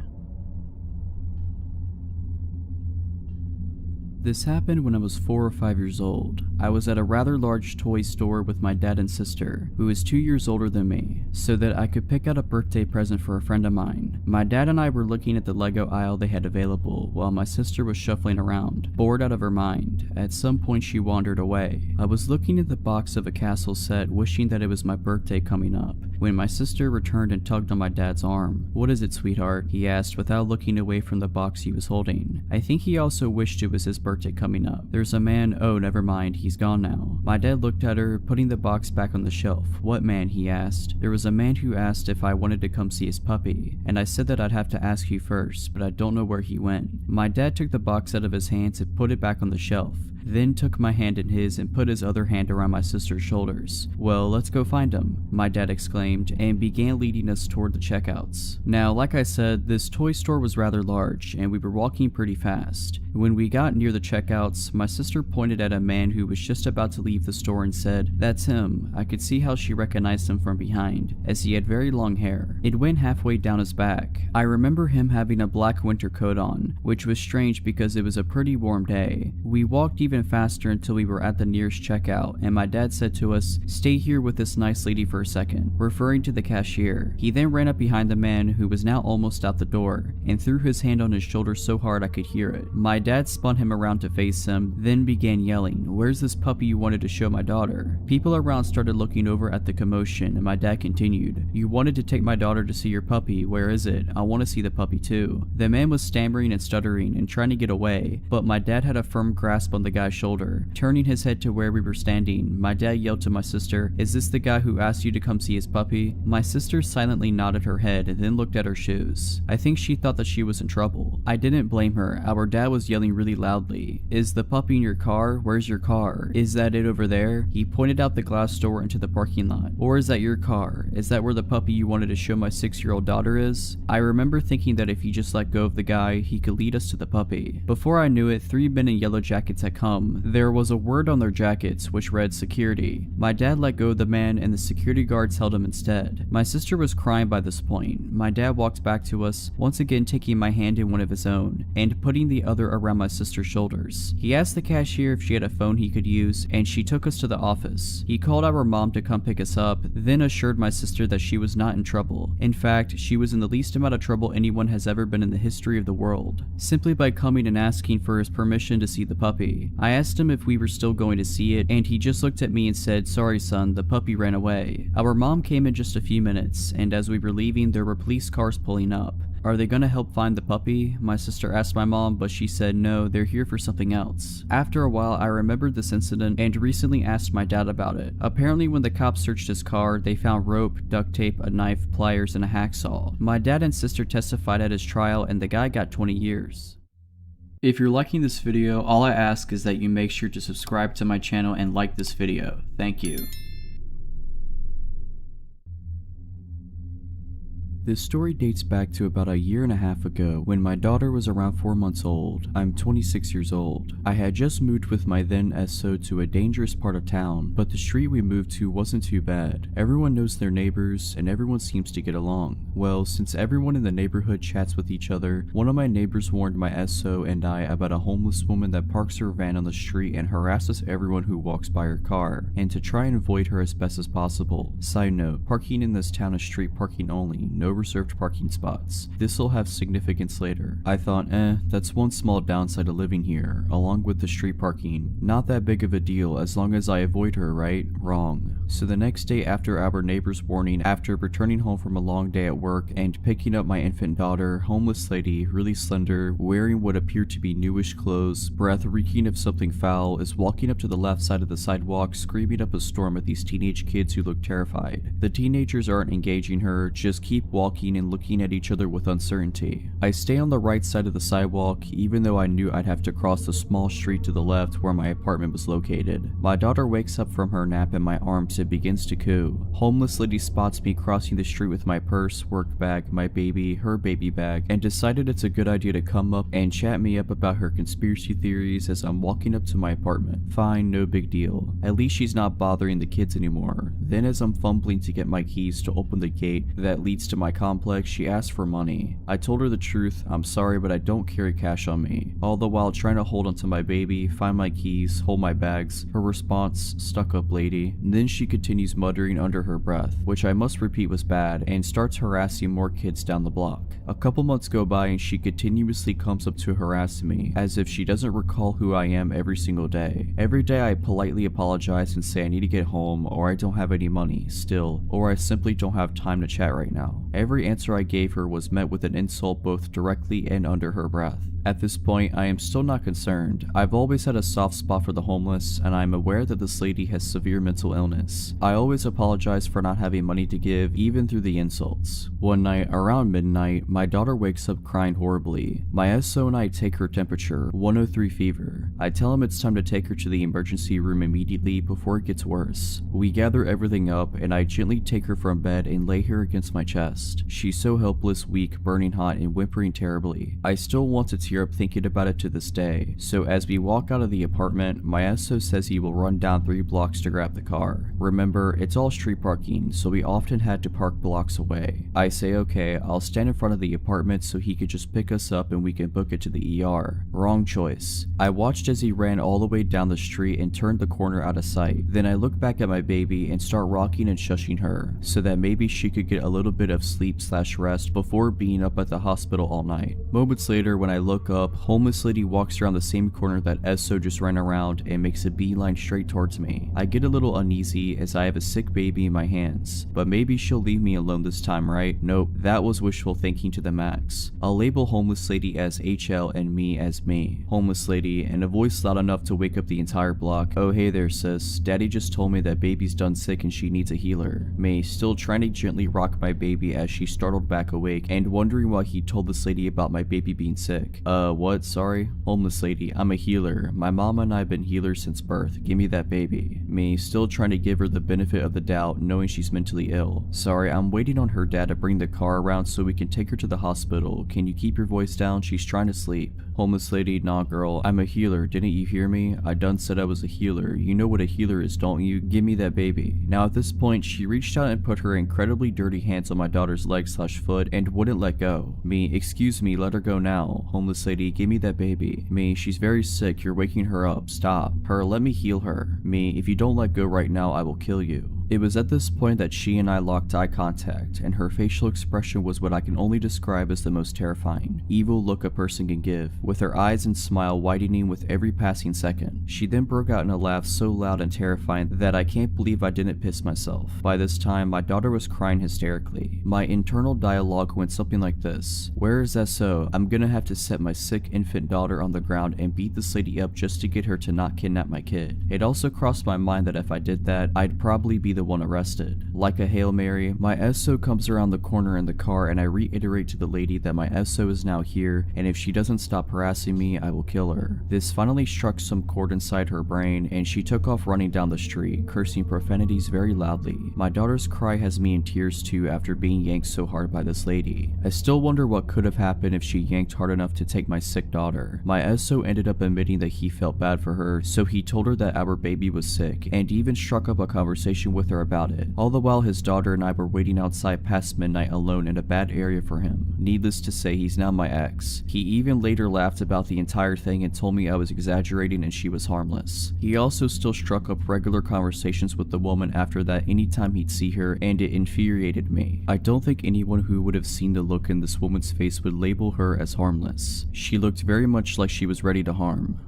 This happened when I was 4 or 5 years old. I was at a rather large toy store with my dad and sister, who is 2 years older than me, so that I could pick out a birthday present for a friend of mine. My dad and I were looking at the Lego aisle they had available, while my sister was shuffling around, bored out of her mind. At some point she wandered away. I was looking at the box of a castle set, wishing that it was my birthday coming up, when my sister returned and tugged on my dad's arm. "What is it, sweetheart?" he asked without looking away from the box he was holding. I think he also wished it was his birthday coming up. "There's a man." "Oh, never mind, he's gone now." My dad looked at her, putting the box back on the shelf. "What man?" he asked. "There was a man who asked if I wanted to come see his puppy, and I said that I'd have to ask you first, but I don't know where he went." My dad took the box out of his hands and put it back on the shelf, then took my hand in his and put his other hand around my sister's shoulders. "Well, let's go find him," my dad exclaimed, and began leading us toward the checkouts. Now, like I said, this toy store was rather large, and we were walking pretty fast. When we got near the checkouts, my sister pointed at a man who was just about to leave the store and said, "That's him." I could see how she recognized him from behind, as he had very long hair. It went halfway down his back. I remember him having a black winter coat on, which was strange because it was a pretty warm day. We walked even faster until we were at the nearest checkout, and my dad said to us, "Stay here with this nice lady for a second," referring to the cashier. He then ran up behind the man, who was now almost out the door, and threw his hand on his shoulder so hard I could hear it. My dad spun him around to face him, then began yelling, "Where's this puppy you wanted to show my daughter?" People around started looking over at the commotion, and my dad continued, "You wanted to take my daughter to see your puppy. Where is it? I want to see the puppy too." The man was stammering and stuttering and trying to get away, but my dad had a firm grasp on the guy's shoulder. Turning his head to where we were standing, my dad yelled to my sister, "Is this the guy who asked you to come see his puppy?" My sister silently nodded her head and then looked at her shoes. I think she thought that she was in trouble. I didn't blame her. Our dad was yelling really loudly, "Is the puppy in your car? Where's your car? Is that it over there?" He pointed out the glass door into the parking lot. "Or is that your car? Is that where the puppy you wanted to show my 6-year-old daughter is?" I remember thinking that if he just let go of the guy, he could lead us to the puppy. Before I knew it, 3 men in yellow jackets had come. There was a word on their jackets which read security. My dad let go of the man and the security guards held him instead. My sister was crying by this point. My dad walked back to us, once again taking my hand in one of his own, and putting the other around my sister's shoulders. He asked the cashier if she had a phone he could use, and she took us to the office. He called our mom to come pick us up, then assured my sister that she was not in trouble. In fact, she was in the least amount of trouble anyone has ever been in the history of the world, simply by coming and asking for his permission to see the puppy. I asked him if we were still going to see it, and he just looked at me and said, "Sorry son, the puppy ran away." Our mom came in just a few minutes, and as we were leaving, there were police cars pulling up. "Are they gonna help find the puppy?" my sister asked my mom, but she said no, they're here for something else. After a while, I remembered this incident and recently asked my dad about it. Apparently when the cops searched his car, they found rope, duct tape, a knife, pliers, and a hacksaw. My dad and sister testified at his trial, and the guy got 20 years. If you're liking this video, all I ask is that you make sure to subscribe to my channel and like this video. Thank you. This story dates back to about a year and a half ago when my daughter was around 4 months old. I'm 26 years old. I had just moved with my then SO to a dangerous part of town, but the street we moved to wasn't too bad. Everyone knows their neighbors and everyone seems to get along. Well, since everyone in the neighborhood chats with each other, one of my neighbors warned my SO and I about a homeless woman that parks her van on the street and harasses everyone who walks by her car, and to try and avoid her as best as possible. Side note, parking in this town is street parking only, no reserved parking spots. This'll have significance later. I thought, that's one small downside of living here, along with the street parking. Not that big of a deal as long as I avoid her, right? Wrong. So the next day after our neighbor's warning, after returning home from a long day at work and picking up my infant daughter, homeless lady, really slender, wearing what appeared to be newish clothes, breath reeking of something foul, is walking up to the left side of the sidewalk screaming up a storm at these teenage kids who look terrified. The teenagers aren't engaging her, just keep walking and looking at each other with uncertainty. I stay on the right side of the sidewalk even though I knew I'd have to cross the small street to the left where my apartment was located. My daughter wakes up from her nap in my arms and begins to coo. Homeless lady spots me crossing the street with my purse, work bag, my baby, her baby bag, and decided it's a good idea to come up and chat me up about her conspiracy theories as I'm walking up to my apartment. Fine, no big deal. At least she's not bothering the kids anymore. Then as I'm fumbling to get my keys to open the gate that leads to my complex, she asked for money. I told her the truth, I'm sorry but I don't carry cash on me. All the while trying to hold onto my baby, find my keys, hold my bags. Her response, stuck up lady. And then she continues muttering under her breath, which I must repeat was bad, and starts harassing more kids down the block. A couple months go by and she continuously comes up to harass me, as if she doesn't recall who I am every single day. Every day I politely apologize and say I need to get home, or I don't have any money, still, or I simply don't have time to chat right now. Every answer I gave her was met with an insult both directly and under her breath. At this point, I am still not concerned. I've always had a soft spot for the homeless, and I am aware that this lady has severe mental illness. I always apologize for not having money to give, even through the insults. One night, around midnight, my daughter wakes up crying horribly. My SO and I take her temperature, 103 fever. I tell him it's time to take her to the emergency room immediately before it gets worse. We gather everything up, and I gently take her from bed and lay her against my chest. She's so helpless, weak, burning hot, and whimpering terribly. I still want to tear up thinking about it to this day. So as we walk out of the apartment, my SO says he will run down 3 blocks to grab the car. Remember, it's all street parking, so we often had to park blocks away. I say okay, I'll stand in front of the apartment so he could just pick us up and we can book it to the ER. Wrong choice. I watched as he ran all the way down the street and turned the corner out of sight. Then I look back at my baby and start rocking and shushing her, so that maybe she could get a little bit of sleep/rest before being up at the hospital all night. Moments later, when I look up, homeless lady walks around the same corner that SO just ran around and makes a beeline straight towards me. I get a little uneasy as I have a sick baby in my hands, but maybe she'll leave me alone this time, right? Nope, that was wishful thinking to the max. I'll label homeless lady as HL and me as me. Homeless lady, in a voice loud enough to wake up the entire block. Oh hey there sis, daddy just told me that baby's done sick and she needs a healer. Me, still trying to gently rock my baby as she startled back awake and wondering why he told this lady about my baby being sick. What? Sorry? Homeless lady, I'm a healer. My mama and I have been healers since birth. Give me that baby. Me, still trying to give her the benefit of the doubt, knowing she's mentally ill. Sorry, I'm waiting on her dad to bring the car around so we can take her to the hospital. Can you keep your voice down? She's trying to sleep. Homeless lady, nah girl, I'm a healer. Didn't you hear me? I done said I was a healer. You know what a healer is, don't you? Give me that baby. Now at this point, she reached out and put her incredibly dirty hands on my daughter's leg/foot and wouldn't let go. Me, excuse me, let her go now. Homeless lady, give me that baby. Me, she's very sick, you're waking her up. Stop. Her, let me heal her. Me, if you don't let go right now, I will kill you. It was at this point that she and I locked eye contact, and her facial expression was what I can only describe as the most terrifying, evil look a person can give, with her eyes and smile widening with every passing second. She then broke out in a laugh so loud and terrifying that I can't believe I didn't piss myself. By this time, my daughter was crying hysterically. My internal dialogue went something like this. Where is SO? I'm gonna have to set my sick infant daughter on the ground and beat this lady up just to get her to not kidnap my kid. It also crossed my mind that if I did that, I'd probably be the the one arrested. Like a Hail Mary, my SO comes around the corner in the car and I reiterate to the lady that my SO is now here and if she doesn't stop harassing me, I will kill her. This finally struck some chord inside her brain and she took off running down the street, cursing profanities very loudly. My daughter's cry has me in tears too after being yanked so hard by this lady. I still wonder what could have happened if she yanked hard enough to take my sick daughter. My SO ended up admitting that he felt bad for her, so he told her that our baby was sick and even struck up a conversation with her about it. All the while his daughter and I were waiting outside past midnight alone in a bad area for him. Needless to say, he's now my ex. He even later laughed about the entire thing and told me I was exaggerating and she was harmless. He also still struck up regular conversations with the woman after that anytime he'd see her, and it infuriated me. I don't think anyone who would have seen the look in this woman's face would label her as harmless. She looked very much like she was ready to harm.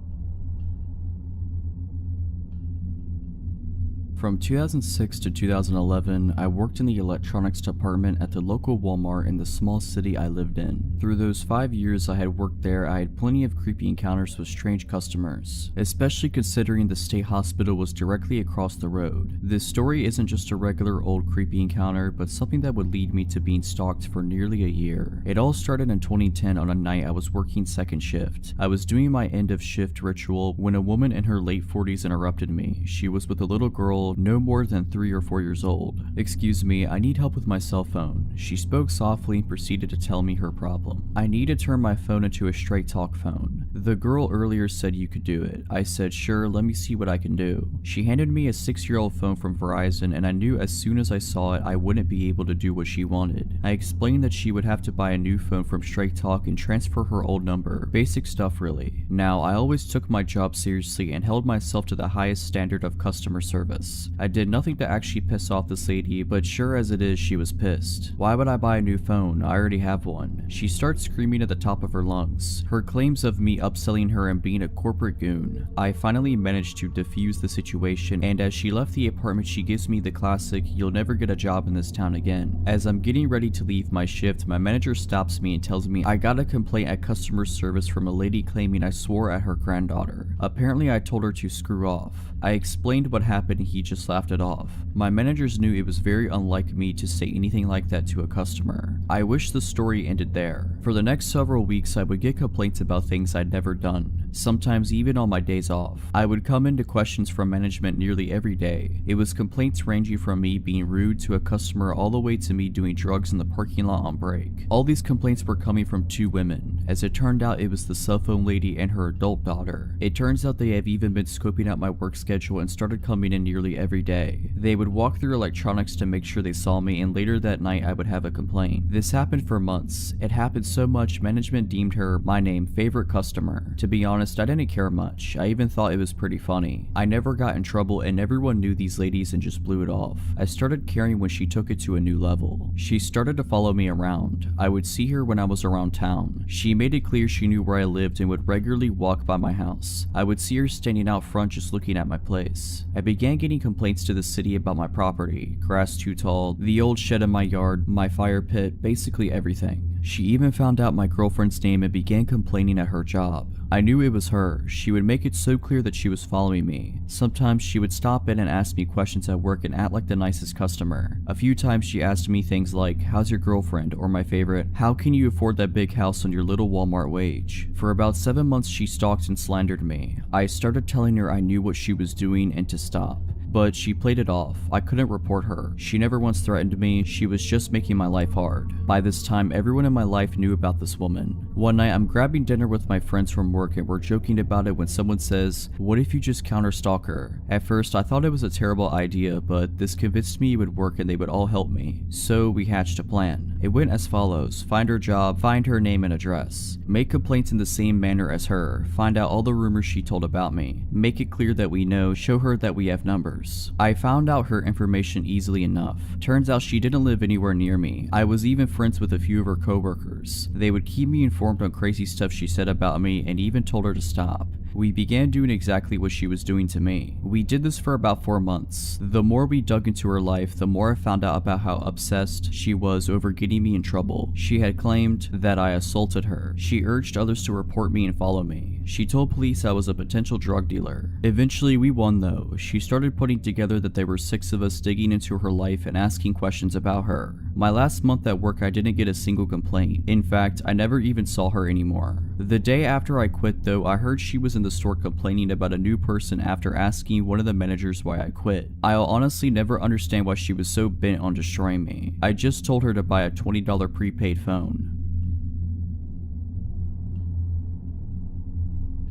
From 2006 to 2011, I worked in the electronics department at the local Walmart in the small city I lived in. Through those 5 years I had worked there, I had plenty of creepy encounters with strange customers, especially considering the state hospital was directly across the road. This story isn't just a regular old creepy encounter, but something that would lead me to being stalked for nearly a year. It all started in 2010 on a night I was working second shift. I was doing my end of shift ritual when a woman in her late 40s interrupted me. She was with a little girl no more than 3 or 4 years old. "Excuse me, I need help with my cell phone." She spoke softly and proceeded to tell me her problem. I need to turn my phone into a straight talk phone. The girl earlier said you could do it. I said, sure, let me see what I can do. She handed me a 6-year-old phone from Verizon and I knew as soon as I saw it I wouldn't be able to do what she wanted. I explained that she would have to buy a new phone from Straight Talk and transfer her old number. Basic stuff really. Now, I always took my job seriously and held myself to the highest standard of customer service. I did nothing to actually piss off this lady, but sure as it is, she was pissed. Why would I buy a new phone? I already have one. She starts screaming at the top of her lungs. Her claims of me upselling her and being a corporate goon. I finally managed to defuse the situation, and as she left the apartment, she gives me the classic, "You'll never get a job in this town again." As I'm getting ready to leave my shift, my manager stops me and tells me I got a complaint at customer service from a lady claiming I swore at her granddaughter. Apparently I told her to screw off. I explained what happened and he just laughed it off. My managers knew it was very unlike me to say anything like that to a customer. I wish the story ended there. For the next several weeks I would get complaints about things I'd never done, sometimes even on my days off. I would come into questions from management nearly every day. It was complaints ranging from me being rude to a customer all the way to me doing drugs in the parking lot on break. All these complaints were coming from 2 women. As it turned out, it was the cell phone lady and her adult daughter. It turns out they have even been scoping out my work schedule and started coming in nearly every day. They would walk through electronics to make sure they saw me, and later that night I would have a complaint. This happened for months. It happened so much management deemed her, my name, favorite customer. To be honest, I didn't care much. I even thought it was pretty funny. I never got in trouble and everyone knew these ladies and just blew it off. I started caring when she took it to a new level. She started to follow me around. I would see her when I was around town. She made it clear she knew where I lived and would regularly walk by my house. I would see her standing out front just looking at my place. I began getting complaints to the city about my property, grass too tall, the old shed in my yard, my fire pit, basically everything. She even found out my girlfriend's name and began complaining at her job. I knew it was her. She would make it so clear that she was following me. Sometimes she would stop in and ask me questions at work and act like the nicest customer. A few times she asked me things like, "How's your girlfriend?" or my favorite, "How can you afford that big house on your little Walmart wage?" For about 7 months she stalked and slandered me. I started telling her I knew what she was doing and to stop. But she played it off. I couldn't report her. She never once threatened me. She was just making my life hard. By this time, everyone in my life knew about this woman. One night, I'm grabbing dinner with my friends from work and we're joking about it when someone says, "What if you just counter-stalk her?" At first, I thought it was a terrible idea, but this convinced me it would work and they would all help me. So we hatched a plan. It went as follows: find her job, find her name and address, make complaints in the same manner as her, find out all the rumors she told about me, make it clear that we know, show her that we have numbers. I found out her information easily enough. Turns out she didn't live anywhere near me. I was even friends with a few of her coworkers. They would keep me informed on crazy stuff she said about me and even told her to stop. We began doing exactly what she was doing to me. We did this for about 4 months. The more we dug into her life, the more I found out about how obsessed she was over getting me in trouble. She had claimed that I assaulted her. She urged others to report me and follow me. She told police I was a potential drug dealer. Eventually we won though. She started putting together that there were 6 of us digging into her life and asking questions about her. My last month at work I didn't get a single complaint. In fact, I never even saw her anymore. The day after I quit though, I heard she was in the store complaining about a new person after asking one of the managers why I quit. I'll honestly never understand why she was so bent on destroying me. I just told her to buy a $20 prepaid phone.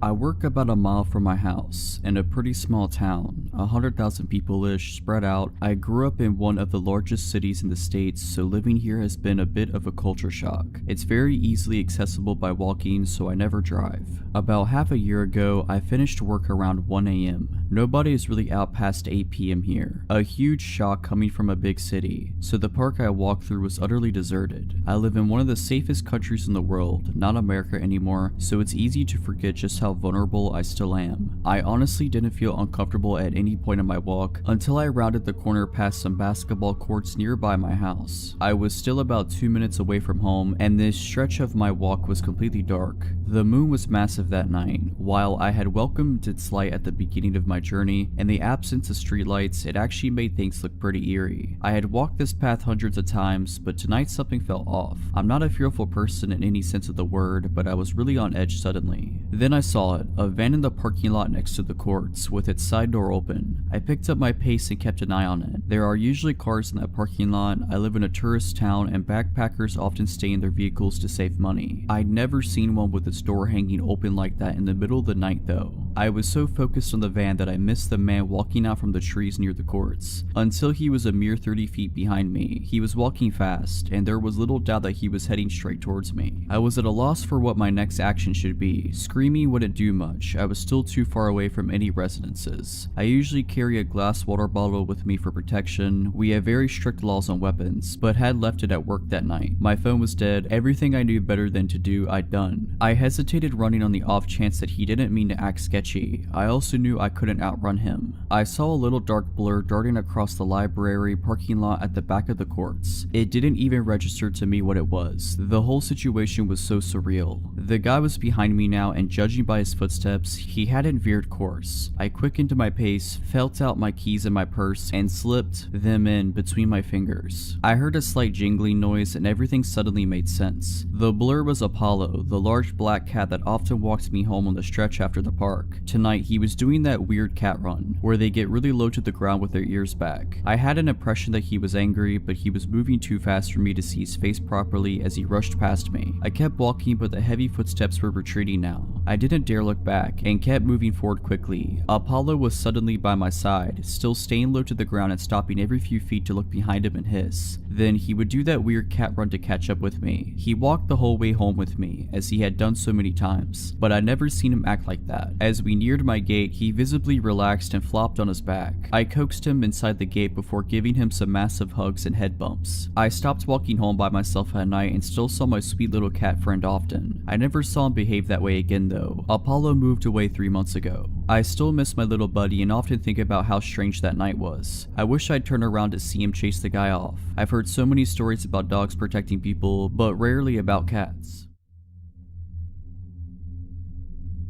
I work about a mile from my house, in a pretty small town, 100,000 people-ish spread out. I grew up in one of the largest cities in the States, so living here has been a bit of a culture shock. It's very easily accessible by walking, so I never drive. About half a year ago, I finished work around 1 AM. Nobody is really out past 8 PM here. A huge shock coming from a big city, so the park I walked through was utterly deserted. I live in one of the safest countries in the world, not America anymore, so it's easy to forget just how vulnerable I still am. I honestly didn't feel uncomfortable at any point in my walk until I rounded the corner past some basketball courts nearby my house. I was still about 2 minutes away from home, and this stretch of my walk was completely dark. The moon was massive that night. While I had welcomed its light at the beginning of my journey, in the absence of streetlights, it actually made things look pretty eerie. I had walked this path hundreds of times, but tonight something felt off. I'm not a fearful person in any sense of the word, but I was really on edge suddenly. Then I saw it, a van in the parking lot next to the courts, with its side door open. I picked up my pace and kept an eye on it. There are usually cars in that parking lot. I live in a tourist town, and backpackers often stay in their vehicles to save money. I'd never seen one with its door hanging open like that in the middle of the night though. I was so focused on the van that I missed the man walking out from the trees near the courts, until he was a mere 30 feet behind me. He was walking fast, and there was little doubt that he was heading straight towards me. I was at a loss for what my next action should be. Screaming wouldn't do much. I was still too far away from any residences. I usually carry a glass water bottle with me for protection. We have very strict laws on weapons, but had left it at work that night. My phone was dead. Everything I knew better than to do, I'd done. I hesitated running on the off chance that he didn't mean to act sketchy. I also knew I couldn't outrun him. I saw a little dark blur darting across the library parking lot at the back of the courts. It didn't even register to me what it was. The whole situation was so surreal. The guy was behind me now, and judging by his footsteps, he hadn't veered course. I quickened my pace, felt out my keys in my purse, and slipped them in between my fingers. I heard a slight jingling noise, and everything suddenly made sense. The blur was Apollo, the large black cat that often walks me home on the stretch after the park. Tonight, he was doing that weird cat run, where they get really low to the ground with their ears back. I had an impression that he was angry, but he was moving too fast for me to see his face properly as he rushed past me. I kept walking, but the heavy footsteps were retreating now. I didn't dare look back, and kept moving forward quickly. Apollo was suddenly by my side, still staying low to the ground and stopping every few feet to look behind him and hiss. Then he would do that weird cat run to catch up with me. He walked the whole way home with me, as he had done so many times, but I'd never seen him act like that. As we neared my gate, he visibly relaxed and flopped on his back. I coaxed him inside the gate before giving him some massive hugs and head bumps. I stopped walking home by myself at night and still saw my sweet little cat friend often. I never saw him behave that way again though. Apollo moved away 3 months ago. I still miss my little buddy and often think about how strange that night was. I wish I'd turn around to see him chase the guy off. I've heard so many stories about dogs protecting people, but rarely about cats.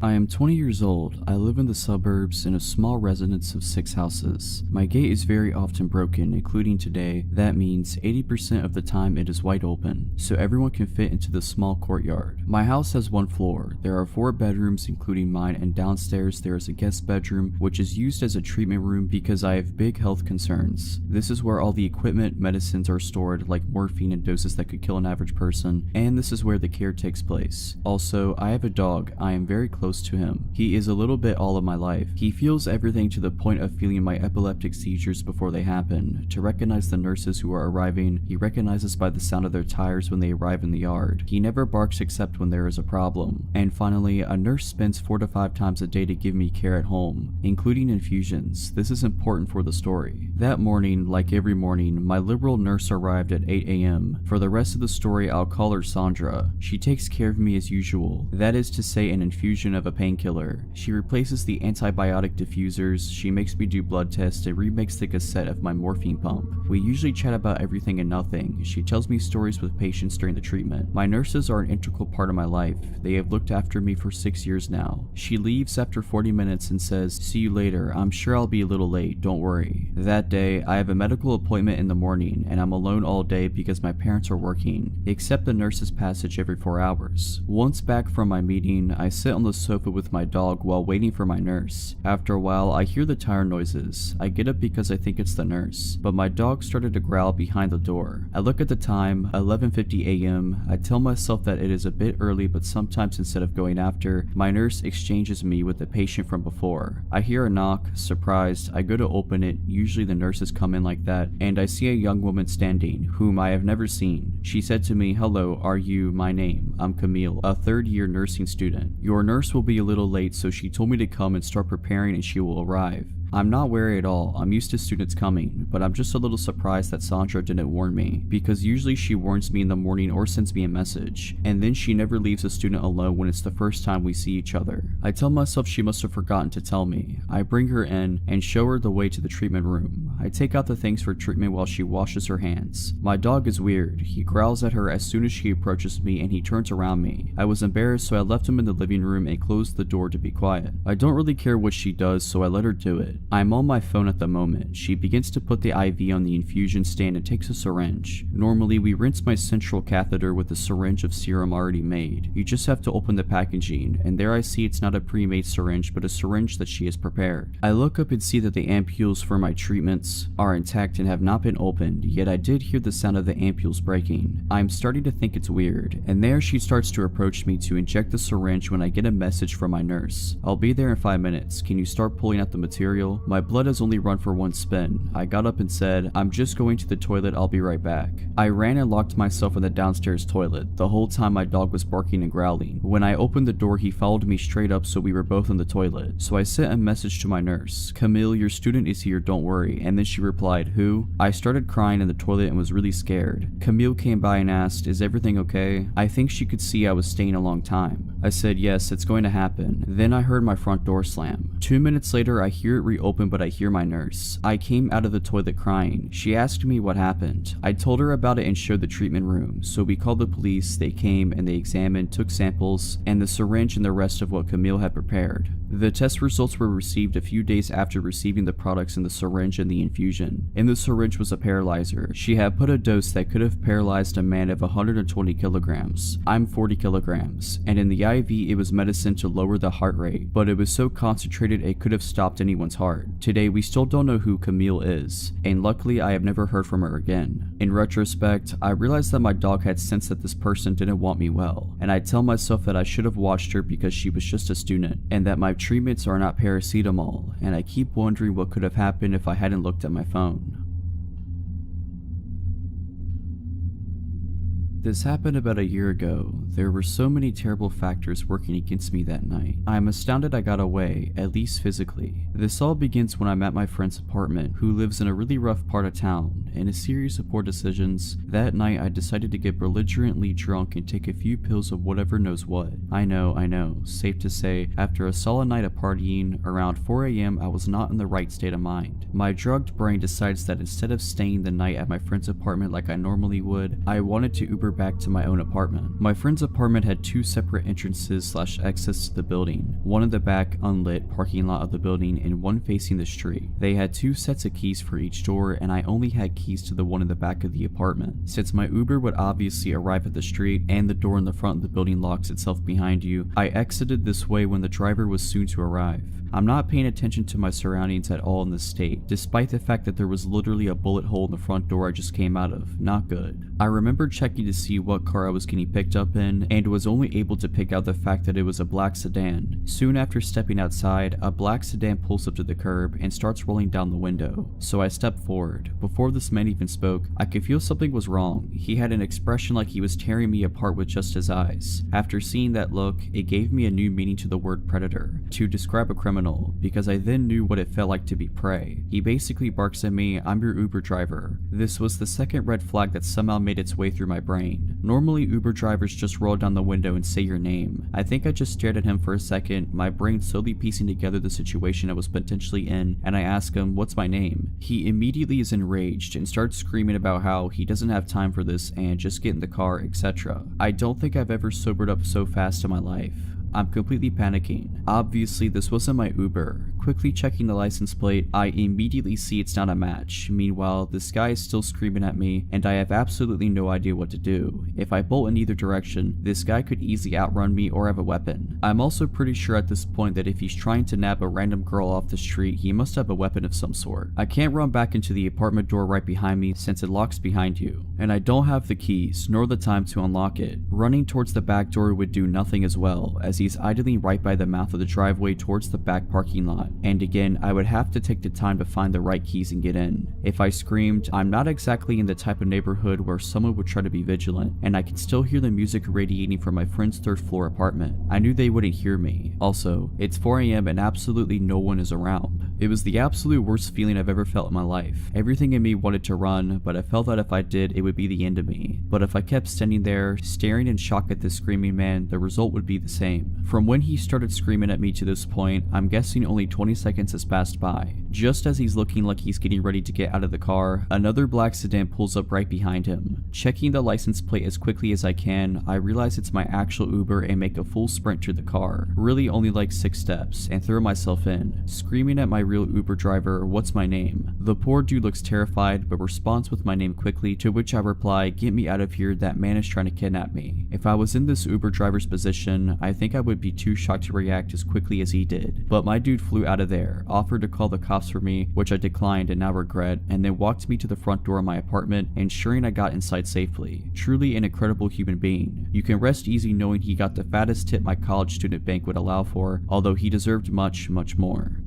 I am 20 years old. I live in the suburbs in a small residence of 6 houses. My gate is very often broken, including today. That means 80% of the time it is wide open, so everyone can fit into the small courtyard. My house has 1 floor. There are 4 bedrooms, including mine, and downstairs there is a guest bedroom, which is used as a treatment room because I have big health concerns. This is where all the equipment, medicines are stored, like morphine and doses that could kill an average person, and this is where the care takes place. Also, I have a dog. I am very close to him. He is a little bit all of my life. He feels everything to the point of feeling my epileptic seizures before they happen. To recognize the nurses who are arriving, he recognizes by the sound of their tires when they arrive in the yard. He never barks except when there is a problem. And finally, a nurse spends 4 to 5 times a day to give me care at home, including infusions. This is important for the story. That morning, like every morning, my liberal nurse arrived at 8 AM. For the rest of the story, I'll call her Sandra. She takes care of me as usual. That is to say, an infusion of of a painkiller. She replaces the antibiotic diffusers, she makes me do blood tests, and remakes the cassette of my morphine pump. We usually chat about everything and nothing. She tells me stories with patients during the treatment. My nurses are an integral part of my life. They have looked after me for 6 years now. She leaves after 40 minutes and says, "See you later. I'm sure I'll be a little late, don't worry." That day, I have a medical appointment in the morning, and I'm alone all day because my parents are working, except the nurse's passage every 4 hours. Once back from my meeting, I sit on the sofa with my dog while waiting for my nurse. After a while, I hear the tire noises. I get up because I think it's the nurse, but my dog started to growl behind the door. I look at the time, 11:50 a.m. I tell myself that it is a bit early, but sometimes instead of going after, my nurse exchanges me with the patient from before. I hear a knock. Surprised, I go to open it. Usually the nurses come in like that, and I see a young woman standing, whom I have never seen. She said to me, "Hello, are you? My name. I'm Camille, a third-year nursing student. Your nurse will be a little late, so she told me to come and start preparing and she will arrive." I'm not wary at all. I'm used to students coming, but I'm just a little surprised that Sandra didn't warn me, because usually she warns me in the morning or sends me a message, and then she never leaves a student alone when it's the first time we see each other. I tell myself she must have forgotten to tell me. I bring her in and show her the way to the treatment room. I take out the things for treatment while she washes her hands. My dog is weird. He growls at her as soon as she approaches me and he turns around me. I was embarrassed, so I left him in the living room and closed the door to be quiet. I don't really care what she does, so I let her do it. I'm on my phone at the moment. She begins to put the IV on the infusion stand and takes a syringe. Normally, we rinse my central catheter with a syringe of serum already made. You just have to open the packaging, and there I see it's not a pre-made syringe, but a syringe that she has prepared. I look up and see that the ampules for my treatments are intact and have not been opened, yet I did hear the sound of the ampules breaking. I'm starting to think it's weird, and there she starts to approach me to inject the syringe when I get a message from my nurse. "I'll be there in 5 minutes. Can you start pulling out the material?" My blood has only run for one spin. I got up and said, "I'm just going to the toilet, I'll be right back." I ran and locked myself in the downstairs toilet. The whole time my dog was barking and growling. When I opened the door, he followed me straight up, so we were both in the toilet. So I sent a message to my nurse, "Camille, your student is here, don't worry." And then she replied, "Who?" I started crying in the toilet and was really scared. Camille came by and asked, "Is everything okay?" I think she could see I was staying a long time. I said, "Yes, it's going to happen." Then I heard my front door slam. 2 minutes later, I hear it reopen, but I hear my nurse. I came out of the toilet crying. She asked me what happened. I told her about it and showed the treatment room. So we called the police, they came and they examined, took samples, and the syringe and the rest of what Camille had prepared. The test results were received a few days after receiving the products in the syringe and the infusion. In the syringe was a paralyzer. She had put a dose that could have paralyzed a man of 120 kilograms. I'm 40 kilograms. And in the IV, it was medicine to lower the heart rate, but it was so concentrated it could have stopped anyone's heart. Today, we still don't know who Camille is, and luckily I have never heard from her again. In retrospect, I realized that my dog had sensed that this person didn't want me well, and I tell myself that I should have watched her because she was just a student, and that my treatments are not paracetamol, and I keep wondering what could have happened if I hadn't looked at my phone. This happened about a year ago. There were so many terrible factors working against me that night. I am astounded I got away, at least physically. This all begins when I'm at my friend's apartment, who lives in a really rough part of town. In a series of poor decisions, that night I decided to get belligerently drunk and take a few pills of whatever knows what. I know, safe to say, after a solid night of partying, around 4 a.m. I was not in the right state of mind. My drugged brain decides that instead of staying the night at my friend's apartment like I normally would, I wanted to Uber back to my own apartment. My friend's apartment had 2 separate entrances / exits to the building, one in the back unlit parking lot of the building and one facing the street. They had 2 sets of keys for each door, and I only had keys to the one in the back of the apartment. Since my Uber would obviously arrive at the street and the door in the front of the building locks itself behind you, I exited this way when the driver was soon to arrive. I'm not paying attention to my surroundings at all in this state, despite the fact that there was literally a bullet hole in the front door I just came out of. Not good. I remember checking to see what car I was getting picked up in, and was only able to pick out the fact that it was a black sedan. Soon after stepping outside, a black sedan pulls up to the curb and starts rolling down the window. So I step forward. Before this man even spoke, I could feel something was wrong. He had an expression like he was tearing me apart with just his eyes. After seeing that look, it gave me a new meaning to the word predator, to describe a criminal, because I then knew what it felt like to be prey. He basically barks at me, "I'm your Uber driver." This was the second red flag that somehow made its way through my brain. brain. Normally Uber drivers just roll down the window and say your name. I think I just stared at him for a second, my brain slowly piecing together the situation I was potentially in, and I ask him, "What's my name?" He immediately is enraged and starts screaming about how he doesn't have time for this and just get in the car, etc. I don't think I've ever sobered up so fast in my life. I'm completely panicking. Obviously this wasn't my Uber. Quickly checking the license plate, I immediately see it's not a match. Meanwhile, this guy is still screaming at me and I have absolutely no idea what to do. If I bolt in either direction, this guy could easily outrun me or have a weapon. I'm also pretty sure at this point that if he's trying to nab a random girl off the street, he must have a weapon of some sort. I can't run back into the apartment door right behind me since it locks behind you, and I don't have the keys nor the time to unlock it. Running towards the back door would do nothing as well, as he's idling right by the mouth of the driveway towards the back parking lot, and again I would have to take the time to find the right keys and get in. If I screamed, I'm not exactly in the type of neighborhood where someone would try to be vigilant, and I could still hear the music radiating from my friend's 3rd floor apartment. I knew they wouldn't hear me. Also, it's 4 AM and absolutely no one is around. It was the absolute worst feeling I've ever felt in my life. Everything in me wanted to run, but I felt that if I did, it would be the end of me. But if I kept standing there, staring in shock at this screaming man, the result would be the same. From when he started screaming at me to this point, I'm guessing only 20 seconds has passed by. Just as he's looking like he's getting ready to get out of the car, another black sedan pulls up right behind him. Checking the license plate as quickly as I can, I realize it's my actual Uber and make a full sprint to the car, really only like 6 steps, and throw myself in, screaming at my real Uber driver, "What's my name?" The poor dude looks terrified but responds with my name quickly, to which I reply, "Get me out of here, that man is trying to kidnap me." If I was in this Uber driver's position, I think I would be too shocked to react as quickly as he did. But my dude flew out of there, offered to call the cops for me, which I declined and now regret, and then walked me to the front door of my apartment, ensuring I got inside safely. Truly an incredible human being. You can rest easy knowing he got the fattest tip my college student bank would allow for, although he deserved much, much more.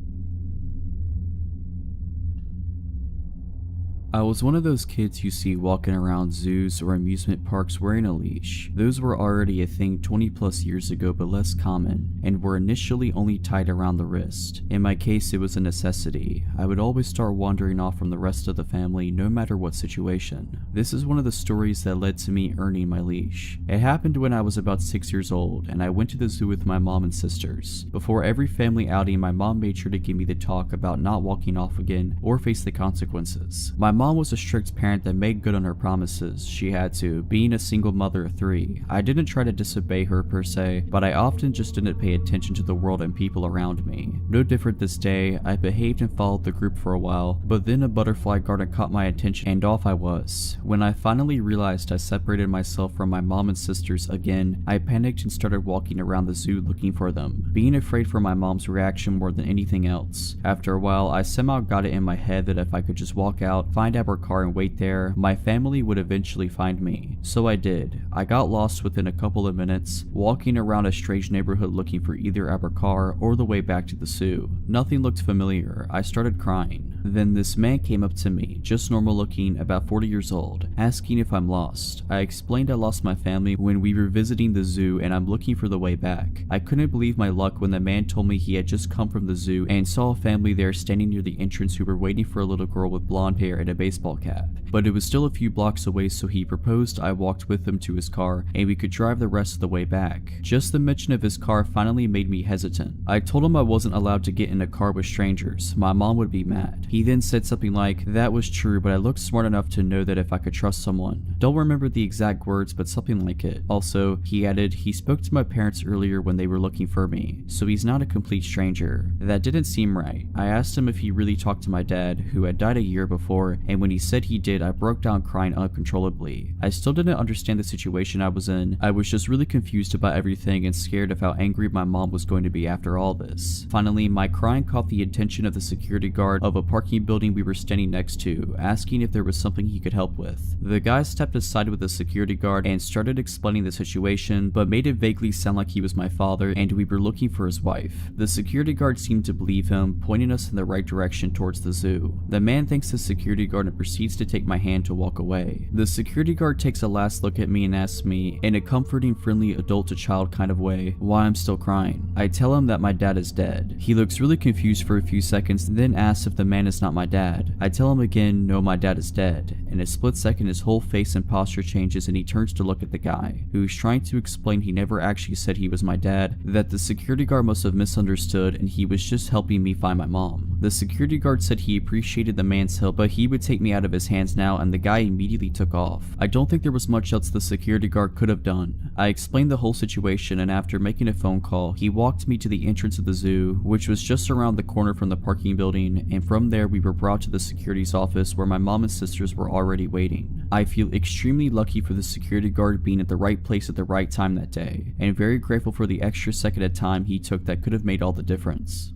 I was one of those kids you see walking around zoos or amusement parks wearing a leash. Those were already a thing 20 plus years ago but less common, and were initially only tied around the wrist. In my case it was a necessity. I would always start wandering off from the rest of the family no matter what situation. This is one of the stories that led to me earning my leash. It happened when I was about 6 years old and I went to the zoo with my mom and sisters. Before every family outing, my mom made sure to give me the talk about not walking off again or face the consequences. My mom was a strict parent that made good on her promises. She had to, being a single mother of 3. I didn't try to disobey her per se, but I often just didn't pay attention to the world and people around me. No different this day, I behaved and followed the group for a while, but then a butterfly garden caught my attention and off I was. When I finally realized I separated myself from my mom and sisters again, I panicked and started walking around the zoo looking for them, being afraid for my mom's reaction more than anything else. After a while, I somehow got it in my head that if I could just walk out, find our car and wait there, my family would eventually find me. So I did. I got lost within a couple of minutes, walking around a strange neighborhood looking for either our car or the way back to the zoo. Nothing looked familiar. I started crying. Then this man came up to me, just normal looking, about 40 years old, asking if I'm lost. I explained I lost my family when we were visiting the zoo and I'm looking for the way back. I couldn't believe my luck when the man told me he had just come from the zoo and saw a family there standing near the entrance who were waiting for a little girl with blonde hair and a baseball cap. But it was still a few blocks away, so he proposed I walked with him to his car and we could drive the rest of the way back. Just the mention of his car finally made me hesitant. I told him I wasn't allowed to get in a car with strangers. My mom would be mad. He then said something like, "That was true, but I looked smart enough to know that if I could trust someone." Don't remember the exact words, but something like it. Also, he added, he spoke to my parents earlier when they were looking for me, so he's not a complete stranger. That didn't seem right. I asked him if he really talked to my dad, who had died a year before, and when he said he did, I broke down crying uncontrollably. I still didn't understand the situation I was in. I was just really confused about everything and scared of how angry my mom was going to be after all this. Finally, my crying caught the attention of the security guard of a parking building we were standing next to, asking if there was something he could help with. The guy stepped aside with the security guard and started explaining the situation, but made it vaguely sound like he was my father and we were looking for his wife. The security guard seemed to believe him, pointing us in the right direction towards the zoo. The man thanks the security guard and proceeds to take my hand to walk away. The security guard takes a last look at me and asks me, in a comforting, friendly adult to child kind of way, why I'm still crying. I tell him that my dad is dead. He looks really confused for a few seconds and then asks if the man is not my dad. I tell him again, no, my dad is dead. In a split second, his whole face and posture changes and he turns to look at the guy, who's trying to explain he never actually said he was my dad, that the security guard must have misunderstood and he was just helping me find my mom. The security guard said he appreciated the man's help, but he would take me out of his hands now, and the guy immediately took off. I don't think there was much else the security guard could have done. I explained the whole situation, and after making a phone call, he walked me to the entrance of the zoo, which was just around the corner from the parking building, and from there we were brought to the security's office where my mom and sisters were already waiting. I feel extremely lucky for the security guard being at the right place at the right time that day, and very grateful for the extra second of time he took that could have made all the difference.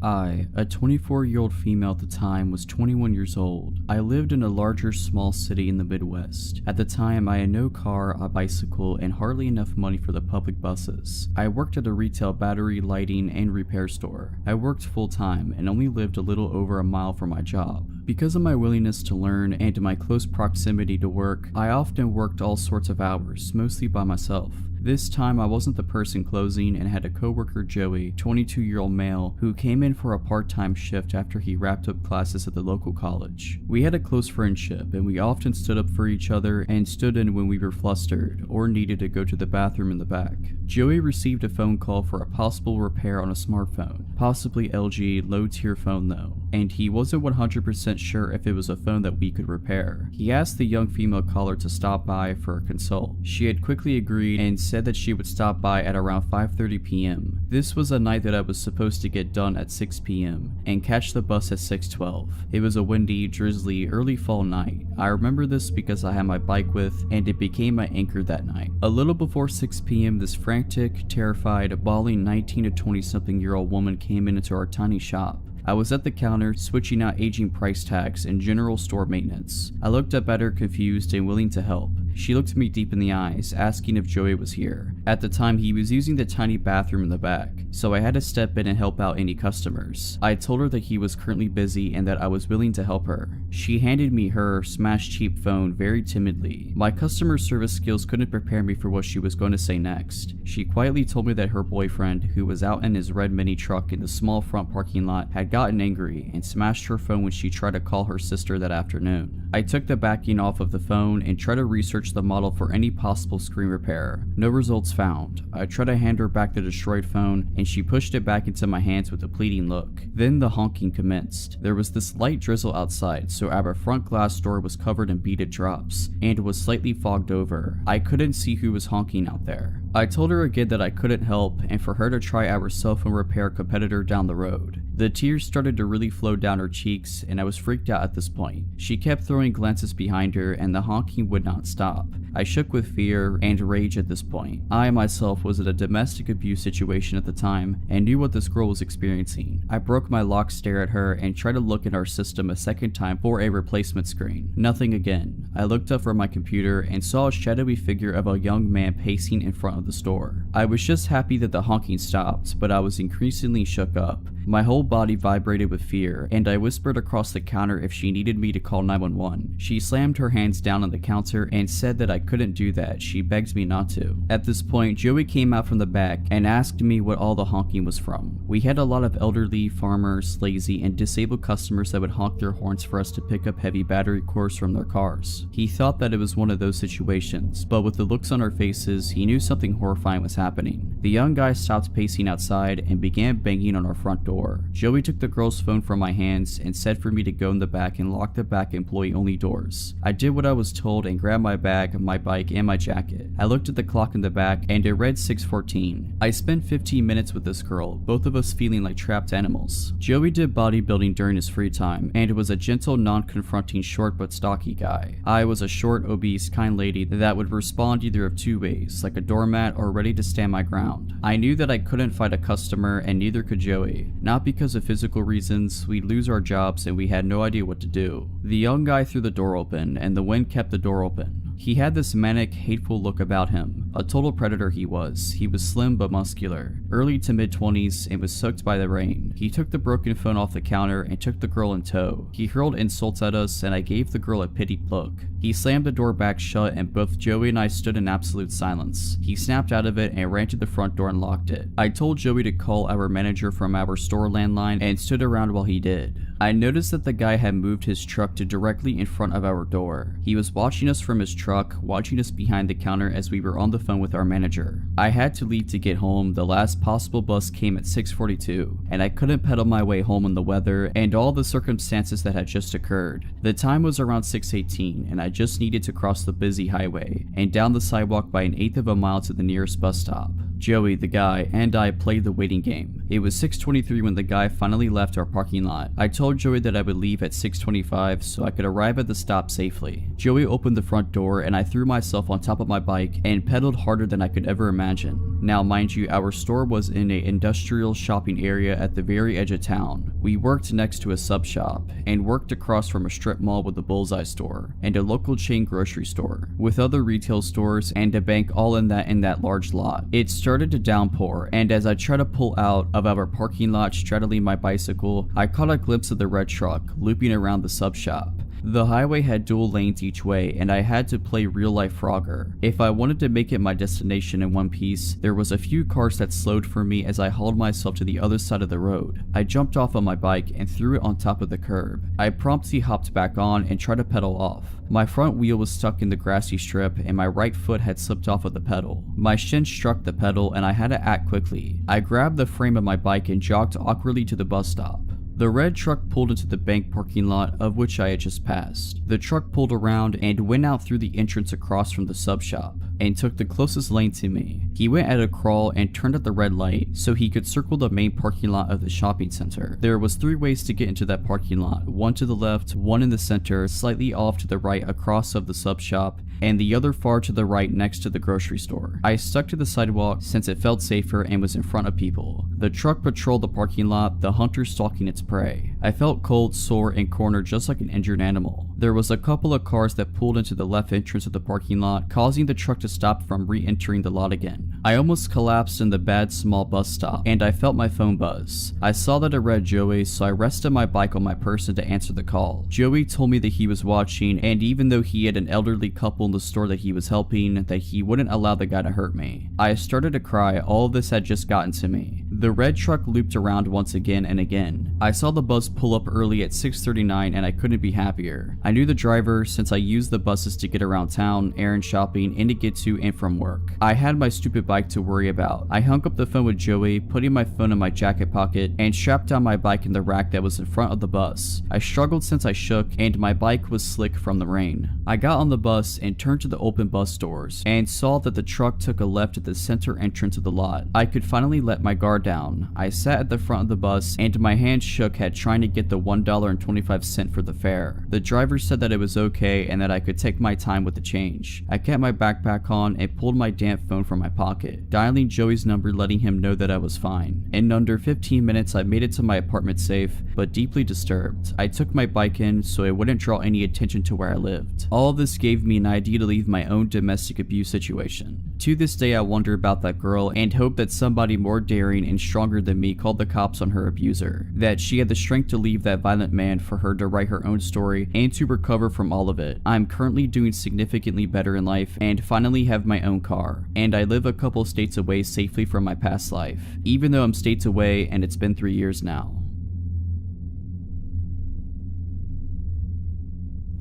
I, a 24-year-old female at the time, was 21 years old. I lived in a larger small city in the Midwest. At the time, I had no car, a bicycle, and hardly enough money for the public buses. I worked at a retail battery, lighting, and repair store. I worked full-time and only lived a little over a mile from my job. Because of my willingness to learn and my close proximity to work, I often worked all sorts of hours, mostly by myself. This time I wasn't the person closing and had a coworker, Joey, 22-year-old male, who came in for a part-time shift after he wrapped up classes at the local college. We had a close friendship and we often stood up for each other and stood in when we were flustered or needed to go to the bathroom in the back. Joey received a phone call for a possible repair on a smartphone, possibly LG low-tier phone though, and he wasn't 100% sure if it was a phone that we could repair. He asked the young female caller to stop by for a consult. She had quickly agreed and said that she would stop by at around 5:30 p.m. This was a night that I was supposed to get done at 6 p.m. and catch the bus at 6:12. It was a windy, drizzly, early fall night. I remember this because I had my bike with, and it became my anchor that night. A little before 6 p.m. this frantic, terrified, bawling 19 to 20-something-year-old woman came into our tiny shop. I was at the counter, switching out aging price tags and general store maintenance. I looked up at her, confused and willing to help. She looked me deep in the eyes, asking if Joey was here. At the time, he was using the tiny bathroom in the back, so I had to step in and help out any customers. I told her that he was currently busy and that I was willing to help her. She handed me her smashed cheap phone very timidly. My customer service skills couldn't prepare me for what she was going to say next. She quietly told me that her boyfriend, who was out in his red mini truck in the small front parking lot, had gotten angry and smashed her phone when she tried to call her sister that afternoon. I took the backing off of the phone and tried to research the model for any possible screen repair. No results found. I tried to hand her back the destroyed phone and she pushed it back into my hands with a pleading look. Then the honking commenced. There was this light drizzle outside, so our front glass door was covered in beaded drops and was slightly fogged over. I couldn't see who was honking out there. I told her again that I couldn't help and for her to try our cell phone repair competitor down the road. The tears started to really flow down her cheeks and I was freaked out at this point. She kept throwing glances behind her and the honking would not stop. I shook with fear and rage at this point. I myself was in a domestic abuse situation at the time and knew what this girl was experiencing. I broke my lock stare at her and tried to look at our system a second time for a replacement screen. Nothing again. I looked up from my computer and saw a shadowy figure of a young man pacing in front of the store. I was just happy that the honking stopped, but I was increasingly shook up. My whole body vibrated with fear, and I whispered across the counter if she needed me to call 911. She slammed her hands down on the counter and said that I couldn't do that. She begged me not to. At this point, Joey came out from the back and asked me what all the honking was from. We had a lot of elderly, farmers, lazy, and disabled customers that would honk their horns for us to pick up heavy battery cores from their cars. He thought that it was one of those situations, but with the looks on our faces, he knew something horrifying was happening. The young guy stopped pacing outside and began banging on our front door. Joey took the girl's phone from my hands and said for me to go in the back and lock the back employee-only doors. I did what I was told and grabbed my bag, my bike, and my jacket. I looked at the clock in the back and it read 6:14. I spent 15 minutes with this girl, both of us feeling like trapped animals. Joey did bodybuilding during his free time and was a gentle, non-confronting, short but stocky guy. I was a short, obese, kind lady that would respond either of two ways, like a doormat or ready to stand my ground. I knew that I couldn't fight a customer and neither could Joey. Not because of physical reasons, we'd lose our jobs and we had no idea what to do. The young guy threw the door open and the wind kept the door open. He had this manic, hateful look about him. A total predator he was. He was slim but muscular, early to mid-20s, and was soaked by the rain. He took the broken phone off the counter and took the girl in tow. He hurled insults at us, and I gave the girl a pitied look. He slammed the door back shut, and both Joey and I stood in absolute silence. He snapped out of it and ran to the front door and locked it. I told Joey to call our manager from our store landline and stood around while he did. I noticed that the guy had moved his truck to directly in front of our door. He was watching us from his truck, watching us behind the counter as we were on the phone with our manager. I had to leave to get home. The last possible bus came at 6:42, and I couldn't pedal my way home in the weather and all the circumstances that had just occurred. The time was around 6:18, and I just needed to cross the busy highway and down the sidewalk by 1/8 of a mile to the nearest bus stop. Joey, the guy, and I played the waiting game. It was 6:23 when the guy finally left our parking lot. I told Joey that I would leave at 6:25 so I could arrive at the stop safely. Joey opened the front door and I threw myself on top of my bike and pedaled harder than I could ever imagine. Now mind you, our store was in an industrial shopping area at the very edge of town. We worked next to a sub shop and worked across from a strip mall with a bullseye store and a local chain grocery store with other retail stores and a bank all in that large lot. It started to downpour, and as I tried to pull out of our parking lot straddling my bicycle, I caught a glimpse of the red truck looping around the sub shop. The highway had dual lanes each way, and I had to play real-life Frogger. If I wanted to make it my destination in one piece, there was a few cars that slowed for me as I hauled myself to the other side of the road. I jumped off of my bike and threw it on top of the curb. I promptly hopped back on and tried to pedal off. My front wheel was stuck in the grassy strip, and my right foot had slipped off of the pedal. My shin struck the pedal, and I had to act quickly. I grabbed the frame of my bike and jogged awkwardly to the bus stop. The red truck pulled into the bank parking lot of which I had just passed. The truck pulled around and went out through the entrance across from the sub shop and took the closest lane to me. He went at a crawl and turned at the red light so he could circle the main parking lot of the shopping center. There was 3 ways to get into that parking lot, one to the left, one in the center, slightly off to the right across of the sub shop, and the other far to the right next to the grocery store. I stuck to the sidewalk since it felt safer and was in front of people. The truck patrolled the parking lot, the hunter stalking its prey. I felt cold, sore, and cornered just like an injured animal. There was a couple of cars that pulled into the left entrance of the parking lot, causing the truck to stop from re-entering the lot again. I almost collapsed in the bad small bus stop, and I felt my phone buzz. I saw that it read Joey, so I rested my bike on my person to answer the call. Joey told me that he was watching, and even though he had an elderly couple in the store that he was helping, that he wouldn't allow the guy to hurt me. I started to cry. All of this had just gotten to me. The red truck looped around once again and again. I saw the bus pull up early at 6:39 and I couldn't be happier. I knew the driver since I used the buses to get around town, errand shopping, and to get to and from work. I had my stupid bike to worry about. I hung up the phone with Joey, putting my phone in my jacket pocket, and strapped down my bike in the rack that was in front of the bus. I struggled since I shook, and my bike was slick from the rain. I got on the bus and turned to the open bus doors, and saw that the truck took a left at the center entrance of the lot. I could finally let my guard down. I sat at the front of the bus, and my hands shook at trying to get the $1.25 for the fare. The driver said that it was okay and that I could take my time with the change. I kept my backpack on and pulled my damn phone from my pocket, dialing Joey's number, letting him know that I was fine. In under 15 minutes, I made it to my apartment safe, but deeply disturbed. I took my bike in so it wouldn't draw any attention to where I lived. All of this gave me an idea to leave my own domestic abuse situation. To this day, I wonder about that girl and hope that somebody more daring and stronger than me called the cops on her abuser, that she had the strength to leave that violent man for her to write her own story and to recover from all of it. I'm currently doing significantly better in life and finally have my own car, and I live a couple states away safely from my past life, even though I'm states away and it's been 3 years now.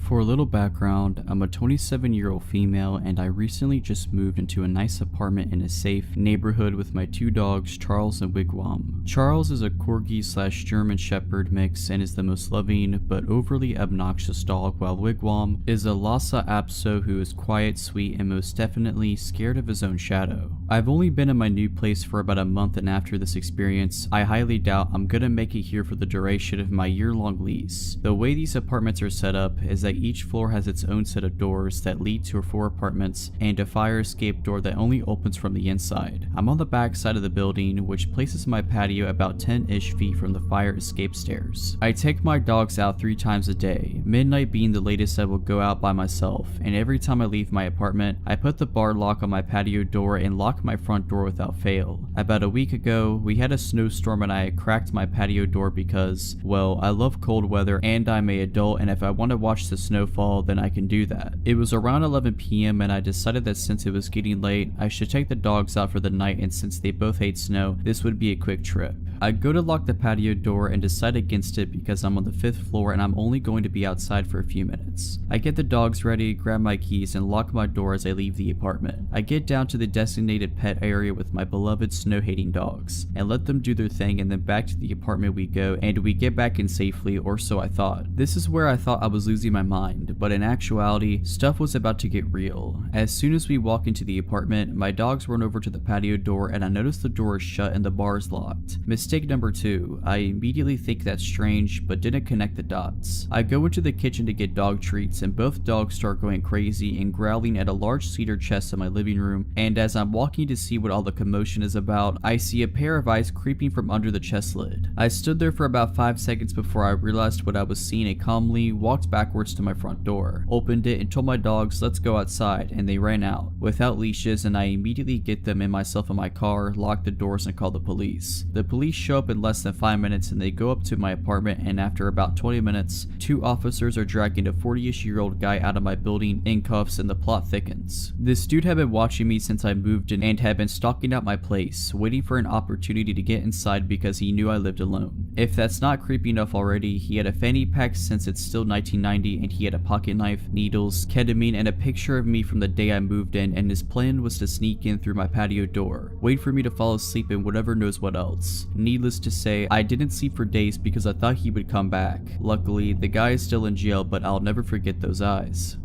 For a little background, I'm a 27-year-old female and I recently just moved into a nice apartment in a safe neighborhood with my 2 dogs, Charles and Wigwam. Charles is a Corgi/German Shepherd mix and is the most loving but overly obnoxious dog, while Wigwam is a Lhasa Apso who is quiet, sweet, and most definitely scared of his own shadow. I've only been in my new place for about a month, and after this experience, I highly doubt I'm gonna make it here for the duration of my year-long lease. The way these apartments are set up is that each floor has its own set of doors that lead to 4 apartments and a fire escape door that only opens from the inside. I'm on the back side of the building, which places my patio about 10-ish feet from the fire escape stairs. I take my dogs out 3 times a day, midnight being the latest I will go out by myself, and every time I leave my apartment, I put the bar lock on my patio door and lock my front door without fail. About a week ago, we had a snowstorm and I had cracked my patio door because, well, I love cold weather and I'm an adult, and if I want to watch the snowfall, then I can do that. It was around 11 p.m. and I decided that since it was getting late, I should take the dogs out for the night, and since they both hate snow, this would be a quick trip. I go to lock the patio door and decide against it because I'm on the 5th floor and I'm only going to be outside for a few minutes. I get the dogs ready, grab my keys, and lock my door as I leave the apartment. I get down to the designated pet area with my beloved snow-hating dogs and let them do their thing, and then back to the apartment we go, and we get back in safely, or so I thought. This is where I thought I was losing my mind, but in actuality, stuff was about to get real. As soon as we walk into the apartment, my dogs run over to the patio door and I notice the door is shut and the bar is locked. Mistake number 2, I immediately think that's strange, but didn't connect the dots. I go into the kitchen to get dog treats, and both dogs start going crazy and growling at a large cedar chest in my living room, and as I'm walking to see what all the commotion is about, I see a pair of eyes creeping from under the chest lid. I stood there for about 5 seconds before I realized what I was seeing and calmly walked backwards to my front door, opened it, and told my dogs let's go outside, and they ran out without leashes, and I immediately get them and myself in my car, lock the doors, and call the police. The police show up in less than 5 minutes and they go up to my apartment, and after about 20 minutes, 2 officers are dragging a 40-ish-year-old guy out of my building in cuffs, and the plot thickens. This dude had been watching me since I moved in and had been stalking out my place, waiting for an opportunity to get inside because he knew I lived alone. If that's not creepy enough already, he had a fanny pack since it's still 1990, and he had a pocket knife, needles, ketamine, and a picture of me from the day I moved in, and his plan was to sneak in through my patio door, wait for me to fall asleep, and whatever knows what else. Needless to say, I didn't sleep for days because I thought he would come back. Luckily, the guy is still in jail, but I'll never forget those eyes.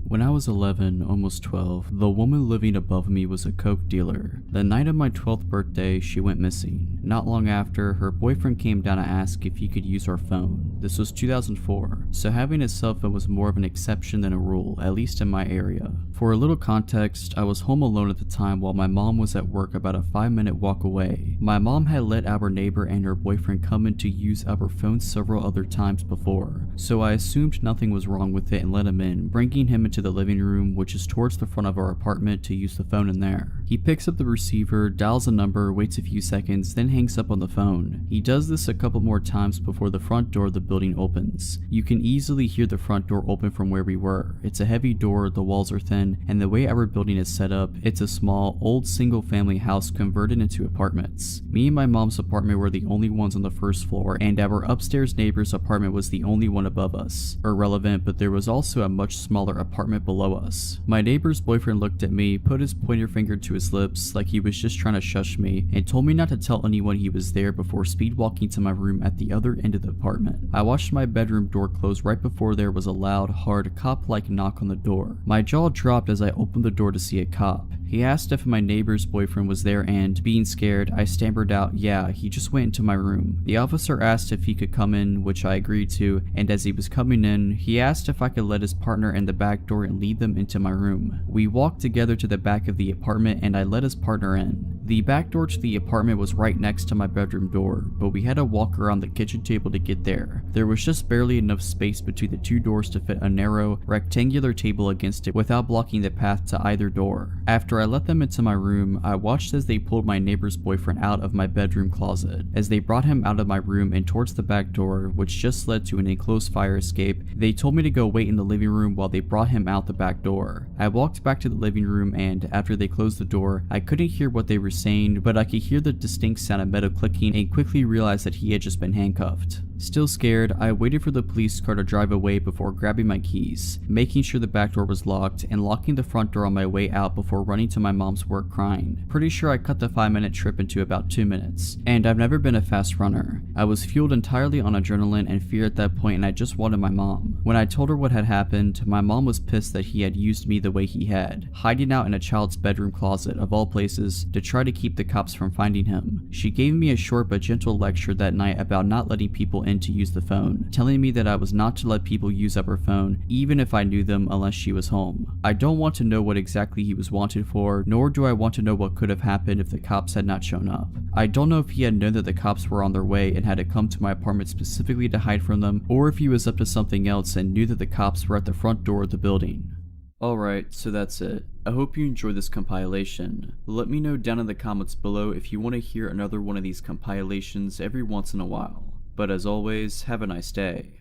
When I was 11, almost 12, the woman living above me was a coke dealer. The night of my 12th birthday, she went missing. Not long after, her boyfriend came down to ask if he could use our phone. This was 2004, so having a cell phone was more of an exception than a rule, at least in my area. For a little context, I was home alone at the time while my mom was at work about a 5-minute walk away. My mom had let our neighbor and her boyfriend come in to use our phone several other times before, so I assumed nothing was wrong with it and let him in, bringing him into the living room, which is towards the front of our apartment, to use the phone in there. He picks up the receiver, dials a number, waits a few seconds, then hangs up on the phone. He does this a couple more times before the front door of the building opens. You can easily hear the front door open from where we were. It's a heavy door, the walls are thin, and the way our building is set up, it's a small, old single-family house converted into apartments. Me and my mom's apartment were the only ones on the first floor, and our upstairs neighbor's apartment was the only one above us. Irrelevant, but there was also a much smaller apartment below us. My neighbor's boyfriend looked at me, put his pointer finger to his lips like he was just trying to shush me, and told me not to tell anyone he was there before speed walking to my room at the other end of the apartment. I watched my bedroom door close right before there was a loud, hard, cop-like knock on the door. My jaw dropped as I opened the door to see a cop. He asked if my neighbor's boyfriend was there, and, being scared, I stammered out, "Yeah, he just went into my room." The officer asked if he could come in, which I agreed to, and as he was coming in, he asked if I could let his partner in the back door and lead them into my room. We walked together to the back of the apartment, and I let his partner in. The back door to the apartment was right next to my bedroom door, but we had to walk around the kitchen table to get there. There was just barely enough space between the 2 doors to fit a narrow, rectangular table against it without blocking the path to either door. After I let them into my room, I watched as they pulled my neighbor's boyfriend out of my bedroom closet. As they brought him out of my room and towards the back door, which just led to an enclosed fire escape, they told me to go wait in the living room while they brought him out the back door. I walked back to the living room, and after they closed the door, I couldn't hear what they were saying, but I could hear the distinct sound of metal clicking and quickly realized that he had just been handcuffed. Still scared, I waited for the police car to drive away before grabbing my keys, making sure the back door was locked, and locking the front door on my way out before running to my mom's work crying. Pretty sure I cut the 5-minute trip into about 2 minutes, and I've never been a fast runner. I was fueled entirely on adrenaline and fear at that point, and I just wanted my mom. When I told her what had happened, my mom was pissed that he had used me the way he had, hiding out in a child's bedroom closet of all places to try to keep the cops from finding him. She gave me a short but gentle lecture that night about not letting people in to use the phone, telling me that I was not to let people use up her phone even if I knew them unless she was home. I don't want to know what exactly he was wanted for, nor do I want to know what could have happened if the cops had not shown up. I don't know if he had known that the cops were on their way and had to come to my apartment specifically to hide from them, or if he was up to something else and knew that the cops were at the front door of the building. Alright, so that's it. I hope you enjoyed this compilation. Let me know down in the comments below if you want to hear another one of these compilations every once in a while. But as always, have a nice day.